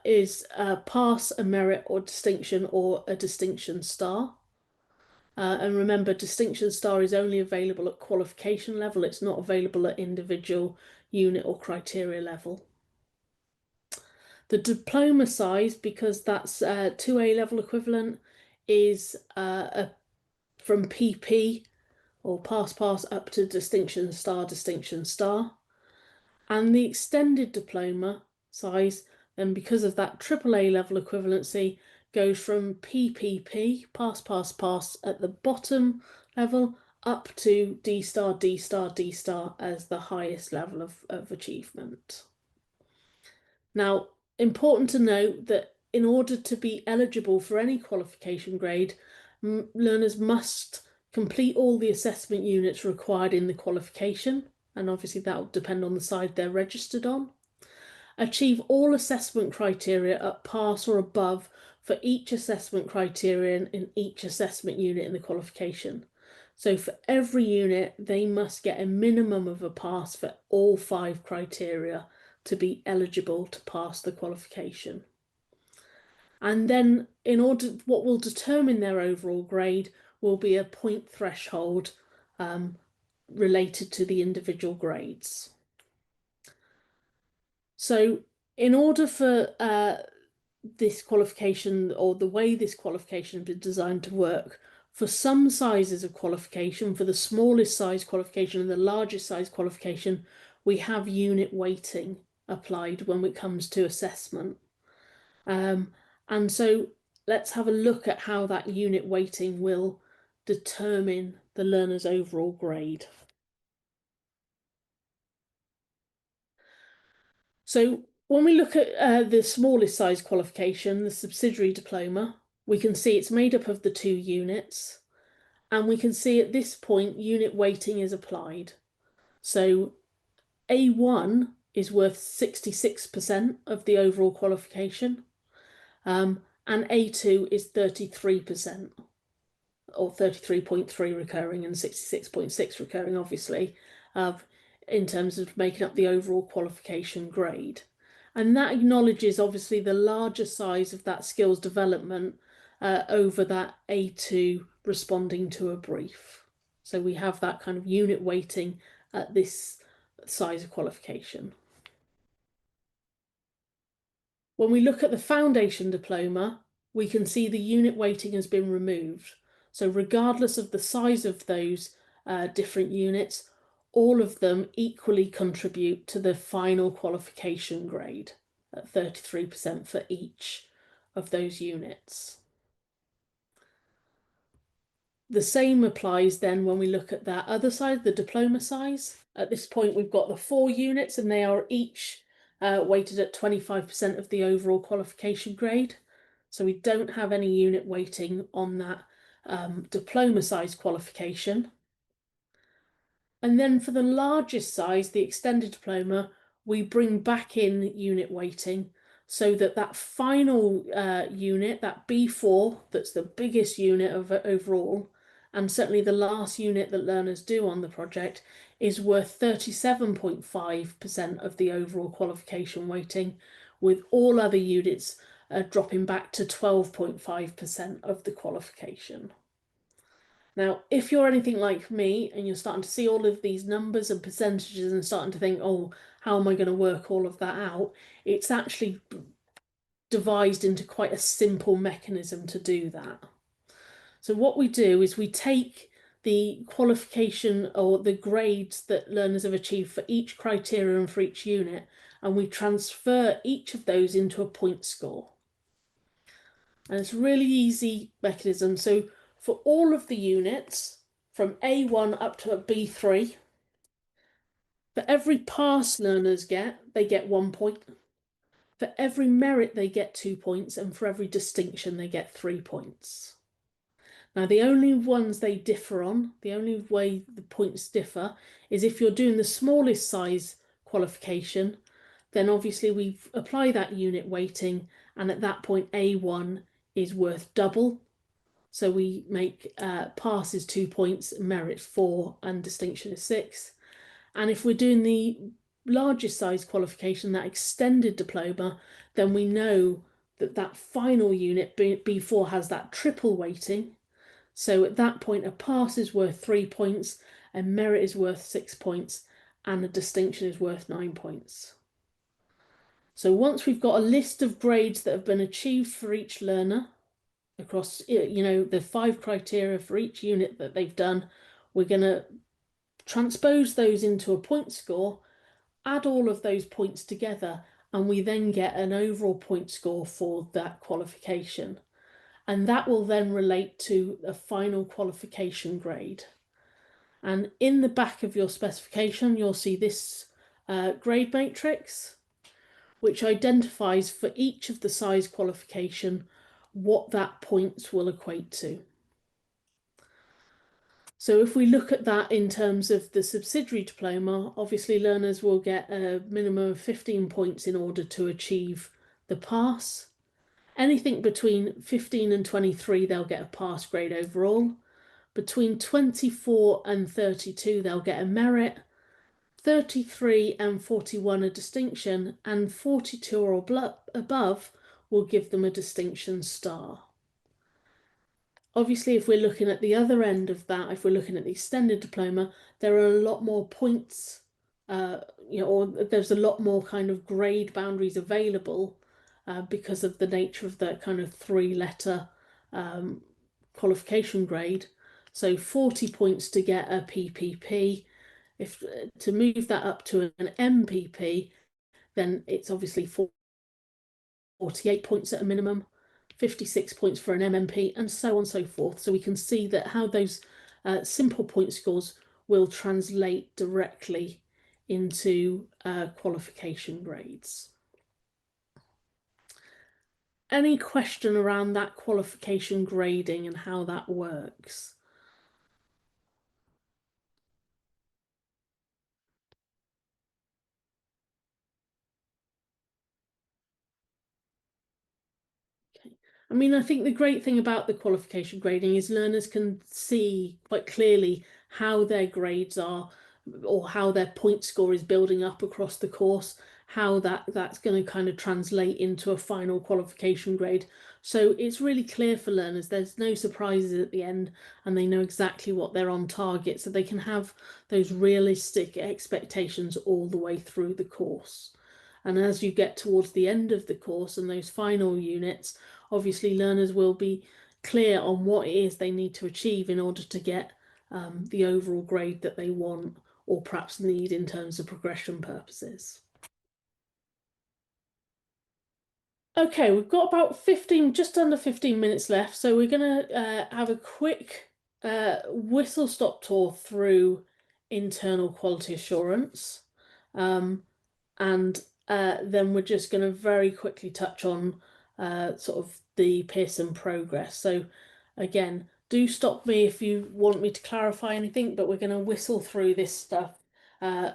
[SPEAKER 2] is a pass, a merit or distinction or a distinction star. And remember, distinction star is only available at qualification level. It's not available at individual unit or criteria level. The diploma size, because that's 2 A-level equivalent, is from PP or pass pass up to distinction star, distinction star. And the extended diploma size, then because of that triple A level equivalency, goes from PPP, pass pass pass at the bottom level, up to D star, D star, D star as the highest level of achievement. Now, important to note that in order to be eligible for any qualification grade, learners must complete all the assessment units required in the qualification, and obviously that will depend on the side they're registered on. Achieve all assessment criteria at pass or above for each assessment criterion in each assessment unit in the qualification. So for every unit, they must get a minimum of a pass for all 5 criteria to be eligible to pass the qualification. And then what will determine their overall grade will be a point threshold related to the individual grades. So in order for this qualification, or the way this qualification has been designed to work, for some sizes of qualification, for the smallest size qualification and the largest size qualification, we have unit weighting applied when it comes to assessment. And so let's have a look at how that unit weighting will determine the learner's overall grade. So when we look at the smallest size qualification, the subsidiary diploma, we can see it's made up of the 2 units, and we can see at this point unit weighting is applied. So A1 is worth 66% of the overall qualification, and A2 is 33%, or 33.3 recurring and 66.6 recurring, obviously, in terms of making up the overall qualification grade. And that acknowledges, obviously, the larger size of that skills development over that A2 responding to a brief. So we have that kind of unit weighting at this size of qualification. When we look at the foundation diploma, we can see the unit weighting has been removed. So regardless of the size of those different units, all of them equally contribute to the final qualification grade at 33% for each of those units. The same applies then when we look at that other side, the diploma size. At this point, we've got the 4 units, and they are each weighted at 25% of the overall qualification grade. So we don't have any unit weighting on that diploma size qualification. And then for the largest size, the extended diploma, we bring back in unit weighting so that that final unit, that B4, that's the biggest unit of overall, and certainly the last unit that learners do on the project, is worth 37.5% of the overall qualification weighting, with all other units dropping back to 12.5% of the qualification. Now, if you're anything like me and you're starting to see all of these numbers and percentages and starting to think, oh, how am I going to work all of that out? It's actually devised into quite a simple mechanism to do that. So what we do is we take the qualification or the grades that learners have achieved for each criterion for each unit, and we transfer each of those into a point score. And it's a really easy mechanism. So for all of the units from A1 up to B3, for every pass learners get, they get 1 point. For every merit, they get 2 points. And for every distinction, they get 3 points. Now, the only ones they differ on, the only way the points differ, is if you're doing the smallest size qualification, then obviously we apply that unit weighting, and at that point, A1 is worth double. So we make pass is 2 points, merit 4, and distinction is 6. And if we're doing the largest size qualification, that extended diploma, then we know that that final unit, B4, has that triple weighting. So at that point, a pass is worth 3 points, a merit is worth 6 points, and a distinction is worth 9 points. So once we've got a list of grades that have been achieved for each learner across, the 5 criteria for each unit that they've done, we're going to transpose those into a point score, add all of those points together, and we then get an overall point score for that qualification. And that will then relate to a final qualification grade. And in the back of your specification, you'll see this grade matrix, which identifies for each of the size qualification what that points will equate to. So if we look at that in terms of the subsidiary diploma, obviously learners will get a minimum of 15 points in order to achieve the pass. Anything between 15 and 23, they'll get a pass grade overall. Between 24 and 32, they'll get a merit. 33 and 41 a distinction, and 42 or above will give them a distinction star. Obviously, if we're looking at the other end of that, if we're looking at the extended diploma, there are a lot more points, or there's a lot more kind of grade boundaries available because of the nature of the kind of 3-letter qualification grade. So 40 points to get a PPP. If to move that up to an MPP, then it's obviously 48 points at a minimum, 56 points for an MMP, and so on and so forth. So we can see that how those simple point scores will translate directly into qualification grades. Any question around that qualification grading and how that works? Okay. I mean, I think the great thing about the qualification grading is learners can see quite clearly how their grades are or how their point score is building up across the course, how that's going to kind of translate into a final qualification grade. So it's really clear for learners. There's no surprises at the end, and they know exactly what they're on target, so they can have those realistic expectations all the way through the course. And as you get towards the end of the course and those final units, obviously learners will be clear on what it is they need to achieve in order to get the overall grade that they want or perhaps need in terms of progression purposes. Okay, we've got about 15, just under 15 minutes left, so we're going to have a quick whistle-stop tour through internal quality assurance. And then we're just going to very quickly touch on sort of the Pearson progress. So again, do stop me if you want me to clarify anything, but we're going to whistle through this stuff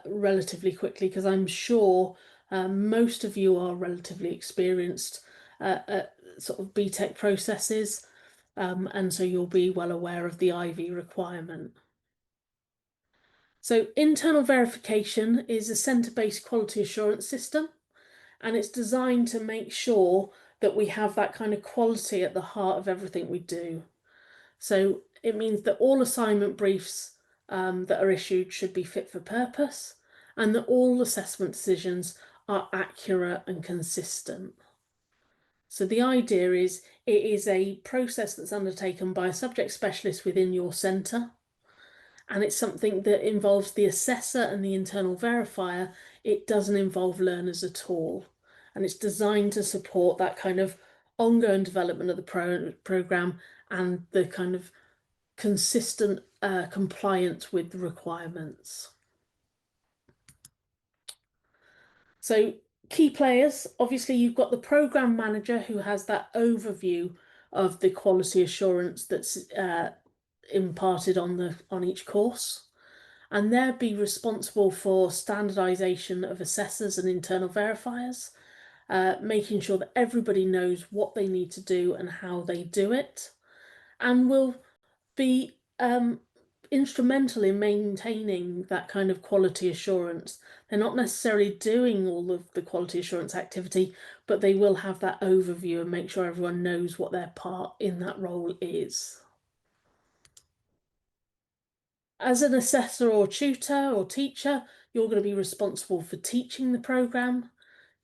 [SPEAKER 2] relatively quickly because I'm sure most of you are relatively experienced at sort of BTEC processes, and so you'll be well aware of the IV requirement. So internal verification is a centre-based quality assurance system, and it's designed to make sure that we have that kind of quality at the heart of everything we do. So it means that all assignment briefs that are issued should be fit for purpose, and that all assessment decisions are accurate and consistent. So the idea is it is a process that's undertaken by a subject specialist within your centre, and it's something that involves the assessor and the internal verifier. It doesn't involve learners at all. And it's designed to support that kind of ongoing development of the program and the kind of consistent compliance with the requirements. So key players, obviously you've got the program manager who has that overview of the quality assurance that's imparted on each course. And they'll be responsible for standardization of assessors and internal verifiers, making sure that everybody knows what they need to do and how they do it, and will be instrumental in maintaining that kind of quality assurance. They're not necessarily doing all of the quality assurance activity, but they will have that overview and make sure everyone knows what their part in that role is. As an assessor or tutor or teacher, you're going to be responsible for teaching the programme.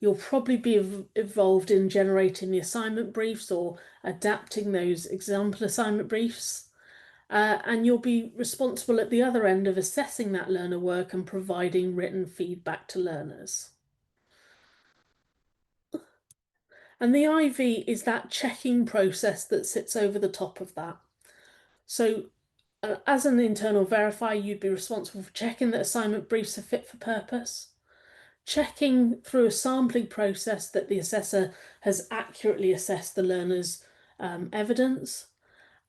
[SPEAKER 2] You'll probably be involved in generating the assignment briefs or adapting those example assignment briefs. And you'll be responsible at the other end of assessing that learner work and providing written feedback to learners. And the IV is that checking process that sits over the top of that. So as an internal verifier, you'd be responsible for checking that assignment briefs are fit for purpose, checking through a sampling process that the assessor has accurately assessed the learner's evidence,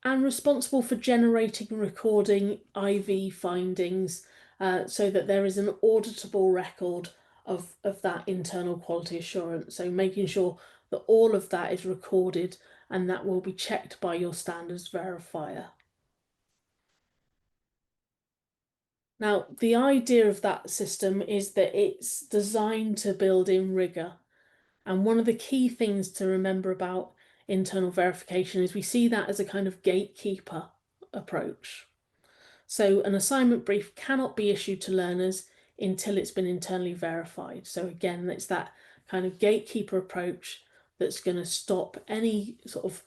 [SPEAKER 2] and responsible for generating and recording IV findings so that there is an auditable record of that internal quality assurance. So making sure that all of that is recorded and that will be checked by your standards verifier. Now, the idea of that system is that it's designed to build in rigor. And one of the key things to remember about internal verification is we see that as a kind of gatekeeper approach. So an assignment brief cannot be issued to learners until it's been internally verified. So again, it's that kind of gatekeeper approach that's going to stop any sort of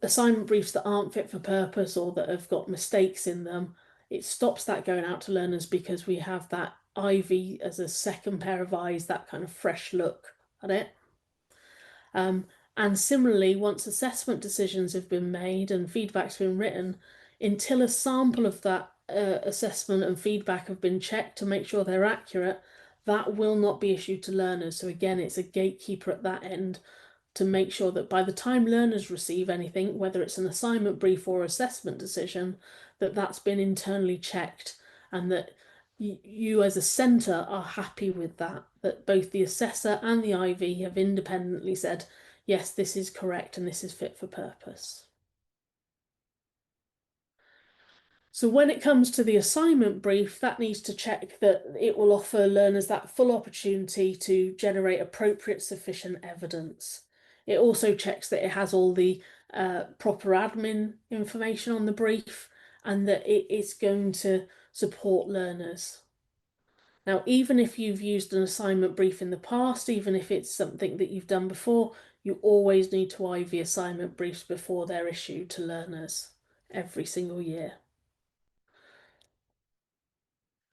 [SPEAKER 2] assignment briefs that aren't fit for purpose or that have got mistakes in them. It stops that going out to learners because we have that IV as a second pair of eyes, that kind of fresh look at it. And similarly, once assessment decisions have been made and feedback's been written, until a sample of that assessment and feedback have been checked to make sure they're accurate, that will not be issued to learners. So again, it's a gatekeeper at that end to make sure that by the time learners receive anything, whether it's an assignment brief or assessment decision, that that's been internally checked and that you as a centre are happy with that both the assessor and the IV have independently said, yes, this is correct and this is fit for purpose. So when it comes to the assignment brief, that needs to check that it will offer learners that full opportunity to generate appropriate, sufficient evidence. It also checks that it has all the proper admin information on the brief and that it is going to support learners. Now, even if you've used an assignment brief in the past, even if it's something that you've done before, you always need to IV assignment briefs before they're issued to learners every single year.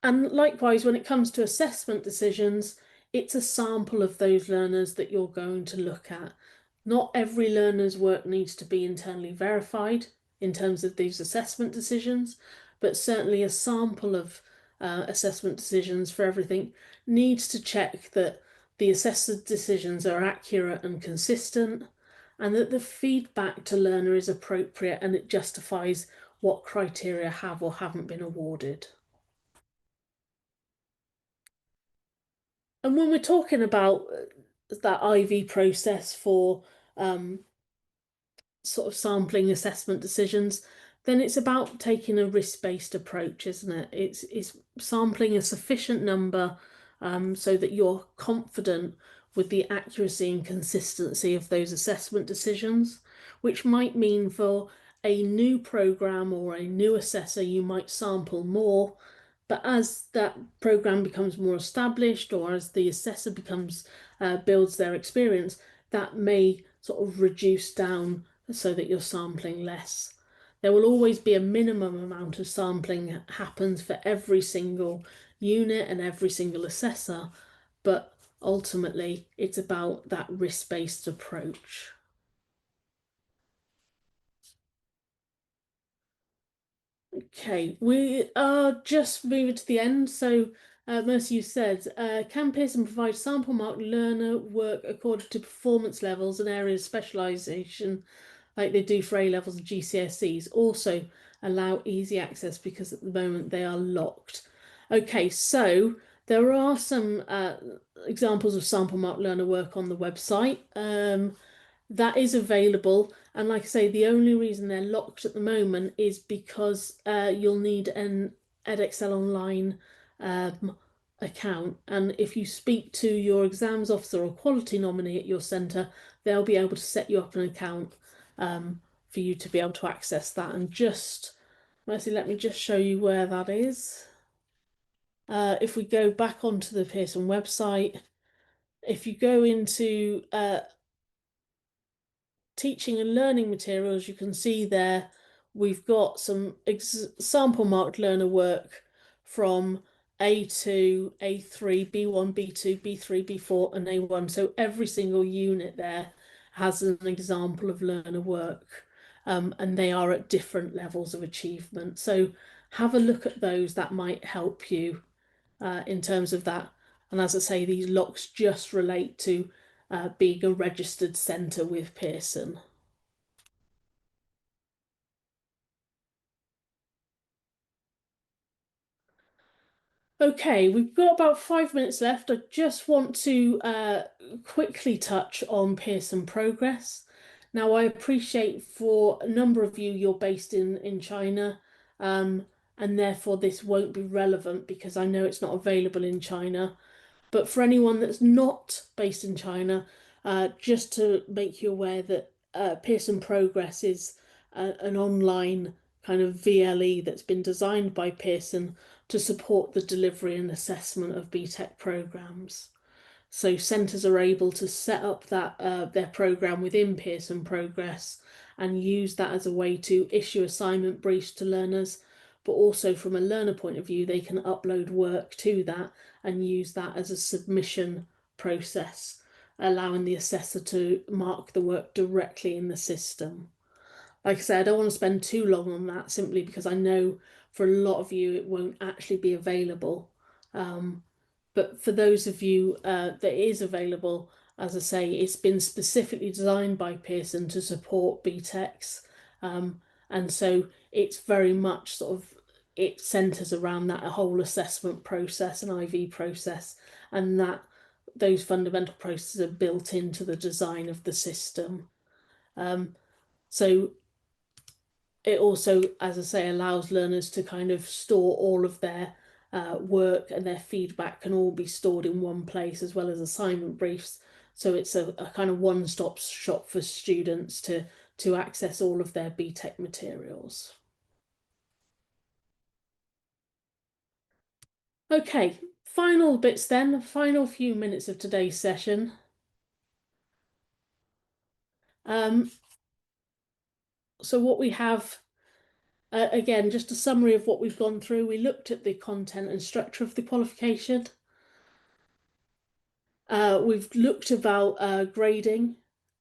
[SPEAKER 2] And likewise, when it comes to assessment decisions, it's a sample of those learners that you're going to look at. Not every learner's work needs to be internally verified in terms of these assessment decisions, but certainly a sample of assessment decisions for everything needs to check that the assessor decisions are accurate and consistent, and that the feedback to learner is appropriate and it justifies what criteria have or haven't been awarded. And when we're talking about that IV process for sort of sampling assessment decisions, then it's about taking a risk-based approach, isn't it? It's sampling a sufficient number so that you're confident with the accuracy and consistency of those assessment decisions, which might mean for a new program or a new assessor, you might sample more. But as that program becomes more established, or as the assessor becomes builds their experience, that may sort of reduce down so that you're sampling less. There will always be a minimum amount of sampling that happens for every single unit and every single assessor, but ultimately it's about that risk-based approach. Okay, we are just moving to the end. So, Mercy, you said, can Pearson provide sample marked learner work according to performance levels and areas of specialisation like they do for A levels and GCSEs? Also allow easy access because at the moment they are locked. Okay, so there are some examples of sample marked learner work on the website. That is available. And like I say, the only reason they're locked at the moment is because you'll need an Edexcel Online account. And if you speak to your exams officer or quality nominee at your centre, they'll be able to set you up an account for you to be able to access that. And just, Mercy, let me just show you where that is. If we go back onto the Pearson website, if you go into teaching and learning materials, you can see there we've got some sample marked learner work from A2, A3, B1, B2, B3, B4, and A1. So every single unit there has an example of learner work, and they are at different levels of achievement. So have a look at those, that might help you in terms of that. And as I say, these locks just relate to being a registered centre with Pearson. Okay, we've got about 5 minutes left. I just want to quickly touch on Pearson progress. Now, I appreciate for a number of you, you're based in China, and therefore this won't be relevant because I know it's not available in China. But for anyone that's not based in China, just to make you aware that Pearson Progress is an online kind of VLE that's been designed by Pearson to support the delivery and assessment of BTEC programs. So centres are able to set up that their program within Pearson Progress and use that as a way to issue assignment briefs to learners, but also from a learner point of view, they can upload work to that and use that as a submission process, allowing the assessor to mark the work directly in the system. Like I said, I don't want to spend too long on that simply because I know for a lot of you it won't actually be available. But for those of you that is available, as I say, it's been specifically designed by Pearson to support BTECs. And so it's very much sort of, it centres around that whole assessment process and IV process, and that those fundamental processes are built into the design of the system. So it also, as I say, allows learners to kind of store all of their work, and their feedback can all be stored in one place as well as assignment briefs. So it's a kind of one-stop shop for students to access all of their BTEC materials. Okay, final bits then, final few minutes of today's session. Um, so what we have, again, just a summary of what we've gone through. We looked at the content and structure of the qualification. We've looked about grading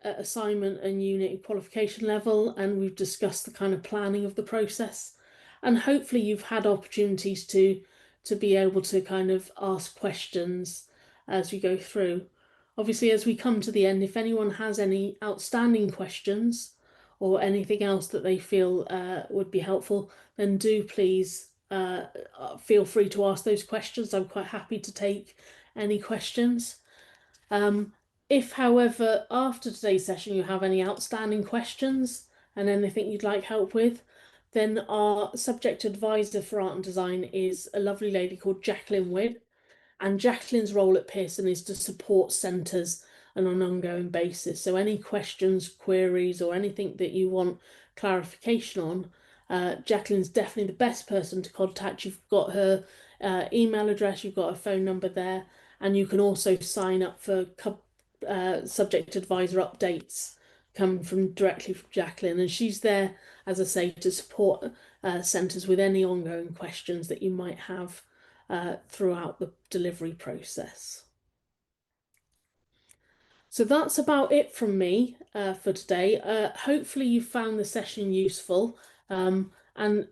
[SPEAKER 2] at assignment and unit and qualification level, and we've discussed the kind of planning of the process. And hopefully you've had opportunities to be able to kind of ask questions as we go through. Obviously, as we come to the end, if anyone has any outstanding questions or anything else that they feel would be helpful, then do please feel free to ask those questions. I'm quite happy to take any questions. If, however, after today's session you have any outstanding questions and anything you'd like help with, then our subject advisor for art and design is a lovely lady called Jacqueline Widd. And Jacqueline's role at Pearson is to support centres on an ongoing basis. So any questions, queries, or anything that you want clarification on, Jacqueline's definitely the best person to contact. You've got her email address, you've got her phone number there, and you can also sign up for subject advisor updates come from directly from Jacqueline, and she's there, as I say, to support centres with any ongoing questions that you might have throughout the delivery process. So that's about it from me for today. Hopefully you found the session useful, and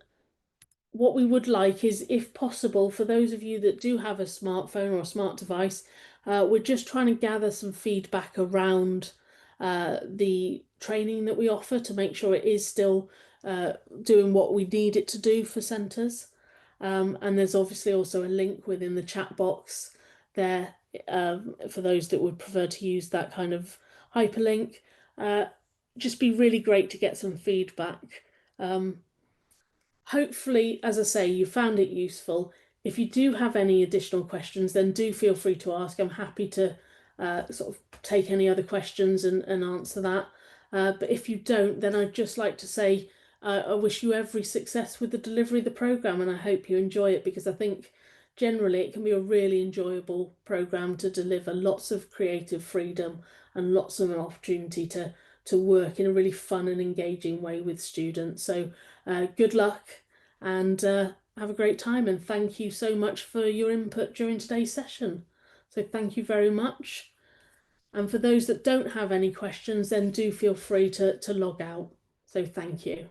[SPEAKER 2] what we would like is, if possible, for those of you that do have a smartphone or a smart device, we're just trying to gather some feedback around the training that we offer to make sure it is still doing what we need it to do for centres. And there's obviously also a link within the chat box there for those that would prefer to use that kind of hyperlink. Just be really great to get some feedback. Hopefully, as I say, you found it useful. If you do have any additional questions, then do feel free to ask. I'm happy to sort of take any other questions and answer that. But if you don't, then I'd just like to say I wish you every success with the delivery of the programme, and I hope you enjoy it, because I think generally it can be a really enjoyable program to deliver lots of creative freedom and lots of an opportunity to work in a really fun and engaging way with students. So good luck and have a great time, and thank you so much for your input during today's session. So thank you very much. And for those that don't have any questions, then do feel free to log out. So thank you.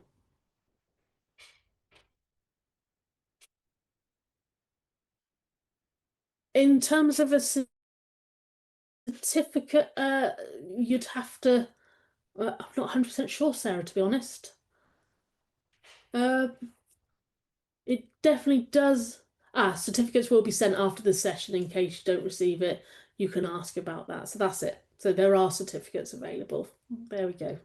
[SPEAKER 2] In terms of a certificate, you'd have to, I'm not 100% sure, Sarah, to be honest. It definitely does. Certificates will be sent after the session in case you don't receive it. You can ask about that. So that's it. So there are certificates available. There we go.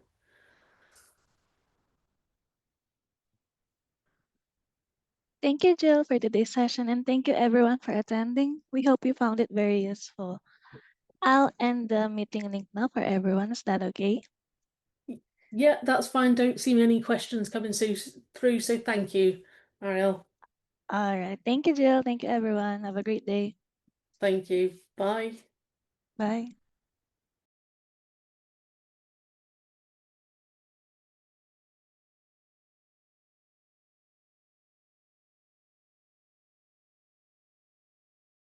[SPEAKER 1] Thank you, Jill, for today's session, and thank you everyone for attending. We hope you found it very useful. I'll end the meeting link now for everyone. Is that okay?
[SPEAKER 2] Yeah, that's fine. Don't see any questions coming through. So thank you, Ariel.
[SPEAKER 1] All right. Thank you, Jill. Thank you, everyone. Have a great day.
[SPEAKER 2] Thank you. Bye.
[SPEAKER 1] Bye.